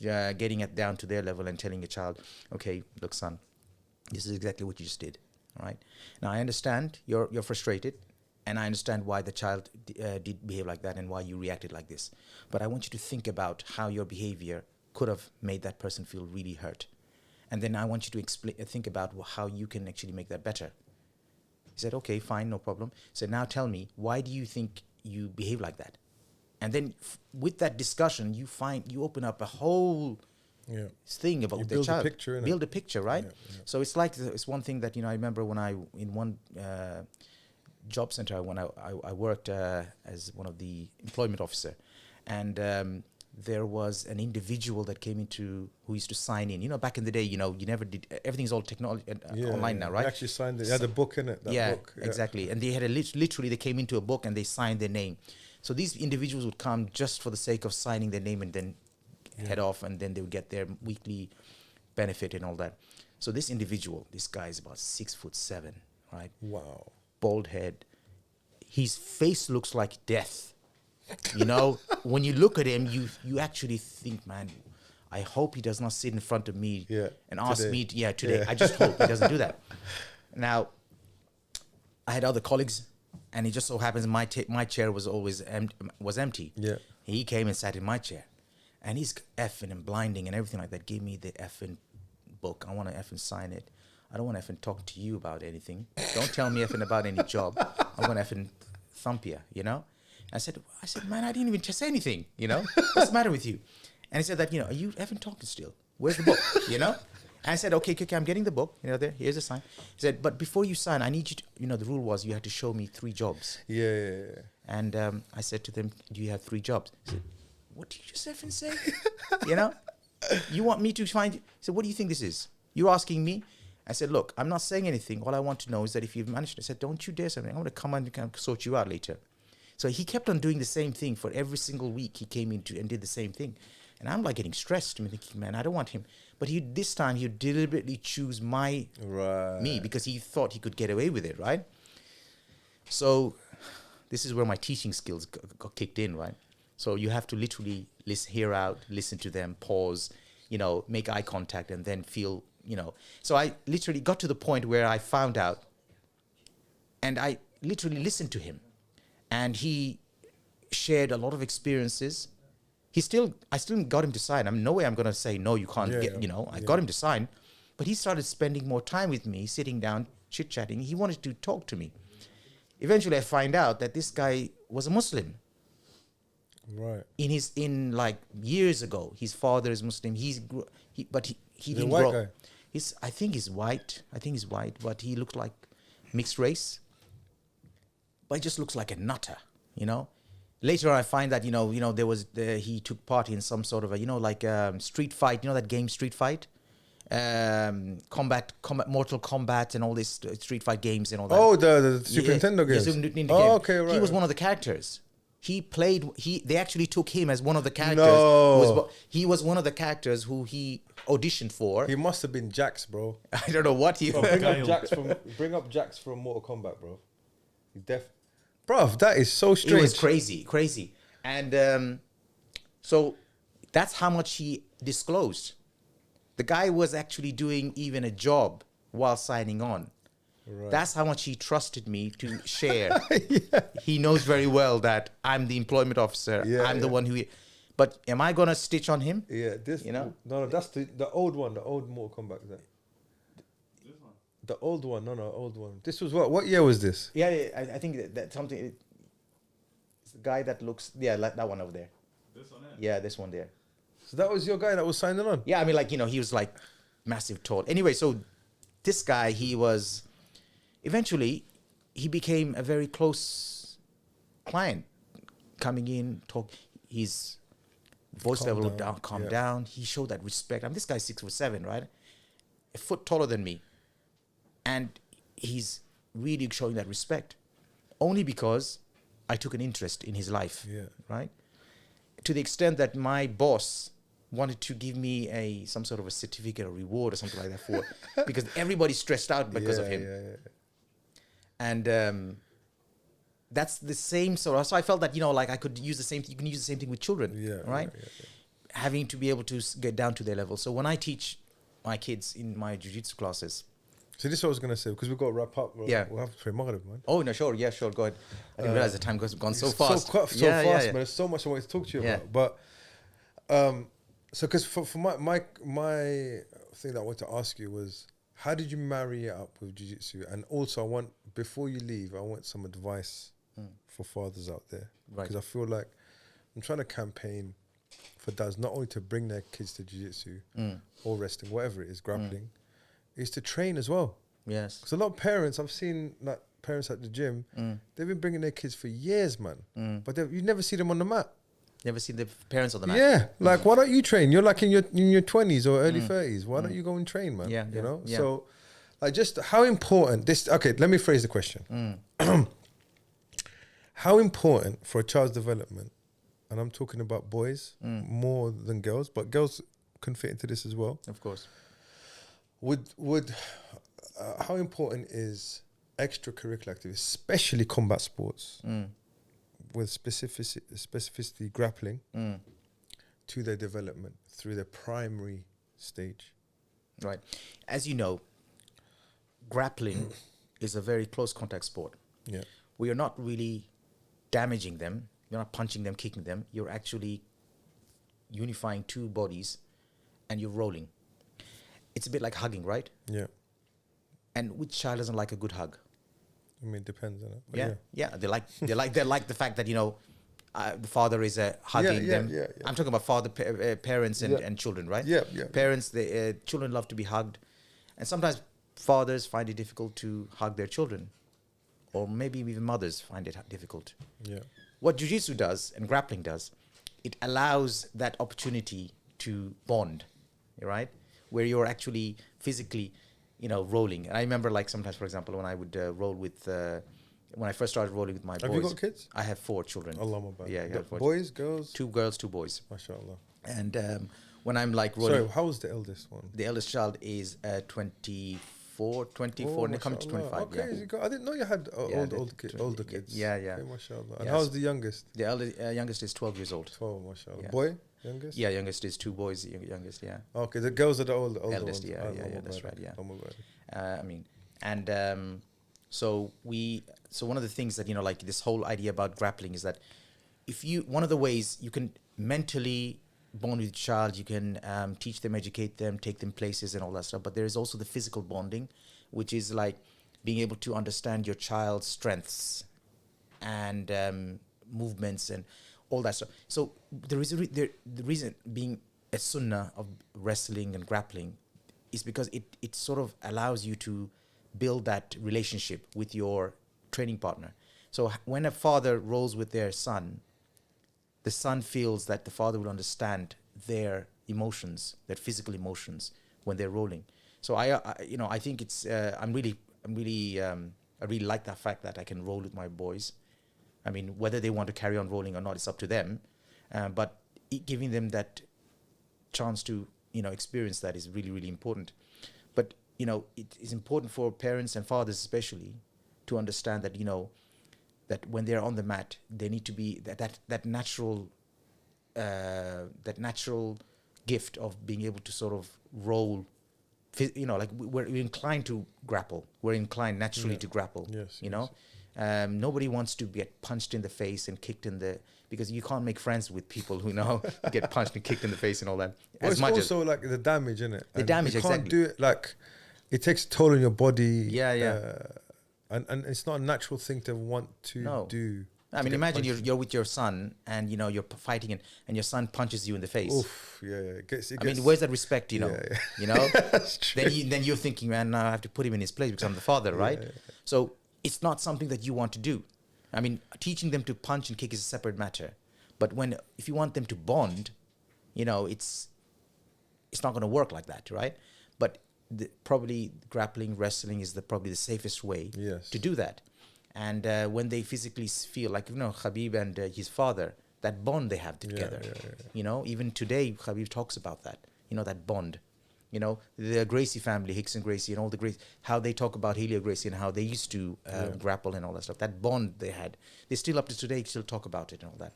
S2: getting it down to their level and telling a child, okay, look, son, this is exactly what you just did. All right. Now, I understand you're frustrated, and I understand why the child did behave like that and why you reacted like this. But I want you to think about how your behavior could have made that person feel really hurt. And then I want you to think about how you can actually make that better. He said, okay, fine, no problem. So now tell me, why do you think you behave like that? And then with that discussion, you open up a whole thing about the child. Build a picture, right? Yeah. So it's one thing that, I remember when in one job center, when I worked as one of the employment officer, and there was an individual that came who used to sign in. Back in the day, you never did, everything's all technology online now, right?
S1: They actually signed it. They had a book in it. Book.
S2: Exactly. And they had literally, they came into a book and they signed their name. So these individuals would come just for the sake of signing their name and then head off, and then they would get their weekly benefit and all that. So this guy is about 6'7", right?
S1: Wow.
S2: Bald head. His face looks like death. When you look at him, you actually think, man, I hope he does not sit in front of me and ask me today. I just hope he doesn't do that. Now, I had other colleagues, and it just so happens my chair was always empty.
S1: Yeah.
S2: He came and sat in my chair, and he's effing and blinding and everything like that. Gave me the effing book. I want to effing sign it. I don't want to effing talk to you about anything. Don't tell me effing about any job. I'm going to effing thump you, I said, man, I didn't even say anything, What's the matter with you? And he said that, are you effing talking still? Where's the book, And I said, okay, I'm getting the book, here's a sign. He said, but before you sign, I need you to, the rule was you had to show me 3 jobs.
S1: Yeah.
S2: And I said to them, do you have 3 jobs? He said, what did you just effing say? You want me to find you? He said, what do you think this is? You're asking me? I said, look, I'm not saying anything. All I want to know is that if you've managed, I said, don't you dare something. I'm going to come and sort you out later. So he kept on doing the same thing for every single week. He came into and did the same thing. And I'm like getting stressed. I'm thinking, man, I don't want him. But this time he would deliberately choose me because he thought he could get away with it, right? So this is where my teaching skills got kicked in, right? So you have to literally hear out, listen to them, pause, make eye contact, and then feel, So I literally got to the point where I found out, and I literally listened to him. And he shared a lot of experiences. I still got him to sign. No way I'm going to say, no, you can't I got him to sign. But he started spending more time with me, sitting down, chit-chatting. He wanted to talk to me. Eventually, I find out that this guy was a Muslim.
S1: Right.
S2: In years ago, his father is Muslim. He didn't
S1: white
S2: grow.
S1: Guy?
S2: I think he's white, but he looks like mixed race. But he just looks like a nutter, Later on, I find that, he took part in some sort of a, street fight, that game Street Fight? Combat, Mortal Kombat and all these street fight games and all that.
S1: Oh, the Super Nintendo games.
S2: Super Nintendo game.
S1: Okay, right.
S2: He was one of the characters. They actually took him as one of the characters.
S1: No.
S2: He was one of the characters who he auditioned for.
S1: He must have been Jax, bro.
S2: I don't know what he was.
S1: Bring up Jax from Mortal Kombat, bro. Bro, that is so strange.
S2: It was crazy. And so that's how much he disclosed. The guy was actually doing even a job while signing on. Right. That's how much he trusted me to share. He knows very well that I'm the employment officer. I'm the one who... But am I going to stitch on him?
S1: Yeah, this... No, that's the old one, the old Mortal Kombat. This one? The old one, old one. This was what year was this?
S2: Yeah, I think that something... It's the guy that looks... Yeah, like that one over there.
S3: This one there?
S2: Yeah, this one there.
S1: So that was your guy that was signing on?
S2: Yeah, he was like massive tall. Anyway, so this guy, he was... Eventually, he became a very close client. Coming in, talk... His voice level would calm down. He showed that respect. This guy's 6'7", right? a foot taller than me, and he's really showing that respect only because I took an interest in his life, right? To the extent that my boss wanted to give me some sort of a certificate or reward or something like that for because everybody's stressed out because of him. And that's the same sort of, so I felt that, like I could use the same, you can use the same thing with children, right? Having to be able to get down to their level. So when I teach my kids in my jiu-jitsu classes.
S1: So this is what I was going to say, because we've got to wrap up. We'll have to pray Maghrib, man.
S2: Oh, no, sure. Yeah, sure. Go ahead. I didn't realize the time has gone so fast.
S1: So fast, man. There's so much I wanted to talk to you about. But, so because for my thing that I wanted to ask you was, how did you marry it up with jiu-jitsu? And also, before you leave, I want some advice for fathers out there. Because I feel like I'm trying to campaign for dads not only to bring their kids to jiu-jitsu or wrestling, whatever it is, grappling, is to train as well.
S2: Yes.
S1: Because a lot of parents, I've seen like parents at the gym, they've been bringing their kids for years, man. But you never see them on the mat.
S2: Never seen the parents on the mat.
S1: Yeah. Like, why don't you train? You're like in your 20s or early 30s. Why don't you go and train, man?
S2: Yeah.
S1: You know?
S2: Yeah.
S1: So, like, just how important this... Okay, let me phrase the question. How important for a child's development, and I'm talking about boys more than girls, but girls can fit into this as well.
S2: Of course.
S1: How important is extracurricular activity, especially combat sports, with specificity grappling, to their development through their primary stage?
S2: Right. As you know, grappling is a very close contact sport.
S1: Yeah.
S2: We are not really damaging them. You're not punching them, kicking them. You're actually unifying two bodies and you're rolling. It's a bit like hugging, right?
S1: Yeah.
S2: And which child doesn't like a good hug?
S1: I mean, it depends on it.
S2: Yeah. They like the fact that, the father is hugging them.
S1: Yeah.
S2: I'm talking about parents and children, right?
S1: Yeah.
S2: Parents, children love to be hugged. And sometimes fathers find it difficult to hug their children. Or maybe even mothers find it difficult.
S1: Yeah.
S2: What jiu-jitsu does and grappling does, it allows that opportunity to bond, right? Where you're actually physically, rolling. And I remember, like, sometimes, for example, when I would roll with, when I first started rolling with my boys.
S1: Have you got kids?
S2: I have 4 children.
S1: Allah Akbar.
S2: Yeah.
S1: Boys, girls?
S2: 2 girls, 2 boys.
S1: MashaAllah.
S2: And when I'm like rolling.
S1: Sorry, how was the eldest one?
S2: The eldest child is 24, and they come to 25.
S1: Okay, I didn't know you had older kids.
S2: Yeah.
S1: Okay, mashallah. And how's the youngest?
S2: The youngest is 12 years old.
S1: 12, mashallah.
S2: Yeah.
S1: Boy, youngest?
S2: Yeah, youngest is 2 boys. Youngest, yeah.
S1: Okay, the girls are the older
S2: Eldest,
S1: ones.
S2: yeah, that's right, yeah.
S1: Oh my God.
S2: So one of the things that, like this whole idea about grappling is that one of the ways you can mentally bond with your child, you can teach them, educate them, take them places and all that stuff. But there is also the physical bonding, which is like being able to understand your child's strengths and movements and all that stuff. So there is the reason being a sunnah of wrestling and grappling is because it sort of allows you to build that relationship with your training partner. So when a father rolls with their son, the son feels that the father will understand their emotions, their physical emotions when they're rolling. So I think it's I really like that fact that I can roll with my boys. I mean, whether they want to carry on rolling or not, it's up to them. But giving them that chance to experience that is really, really important. But it is important for parents and fathers especially to understand that that when they're on the mat, they need to be that natural gift of being able to sort of roll. Like we're inclined to grapple. We're inclined naturally to grapple.
S1: Yes.
S2: Nobody wants to get punched in the face and kicked because you can't make friends with people who get punched and kicked in the face and all that.
S1: Well, it's also like the damage, isn't it?
S2: The damage,
S1: you can't
S2: exactly.
S1: do it like it takes a toll on your body.
S2: Yeah.
S1: And it's not a natural thing to want to do.
S2: I mean, imagine you're with your son and you're fighting and your son punches you in the face.
S1: Oof, yeah. It gets,
S2: I mean, where's that respect?
S1: That's true.
S2: Then you're thinking, man, now I have to put him in his place because I'm the father, right? Yeah. So it's not something that you want to do. I mean, teaching them to punch and kick is a separate matter. But if you want them to bond, it's not going to work like that, right? But probably grappling, wrestling is probably the safest way
S1: Yes.
S2: to do that. And when they physically feel like, Khabib and his father, that bond they have together, even today, Khabib talks about that, that bond. The Gracie family, Hicks and Gracie, and all the Gracie, how they talk about Helio Gracie and how they used to grapple and all that stuff. That bond they had, they still up to today still talk about it and all that.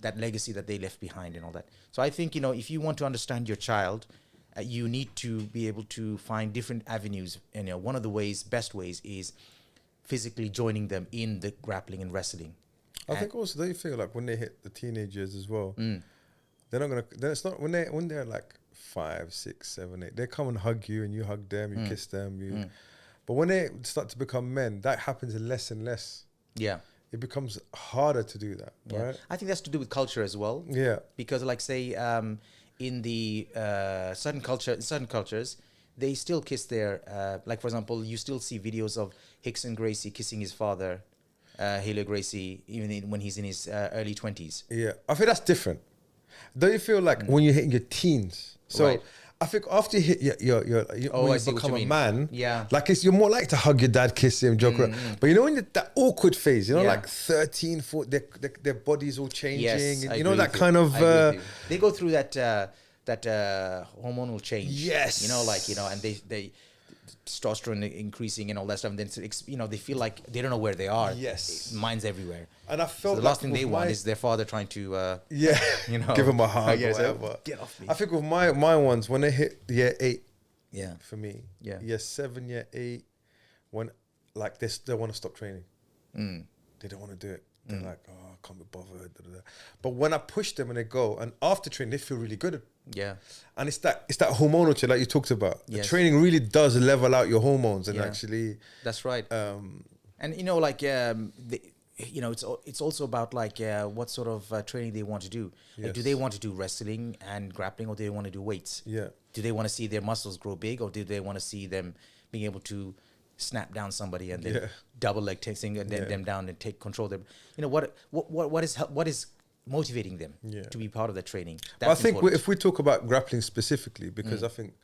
S2: That legacy that they left behind and all that. So I think, if you want to understand your child, you need to be able to find different avenues. And one of the best ways is physically joining them in the grappling and wrestling.
S1: I think also they feel like when they hit the teenagers as well, they're not gonna. It's not when they're like 5, 6, 7, 8. They come and hug you, and you hug them, you kiss them. But when they start to become men, that happens less and less.
S2: Yeah,
S1: it becomes harder to do that. Right?
S2: I think that's to do with culture as well.
S1: Yeah,
S2: because like say in the certain cultures, they still kiss their like for example, you still see videos of Hicks and Gracie kissing his father. Helio Gracie, even when he's in his early 20s.
S1: Yeah, I think that's different. Don't you feel like when you're hitting your teens? So
S2: Right.
S1: I think after you hit when
S2: I
S1: you
S2: see what
S1: become
S2: you
S1: a
S2: mean.
S1: man,
S2: Yeah.
S1: like you're more likely to hug your dad, kiss him, joke around. But when you're that awkward phase,
S2: Yeah.
S1: like 13, 14, their body's all changing.
S2: Yes,
S1: and
S2: I
S1: you know
S2: agree
S1: that
S2: with
S1: kind of.
S2: I agree with you. They go through that hormonal change.
S1: Yes.
S2: And they testosterone increasing and all that stuff. And then they feel like they don't know where they are.
S1: Yes.
S2: Mind's everywhere.
S1: And I
S2: So
S1: felt
S2: the
S1: like
S2: last thing they want is their father trying to.
S1: yeah, give him a hug or
S2: so
S1: whatever.
S2: get off me.
S1: I think with my ones when they hit year 8,
S2: Yeah.
S1: for me,
S2: Yeah.
S1: year 7, year 8, when like they want to stop training. They don't want to do it. They're like, oh, I can't be bothered. Da, da, da. But when I push them and they go, and after training, they feel really good.
S2: Yeah.
S1: And it's that hormonal shit like you talked about. The
S2: Yes.
S1: training really does level out your hormones and
S2: Yeah.
S1: actually.
S2: That's right.
S1: Um,
S2: And it's also about like what sort of training they want to do. Like, do
S1: Yes.
S2: they want to do wrestling and grappling, or do they want to do weights?
S1: yeah.
S2: Do they want to see their muscles grow big, or do they want to see them being able to snap down somebody and then
S1: Yeah.
S2: double leg tasting and then them down and take control of them? What is motivating them to be part of the training?
S1: But I think if we talk about grappling specifically, because I think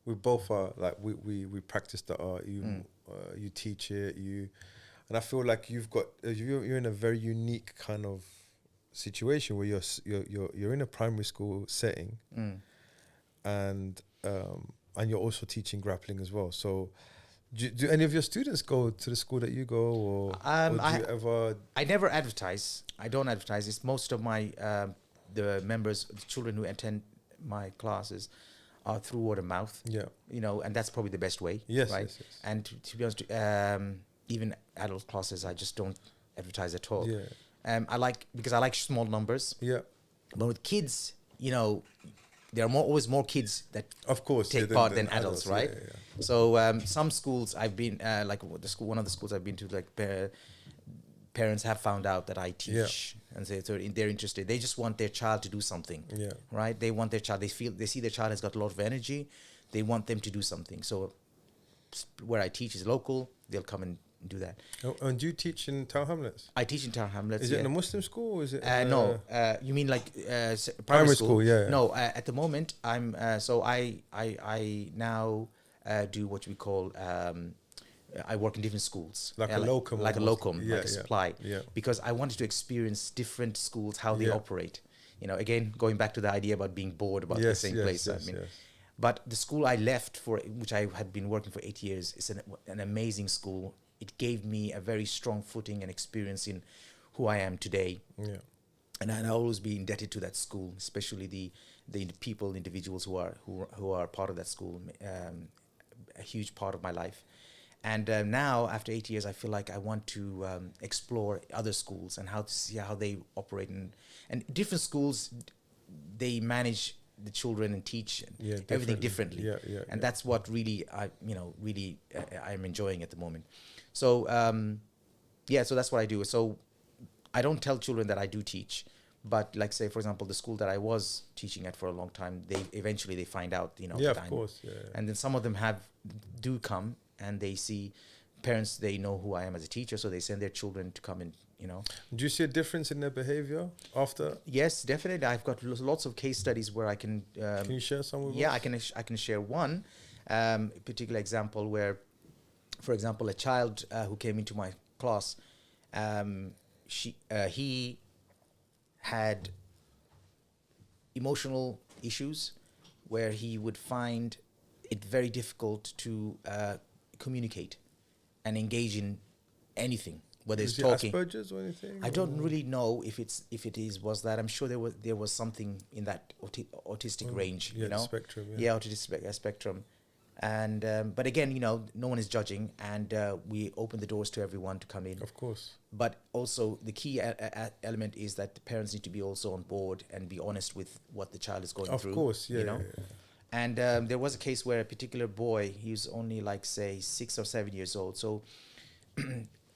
S1: we both are like we practice the art. You teach it. And I feel like you're in a very unique kind of situation where you're in a primary school setting, and you're also teaching grappling as well. So, do any of your students go to the school that you go, or do you ever?
S2: I never advertise. I don't advertise. It's most of my the members, the children who attend my classes are through word of mouth.
S1: Yeah.
S2: And that's probably the best way.
S1: Yes,
S2: right.
S1: yes, yes.
S2: And to be honest, even adult classes, I just don't advertise at all.
S1: Yeah.
S2: I like small numbers.
S1: Yeah.
S2: But with kids, there are always more kids that
S1: Of course.
S2: take
S1: yeah,
S2: part than adults, right?
S1: Yeah.
S2: So some schools I've been one of the schools I've been to, like parents have found out that I teach, and so they're interested. They just want their child to do something,
S1: Yeah.
S2: right? They want their child. They see their child has got a lot of energy. They want them to do something. So where I teach is local. They'll come and do that.
S1: Oh, and do you teach in Tower Hamlets?
S2: I teach in Tower Hamlets.
S1: Is it in a Muslim school or is it?
S2: No, you mean like
S1: Primary school, yeah.
S2: No, at the moment I'm I now do what we call I work in different schools,
S1: Like a locum
S2: like a
S1: almost.
S2: locum,
S1: Yeah,
S2: like a
S1: yeah,
S2: supply,
S1: yeah.
S2: because I wanted to experience different schools, how they
S1: Yeah.
S2: operate. Again, going back to the idea about being bored about the
S1: Yes,
S2: same
S1: yes,
S2: place.
S1: yes, yes.
S2: But the school I left for, which I had been working for 8 years, is an amazing school. It gave me a very strong footing and experience in who I am today.
S1: Yeah.
S2: And I'll always be indebted to that school, especially the individuals who are part of that school, a huge part of my life. And now, after 8 years, I feel like I want to explore other schools and how to see how they operate. And different schools, they manage the children and teach everything differently. And that's what really I'm enjoying at the moment. So so that's what I do. So I don't tell children that I do teach, but like say for example the school that I was teaching at for a long time, they eventually find out
S1: of course. Yeah.
S2: and then some of them do come and they see parents, they know who I am as a teacher, so they send their children to come and
S1: Do you see a difference in their behavior after?
S2: Yes, definitely. I've got lots of case studies where I can
S1: Can you share some with us?
S2: I can share one. A particular example where, for example, a child who came into my class, he had emotional issues where he would find it very difficult to communicate and engage in anything, whether it's
S1: Is it
S2: talking.
S1: Asperger's or anything?
S2: I don't really know if it was that. I'm sure there was something in that autistic range,
S1: Yeah,
S2: you know,
S1: the spectrum.
S2: yeah, autistic spectrum. And but again, you know, no one is judging, and we open the doors to everyone to come in.
S1: Of course.
S2: But also the key element is that the parents need to be also on board and be honest with what the child is going through.
S1: Of course, yeah.
S2: You know?
S1: Yeah.
S2: And there was a case where a particular boy, he was only like say 6 or 7 years old. So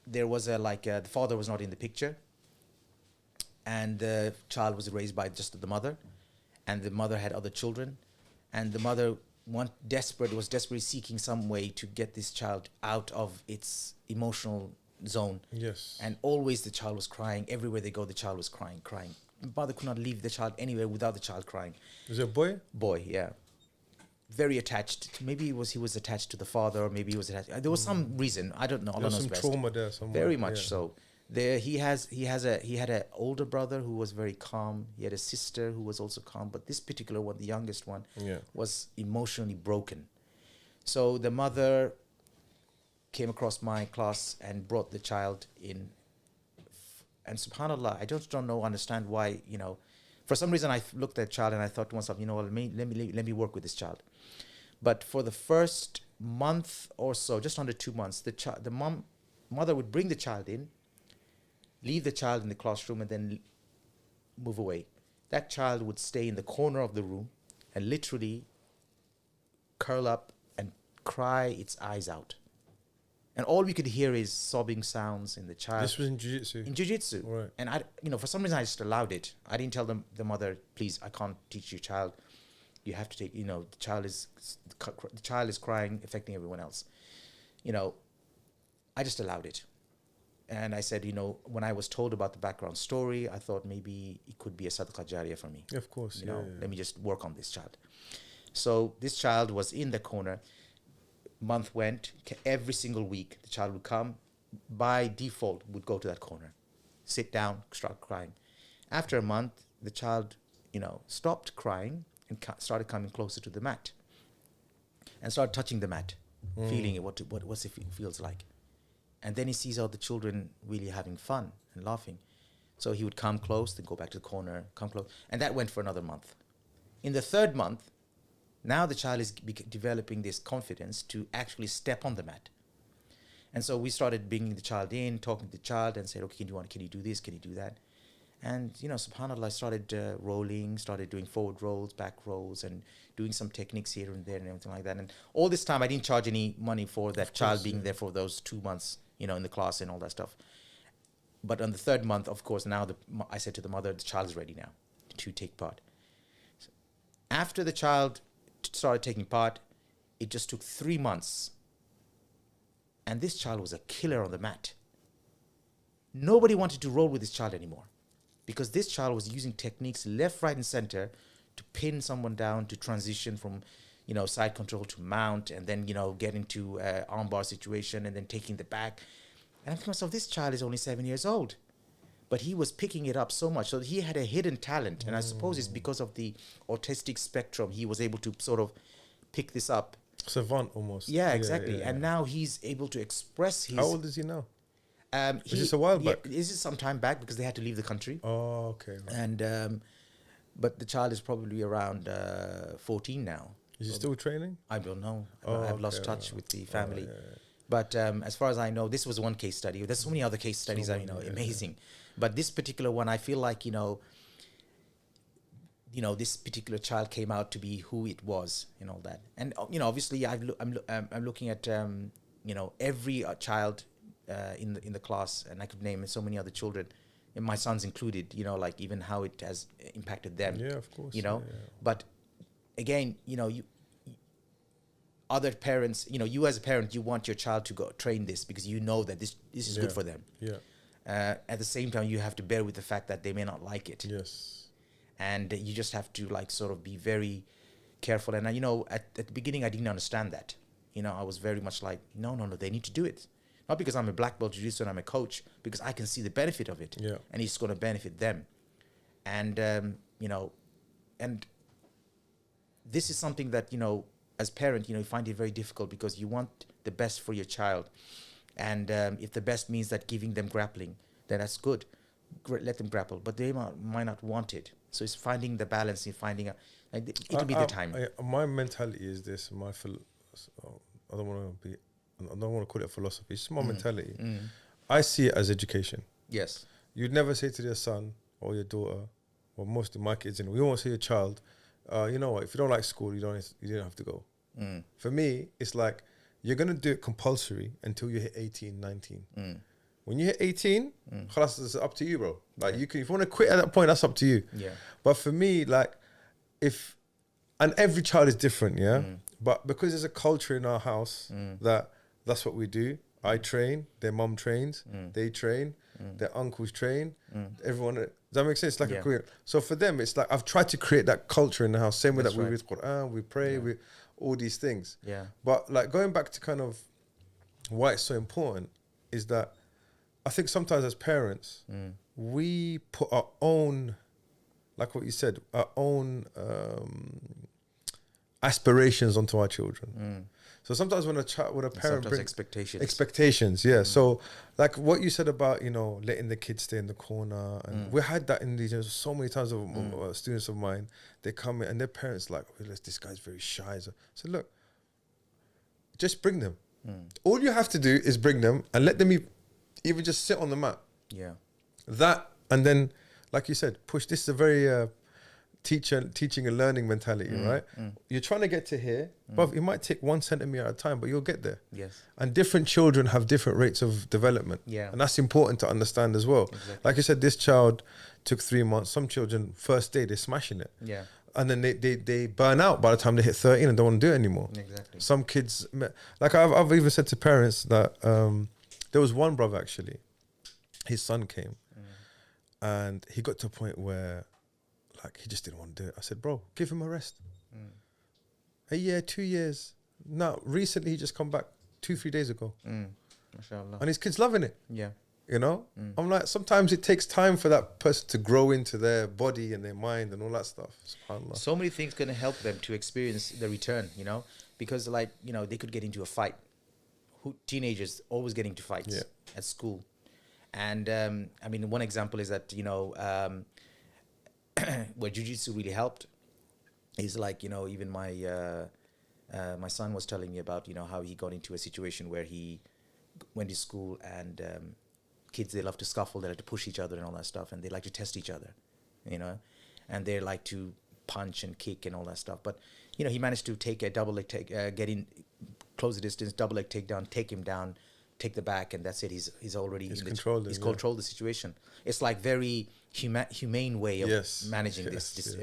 S2: there was the father was not in the picture, and the child was raised by just the mother, and the mother had other children, and the mother was desperately seeking some way to get this child out of its emotional zone.
S1: Yes.
S2: And always the child was crying. Everywhere they go, the child was crying. The mother could not leave the child anywhere without the child crying.
S1: Was it a boy?
S2: Boy, yeah. Very attached. Maybe he was attached to the father, or maybe he was attached. There was some reason. I don't know. Allah
S1: There's
S2: knows
S1: some
S2: best.
S1: trauma there somewhere.
S2: Very much
S1: yeah.
S2: so. There he had an older brother who was very calm. He had a sister who was also calm, but this particular one, the youngest one,
S1: Yeah.
S2: was emotionally broken. So the mother came across my class and brought the child in. And subhanallah, I just don't understand why, you know, for some reason I looked at the child and I thought to myself, you know what, let me work with this child. But for the first month or so, just under 2 months, the mother would bring the child in, leave the child in the classroom, and then move away. That child would stay in the corner of the room and literally curl up and cry its eyes out. And all we could hear is sobbing sounds in the child.
S1: This was in jiu-jitsu.
S2: In jiu-jitsu.
S1: Right.
S2: And for some reason I just allowed it. I didn't tell the mother, please, I can't teach your child. You have to take, the child is crying, affecting everyone else. I just allowed it. And I said, when I was told about the background story, I thought maybe it could be a sadaqah jariyah for me.
S1: Of course,
S2: Let me just work on this child. So this child was in the corner. Month went, every single week, the child would come, by default, would go to that corner, sit down, start crying. After a month, the child, stopped crying and started coming closer to the mat and started touching the mat, feeling it, what it feels like. And then he sees all the children really having fun and laughing. So he would come close, then go back to the corner, come close. And that went for another month. In the third month, now the child is developing this confidence to actually step on the mat. And so we started bringing the child in, talking to the child, and said, okay, can you do this? Can you do that? And, subhanAllah, I started rolling, started doing forward rolls, back rolls, and doing some techniques here and there and everything like that. And all this time, I didn't charge any money for that child being there for those 2 months, in the class and all that stuff. But on the third month, of course, now I said to the mother, the child is ready now to take part. So after the child started taking part, it just took 3 months. And this child was a killer on the mat. Nobody wanted to roll with this child anymore because this child was using techniques left, right, and center to pin someone down, to transition from, side control to mount, and then, get into armbar situation and then taking the back. And I'm thinking to myself, this child is only 7 years old. But he was picking it up so much. So he had a hidden talent. And I suppose it's because of the autistic spectrum, he was able to sort of pick this up.
S1: Savant almost.
S2: Yeah, exactly. Yeah. And now he's able to express his...
S1: How old is he now?
S2: Is
S1: this a while back?
S2: This is some time back because they had to leave the country.
S1: Oh, okay. Right.
S2: And but the child is probably around 14 now.
S1: Is he still training?
S2: I don't know.
S1: Oh,
S2: I've lost touch with the family.
S1: Oh, yeah.
S2: But as far as I know, this was one case study. There's so many other case studies that amazing. But this particular one, I feel like this particular child came out to be who it was and all that. And obviously, I'm looking at every child in the class, and I could name so many other children, and my sons included. Like even how it has impacted them.
S1: Yeah, of course.
S2: But again, other parents, you as a parent, you want your child to go train this because you know that this is good for them.
S1: Yeah.
S2: At the same time, you have to bear with the fact that they may not like it.
S1: Yes.
S2: And you just have to sort of be very careful. And at the beginning, I didn't understand that. I was very much like, no, they need to do it. Not because I'm a black belt jiu-jitsu and I'm a coach, because I can see the benefit of it.
S1: Yeah.
S2: And it's going to benefit them. And, and this is something that, as parent, you find it very difficult because you want the best for your child. And if the best means that giving them grappling, then that's good. Let them grapple. But they might not want it. So it's finding the balance in finding it'll be the time.
S1: My mentality is this. I don't want to call it a philosophy. It's my mentality. I see it as education.
S2: Yes.
S1: You'd never say to your son or your daughter, or most of my kids, we won't say your child, you know what, if you don't like school, you don't have to go. For me, it's like, you're going to do it compulsory until you hit 18, 19. When you hit 18, khalas, it's up to you, bro. Like, if you want to quit at that point, that's up to you.
S2: Yeah.
S1: But for me, like, and every child is different, yeah? But because there's a culture in our house that's what we do. I train, their mum trains, they train, their uncles train, everyone. Does that make sense? It's like a career. So for them, it's like, I've tried to create that culture in the house. Same way that we read Quran, we pray, we all these things.
S2: Yeah.
S1: But like, going back to kind of why it's so important is that I think sometimes as parents, we put our own, like what you said, our own aspirations onto our children. So sometimes when a parent brings expectations, yeah. So like what you said about, letting the kids stay in the corner, and we had that in these, so many times of students of mine, they come in and their parents like, this guy's very shy. So look, just bring them. All you have to do is bring them and let them even just sit on the mat.
S2: Yeah.
S1: That, and then, like you said, push. This is a very teaching and learning mentality, right? You're trying to get to here, but it might take 1 centimeter at a time, but you'll get there.
S2: Yes.
S1: And different children have different rates of development.
S2: Yeah.
S1: And that's important to understand as well.
S2: Exactly.
S1: Like you said, this child took 3 months. Some children, first day, they're smashing it.
S2: Yeah.
S1: And then they burn out by the time they hit 13 and don't want to do it anymore.
S2: Exactly.
S1: Some kids, like I've even said to parents that there was one brother actually, his son came and he got to a point where like he just didn't want to do it. I said, bro, give him a rest. A year, 2 years. No, recently he just come back 2-3 days ago.
S2: MashaAllah.
S1: And his kid's loving it.
S2: Yeah.
S1: I'm like, sometimes it takes time for that person to grow into their body and their mind and all that stuff. SubhanAllah.
S2: So many things going to help them to experience the return, because like, they could get into a fight. Teenagers always getting into fights at school. And I mean, one example is that, where jiu-jitsu really helped is like, even my son was telling me about, how he got into a situation where he went to school and kids, they love to scuffle, they like to push each other and all that stuff, and they like to test each other, and they like to punch and kick and all that stuff. But, he managed to take a double leg take, get in, close the distance, double leg takedown, take him down, take the back, and that's it. He's already controlled the situation. It's like very humane way of managing this.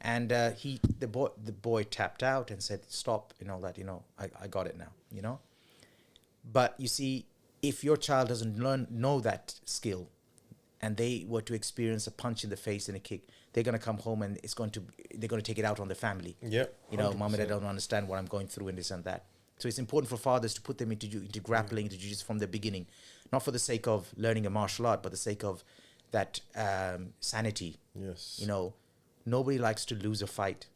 S2: And the boy tapped out and said, stop, and all that, I got it now, But you see, if your child doesn't know that skill, and they were to experience a punch in the face and a kick, they're going to come home and they're going to take it out on the family.
S1: Yeah.
S2: Mom and dad don't understand what I'm going through and this and that. So it's important for fathers to put them into grappling, into jiu-jitsu from the beginning, not for the sake of learning a martial art, but the sake of that sanity.
S1: Yes.
S2: Nobody likes to lose a fight.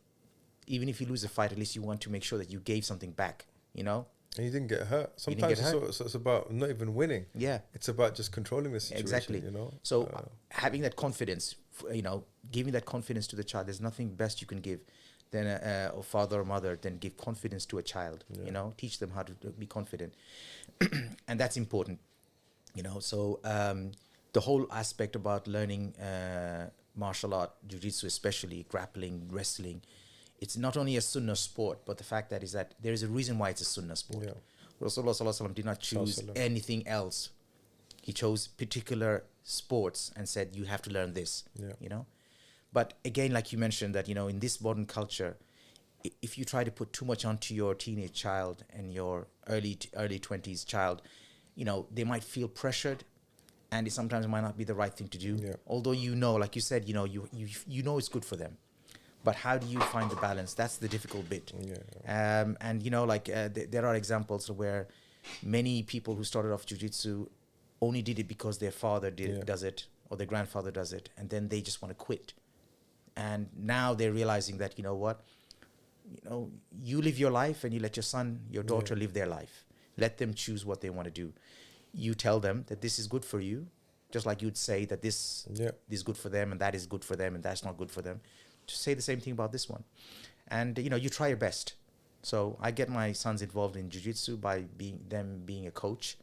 S2: Even if you lose a fight, at least you want to make sure that you gave something back,
S1: And you didn't get hurt. Sometimes it's about not even winning.
S2: Yeah.
S1: It's about just controlling the situation.
S2: Exactly. So having that confidence, giving that confidence to the child, there's nothing best you can give than a father or mother than give confidence to a child. Teach them how to be confident. And that's important. So the whole aspect about learning martial art, jiu-jitsu especially, grappling, wrestling, it's not only a sunnah sport, but the fact that is that there is a reason why it's a sunnah sport. Yeah. Rasulullah Sallallahu Alaihi Wasallam did not choose anything else. He chose particular sports and said, you have to learn this, But again, like you mentioned, that, in this modern culture, if you try to put too much onto your teenage child and your early 20s child, they might feel pressured, and it sometimes might not be the right thing to do. Yeah. Although like you said, you know it's good for them. But how do you find the balance? That's the difficult bit. And you know, like there are examples where many people who started off jiu-jitsu only did it because their father does it, or their grandfather does it, and then they just want to quit. And now they're realizing that, you know what, you live your life and you let your son, your daughter live their life. Let them choose what they want to do. You tell them that this is good for you, just like you'd say that this is good for them and that is good for them and that's not good for them. Just say the same thing about this one. And, you try your best. So I get my sons involved in jiu-jitsu by being a coach,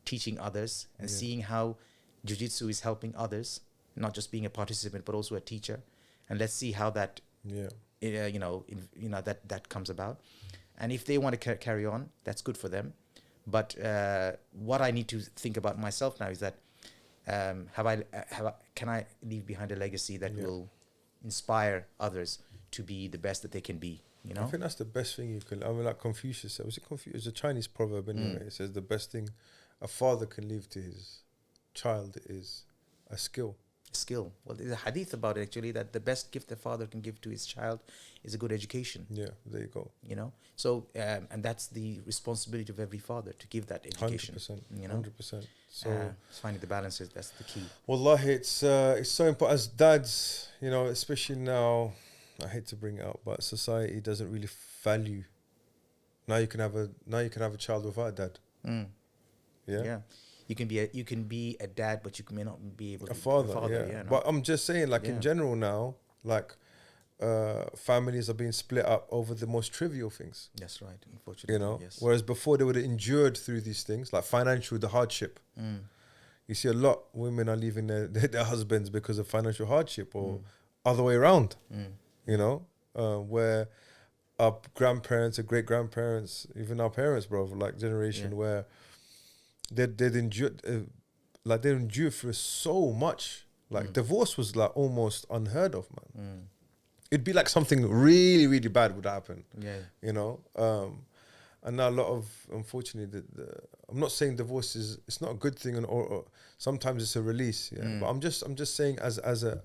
S2: teaching others and seeing how jiu-jitsu is helping others, not just being a participant, but also a teacher. And let's see how that, that comes about. And if they want to carry on, that's good for them. But what I need to think about myself now is that can I leave behind a legacy that will inspire others to be the best that they can be? I
S1: think that's the best thing you can. I mean, like Confucius said, was it Confucius? It's a Chinese proverb anyway. It says the best thing a father can leave to his child is a skill.
S2: Well, there's a hadith about it actually, that the best gift a father can give to his child is a good education.
S1: Yeah, there you go.
S2: So and that's the responsibility of every father, to give that education.
S1: 100%. 100%. So
S2: finding the balances, that's the key.
S1: Wallahi, it's so important as dads. Especially now. I hate to bring it up, but society doesn't really value. Now you can have a child without a dad.
S2: Yeah. You can be a dad, but you may not be able to
S1: be a father.
S2: Yeah.
S1: But I'm just saying, in general now, families are being split up over the most trivial things.
S2: That's right, unfortunately. Yes.
S1: Whereas before they would have endured through these things, like the hardship. You see a lot women are leaving their husbands because of financial hardship, or other way around. Where our grandparents or great grandparents, even our parents, bro, generation where they'd endured, they endured through so much. Divorce was almost unheard of, man. It'd be like something really, really bad would happen. And now a lot of, unfortunately, I'm not saying divorce it's not a good thing, or sometimes it's a release. But I'm just saying as a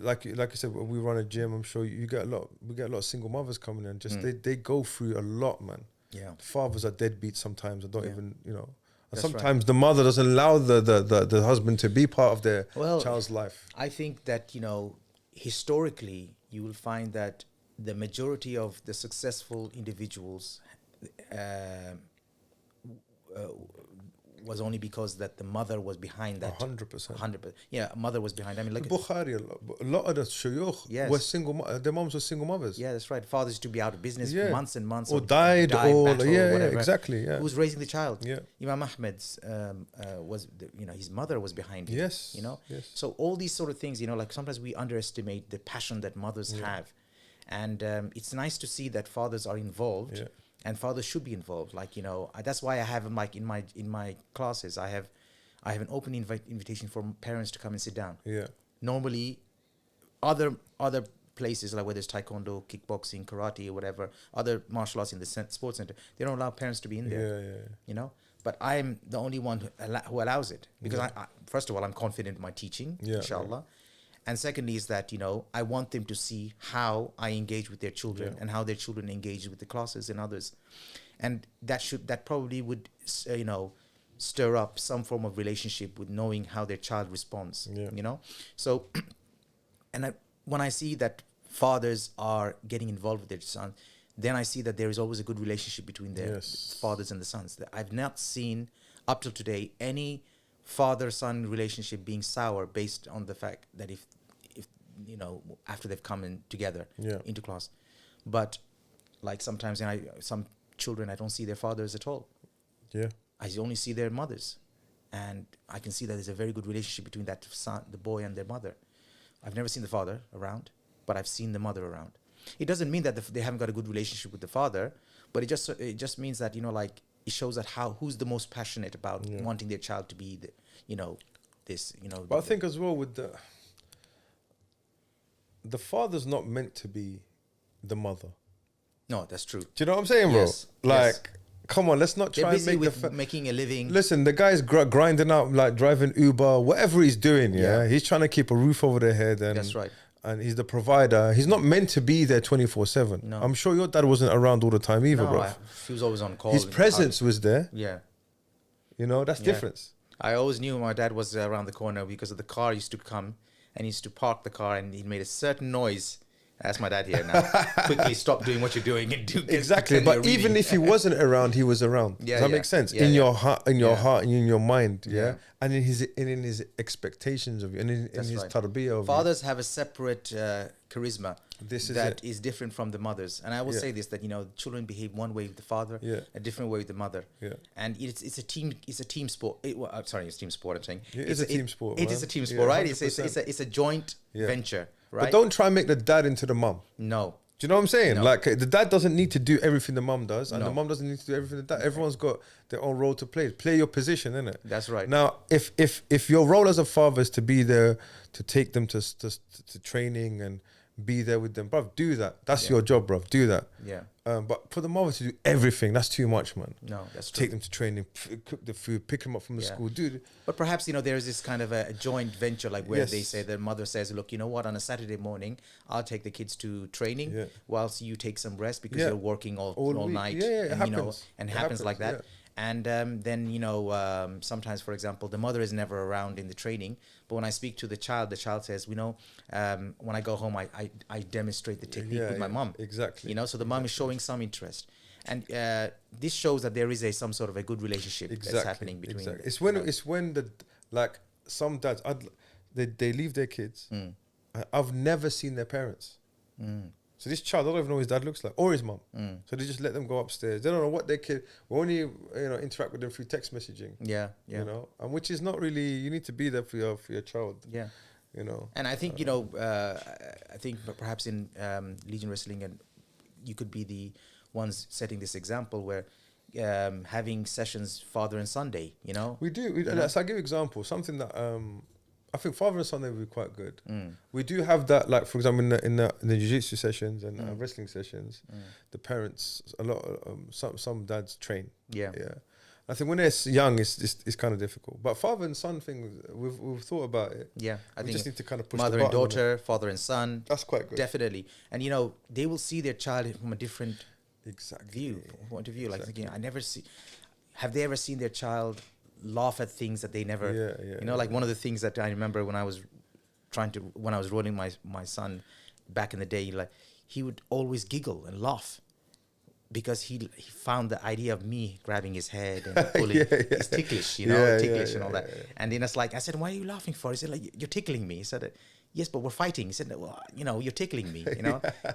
S1: like you said, we run a gym. I'm sure we get a lot of single mothers coming in. They go through a lot, man.
S2: Yeah,
S1: the fathers are deadbeats sometimes. I don't even, And
S2: That's
S1: sometimes the mother doesn't allow the husband to be part of their child's life.
S2: I think that historically you will find that the majority of the successful individuals was only because that the mother was behind that.
S1: 100%.
S2: 100%. Yeah, mother was behind. I mean,
S1: Bukhari, a lot of the shuyukh were single. Their moms were single mothers.
S2: Yeah, that's right. Fathers used to be out of business for months and months,
S1: or died, or
S2: whatever.
S1: Exactly. Yeah.
S2: Who was raising the child?
S1: Yeah.
S2: Imam Ahmed's his mother was behind him.
S1: Yes.
S2: Yes. So all these sort of things, sometimes we underestimate the passion that mothers have, and it's nice to see that fathers are involved.
S1: Yeah.
S2: And fathers should be involved. That's why I have in my classes, I have an open invitation for parents to come and sit down.
S1: Yeah.
S2: Normally, other places, like whether it's taekwondo, kickboxing, karate, or whatever, other martial arts in the sports center, they don't allow parents to be in there.
S1: Yeah.
S2: But I am the only one who allows it, because I first of all, I'm confident in my teaching, inshallah. And secondly is that, I want them to see how I engage with their children and how their children engage with the classes and others. And that probably would, stir up some form of relationship with knowing how their child responds, So, when I see that fathers are getting involved with their son, then I see that there is always a good relationship between their fathers and the sons. I've not seen, up till today, any father-son relationship being sour based on the fact that if after they've come in together into class. But sometimes some children, I don't see their fathers at all.
S1: Yeah.
S2: I only see their mothers. And I can see that there's a very good relationship between that son, the boy, and their mother. I've never seen the father around, but I've seen the mother around. It doesn't mean that they haven't got a good relationship with the father, but it just means that, it shows that who's the most passionate about wanting their child to be
S1: But I think as well with the father's not meant to be the mother.
S2: No, that's true.
S1: Do you know what I'm saying, bro?
S2: Yes.
S1: Come on, let's not try and make
S2: with making a living.
S1: Listen, the guy's grinding out, driving Uber, whatever he's doing. Yeah, he's trying to keep a roof over their head. And
S2: that's right.
S1: and he's the provider. He's not meant to be there 24/7.
S2: No.
S1: I'm sure your dad wasn't around all the time either,
S2: No,
S1: bro.
S2: he was always on call.
S1: His
S2: in the
S1: presence was there.
S2: car. Yeah.
S1: You know, that's
S2: Yeah.
S1: difference.
S2: I always knew my dad was around the corner because of the car used to come and he used to park the car and he made a certain noise. That's my dad here now. Quickly stop doing what you're doing and do
S1: Exactly,
S2: pretend
S1: but
S2: you're
S1: even
S2: reading.
S1: if he wasn't around, he was around.
S2: Yeah,
S1: Does that
S2: yeah.
S1: make sense?
S2: Yeah,
S1: in
S2: yeah.
S1: your heart, and in your mind, yeah,
S2: Yeah.
S1: and in his expectations of you, and in
S2: That's
S1: his
S2: right.
S1: tarbiyah of
S2: Fathers have a separate charisma
S1: This is
S2: that
S1: it.
S2: is different from the mothers. And I will
S1: Yeah.
S2: say this, that, children behave one way with the father,
S1: Yeah.
S2: a different way with the mother.
S1: Yeah.
S2: And it's a team sport. It's team sport, I'm saying.
S1: It is a team sport,
S2: It
S1: man.
S2: is a team
S1: Yeah,
S2: sport, right?
S1: 100%.
S2: It's a joint
S1: Yeah.
S2: venture,
S1: But
S2: right?
S1: don't try and make the dad into the mum.
S2: No.
S1: Do you know what I'm saying?
S2: No.
S1: Like the dad doesn't need to do everything the mum does, and
S2: No.
S1: the mum doesn't need to do everything the dad. Everyone's got their own role to play. Play your position, innit?
S2: That's right.
S1: Now, if your role as a father is to be there to take them to training and be there with them, bruv, do that. That's
S2: Yeah.
S1: your job, bruv. Do that.
S2: Yeah.
S1: But for the mother to do everything, that's too much, man.
S2: No, that's true.
S1: Take them to training, cook the food, pick them up from the
S2: Yeah.
S1: school, dude.
S2: But perhaps, there is this kind of a joint venture, like where they
S1: Yes.
S2: say, the mother says, look, you know what, on a Saturday morning, I'll take the kids to training
S1: Yeah.
S2: whilst you take some rest because
S1: Yeah.
S2: you're working all
S1: All week.
S2: night.
S1: Yeah, it
S2: and,
S1: happens.
S2: and
S1: It
S2: happens like that.
S1: happens,
S2: And then, sometimes, for example, the mother is never around in the training. But when I speak to the child says, when I go home, I demonstrate the technique
S1: Yeah,
S2: with my
S1: yeah,
S2: mom.
S1: exactly.
S2: So the mom is showing some interest. And this shows that there is some sort of a good relationship that's happening between
S1: Exactly.
S2: them.
S1: It's when the like some dads they leave their kids. I've never seen their parents. So this child, I don't even know what his dad looks like or his mum. So they just let them go upstairs. They don't know what their kid. We only interact with them through text messaging.
S2: Yeah, yeah.
S1: And which is not really. You need to be there for your child.
S2: Yeah. And I think, I think perhaps in Legion Wrestling, and you could be the ones setting this example where having sessions Father and Sunday,
S1: We do. So I'll give you an example. Something that I think Father and Sunday would be quite good. We do have that, like for example, in the jiu-jitsu sessions and wrestling sessions, the parents some dads train.
S2: Yeah.
S1: Yeah. I think when they're young, it's kind of difficult. But father and son thing, we've thought about it.
S2: Yeah, I
S1: We
S2: think
S1: just need to kind of push
S2: mother
S1: the
S2: and
S1: button on it.
S2: daughter, father and son.
S1: That's quite good.
S2: Definitely. And they will see their child from a different
S1: Exactly.
S2: point of view. Like
S1: Exactly.
S2: thinking, have they ever seen their child laugh at things that they never,
S1: Yeah,
S2: like one of the things that I remember when I was rolling my son back in the day, like he would always giggle and laugh because he found the idea of me grabbing his head and pulling. It's ticklish, ticklish and all that.
S1: Yeah.
S2: And then it's like, I said, why are you laughing for? He said, like, you're tickling me. He said, yes, but we're fighting. He said, well, you're tickling me,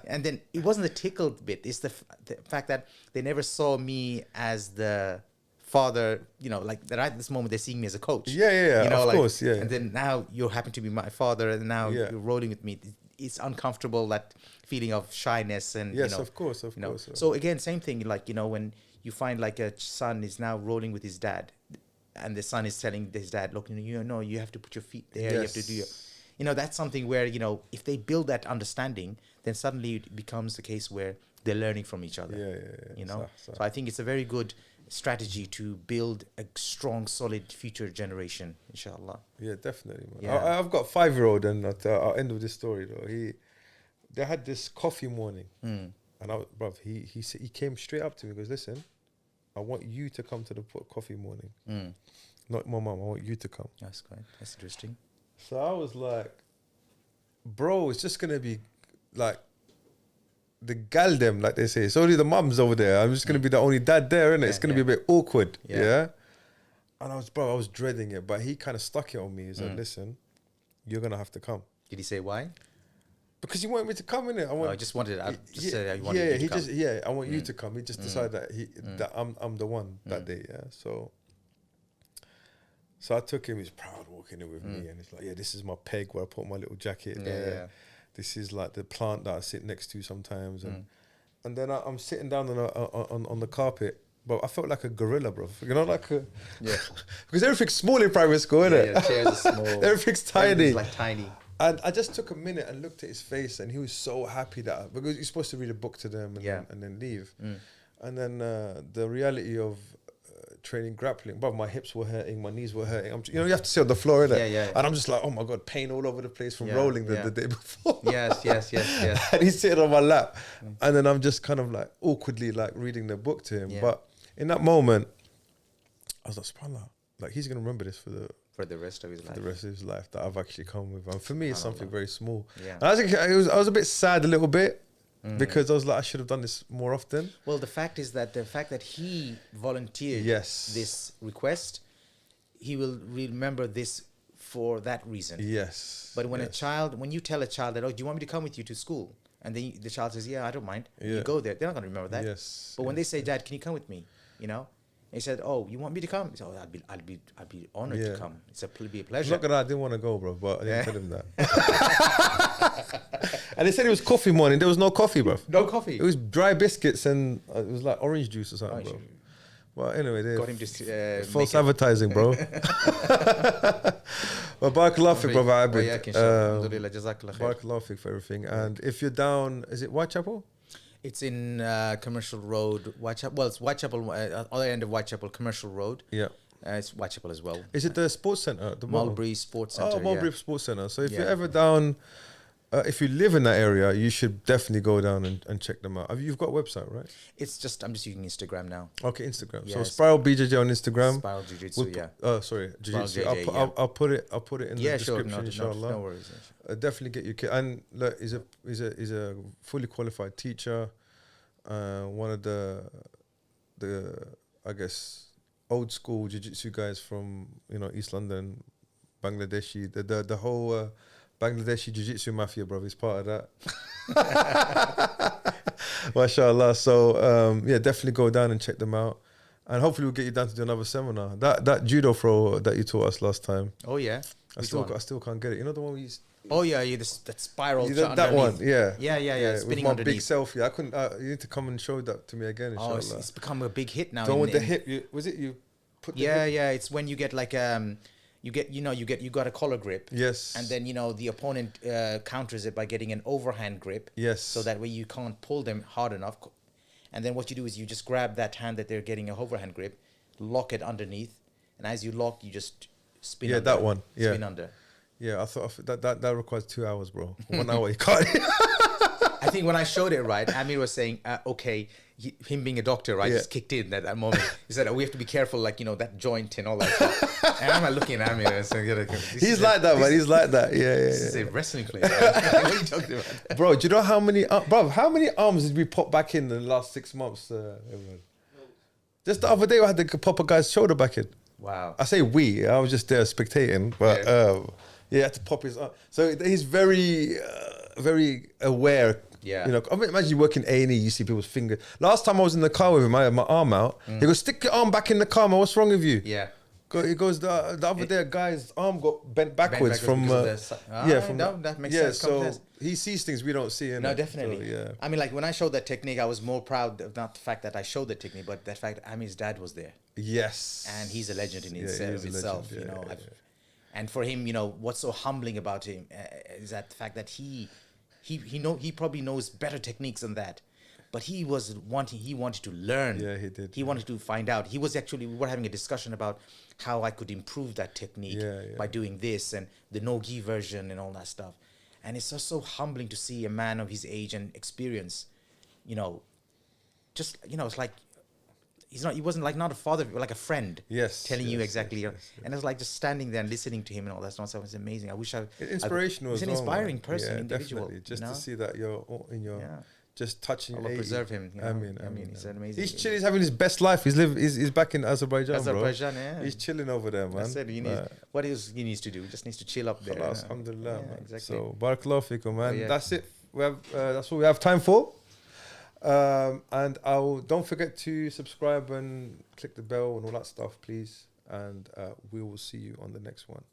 S2: And then it wasn't the tickled bit. It's the fact that they never saw me as the father, like right at this moment they're seeing me as a coach.
S1: Yeah, of course, yeah.
S2: And then now you happen to be my father, and now
S1: Yeah.
S2: you're rolling with me. It's uncomfortable, that feeling of shyness, and
S1: Yes, of course.
S2: So again, same thing. Like when you find like a son is now rolling with his dad, and the son is telling his dad, "Look, you have to put your feet there. You have to do your." That's something where if they build that understanding, then suddenly it becomes the case where they're learning from each other.
S1: Yeah.
S2: So I think it's a very good strategy to build a strong, solid future generation, inshallah.
S1: Yeah, definitely, man.
S2: Yeah.
S1: I've got a 5-year-old, and I'll end with this story though. They had this coffee morning, and he came straight up to me and goes, "Listen, I want you to come to the coffee morning, not my mum. I want you to come."
S2: That's great. That's interesting.
S1: So I was like, "Bro, it's just gonna be like the gal them, like they say. It's only the mums over there. I'm just gonna be the only dad there, innit? It's gonna be a bit awkward, yeah." And I was dreading it, but he kind of stuck it on me. He said, "Listen, you're gonna have to come."
S2: Did he say why?
S1: Because he wanted me to come, innit?
S2: I just wanted. I just said you wanted you to come.
S1: I want you to come. He just decided that I'm the one that day, yeah. So I took him. He's proud walking in with me, and he's like, "Yeah, this is my peg where I put my little jacket there.
S2: Yeah.
S1: This is like the plant that I sit next to sometimes." And then I'm sitting down on the carpet, but I felt like a gorilla, bro. Because everything's small in private school, innit?
S2: Yeah, chairs are small.
S1: Everything's tiny.
S2: Everything's like tiny.
S1: And I just took a minute and looked at his face, and he was so happy because you're supposed to read a book to them and then leave. And then the reality of training grappling, but my hips were hurting, my knees were hurting. You know, you have to sit on the floor, innit?
S2: Yeah.
S1: And I'm just like, oh my God, pain all over the place from
S2: Yeah,
S1: rolling the
S2: yeah.
S1: day before.
S2: Yes.
S1: And he's sitting on my lap. And then I'm just kind of like awkwardly like reading the book to him.
S2: Yeah.
S1: But in that moment, I was like, subhanAllah, like he's going to remember this for
S2: the rest of his life.
S1: the rest of his life that I've actually come with. And for me, it's something very small.
S2: Yeah.
S1: And I was a bit sad a little bit because I was like, I should have done this more often.
S2: Well, the fact that he volunteered this request, he will remember this for that reason.
S1: Yes.
S2: But when you tell a child that, oh, do you want me to come with you to school? And then the child says, yeah, I don't mind.
S1: Yeah.
S2: You go there. They're not going to remember that.
S1: Yes.
S2: But when they say, Dad, can you come with me? You know? And he said, oh, you want me to come? He said, oh, I'd be honored to come. Be a
S1: I'm
S2: pleasure.
S1: not gonna lie, I didn't want to go, bro, but I didn't tell him that. And they said it was coffee morning. There was no coffee, bro.
S2: No coffee.
S1: It was dry biscuits and it was like orange juice or something, bro. But anyway, they
S2: Got him to
S1: false advertising, bro. But barakallah fik, brother Aabid. Barakallah fik for everything. And if you're down, is it Whitechapel?
S2: It's in Commercial Road, Whitechapel. Well, it's Whitechapel, other end of Whitechapel, Commercial Road.
S1: Yeah.
S2: It's Whitechapel as well.
S1: Is it the sports centre? The
S2: Mulberry Sports Centre.
S1: Oh, Mulberry Sports Centre. So if
S2: Yeah.
S1: you're ever down, if you live in that area, you should definitely go down and check them out. You've got a website, right?
S2: I'm just using Instagram now.
S1: Okay, Instagram. So
S2: Yes.
S1: Spiral BJJ on Instagram.
S2: Spiral Jiu Jitsu, yeah.
S1: Sorry, Jiu Jitsu.
S2: JJ,
S1: I'll put it in the
S2: Yeah,
S1: description,
S2: sure.
S1: inshallah.
S2: No worries.
S1: Definitely get your kid. And look, he's a fully qualified teacher. One of the I guess old school jiu-jitsu guys from East London, Bangladeshi. The whole Bangladeshi jiu-jitsu mafia, bro. He's part of that. Mashallah. So yeah, definitely go down and check them out. And hopefully we'll get you down to do another seminar. That judo throw that you taught us last time.
S2: Oh yeah.
S1: I still can't get it. You know the one we used.
S2: Oh yeah, that spiral.
S1: That one, yeah.
S2: Yeah.
S1: with
S2: Spinning
S1: my
S2: underneath.
S1: big selfie. I couldn't. You need to come and show that to me again.
S2: Oh,
S1: Inshallah.
S2: it's become a big hit now.
S1: The one with the hip. You put the hip?
S2: Yeah. It's when you get like you got a collar grip.
S1: Yes.
S2: And then the opponent counters it by getting an overhand grip.
S1: Yes.
S2: So that way you can't pull them hard enough. And then what you do is you just grab that hand that they're getting a overhand grip, lock it underneath, and as you lock, you just spin.
S1: Yeah,
S2: under,
S1: that one. Yeah.
S2: Spin under.
S1: Yeah, I thought that requires 2 hours, bro. 1 hour, you can't.
S2: I think when I showed it, right, Amir was saying, okay, him being a doctor, right, just kicked in at that moment. He said, we have to be careful, like, that joint and all that stuff. And I'm looking at Amir and saying,
S1: He's like that, man. He's like that. Yeah.
S2: This is a wrestling player. What are you talking about?
S1: Bro, do you know how many arms did we pop back in the last 6 months, everyone? Just the other day, I had to pop a guy's shoulder back in.
S2: Wow.
S1: I say we. I was just there spectating, but yeah, I had to pop his arm. So he's very, very aware.
S2: Yeah.
S1: I mean, imagine you work in A&E, you see people's fingers. Last time I was in the car with him, I had my arm out. He goes, stick your arm back in the car, man. What's wrong with you?
S2: Yeah.
S1: He goes, the other day, a guy's arm got bent backwards from...
S2: that makes sense.
S1: So he sees things we don't see.
S2: No, definitely.
S1: So, yeah.
S2: I mean, like when I showed that technique, I was more proud of not the fact that I showed the technique, but the fact that Amir's dad was there.
S1: Yes.
S2: And he's a legend in
S1: he is a
S2: itself,
S1: legend. Yeah.
S2: And for him, what's so humbling about him is that the fact that he probably knows better techniques than that. But he wanted to learn.
S1: Yeah, he did.
S2: He wanted to find out. We were having a discussion about how I could improve that technique by doing this and the no-gi version and all that stuff. And it's just so humbling to see a man of his age and experience, it's like, he wasn't like not a father, like a friend.
S1: Yes.
S2: Telling you exactly.
S1: Yes.
S2: And it's like just standing there and listening to him and all that stuff was amazing. I wish
S1: inspirational.
S2: He's an inspiring person,
S1: yeah,
S2: individual.
S1: Definitely. Just to see that you're in your just touching.
S2: Allah preserve him.
S1: I mean,
S2: he's an amazing.
S1: He's chill. He's having his best life. He's back in Azerbaijan, bro.
S2: Yeah.
S1: He's chilling over there, man.
S2: I said he needs to do? He just needs to chill up there.
S1: Alhamdulillah, man.
S2: Exactly.
S1: So barakallahu fikum, man.
S2: Yeah.
S1: That's it. That's what we have time for. And don't forget to subscribe and click the bell and all that stuff, please. And we will see you on the next one.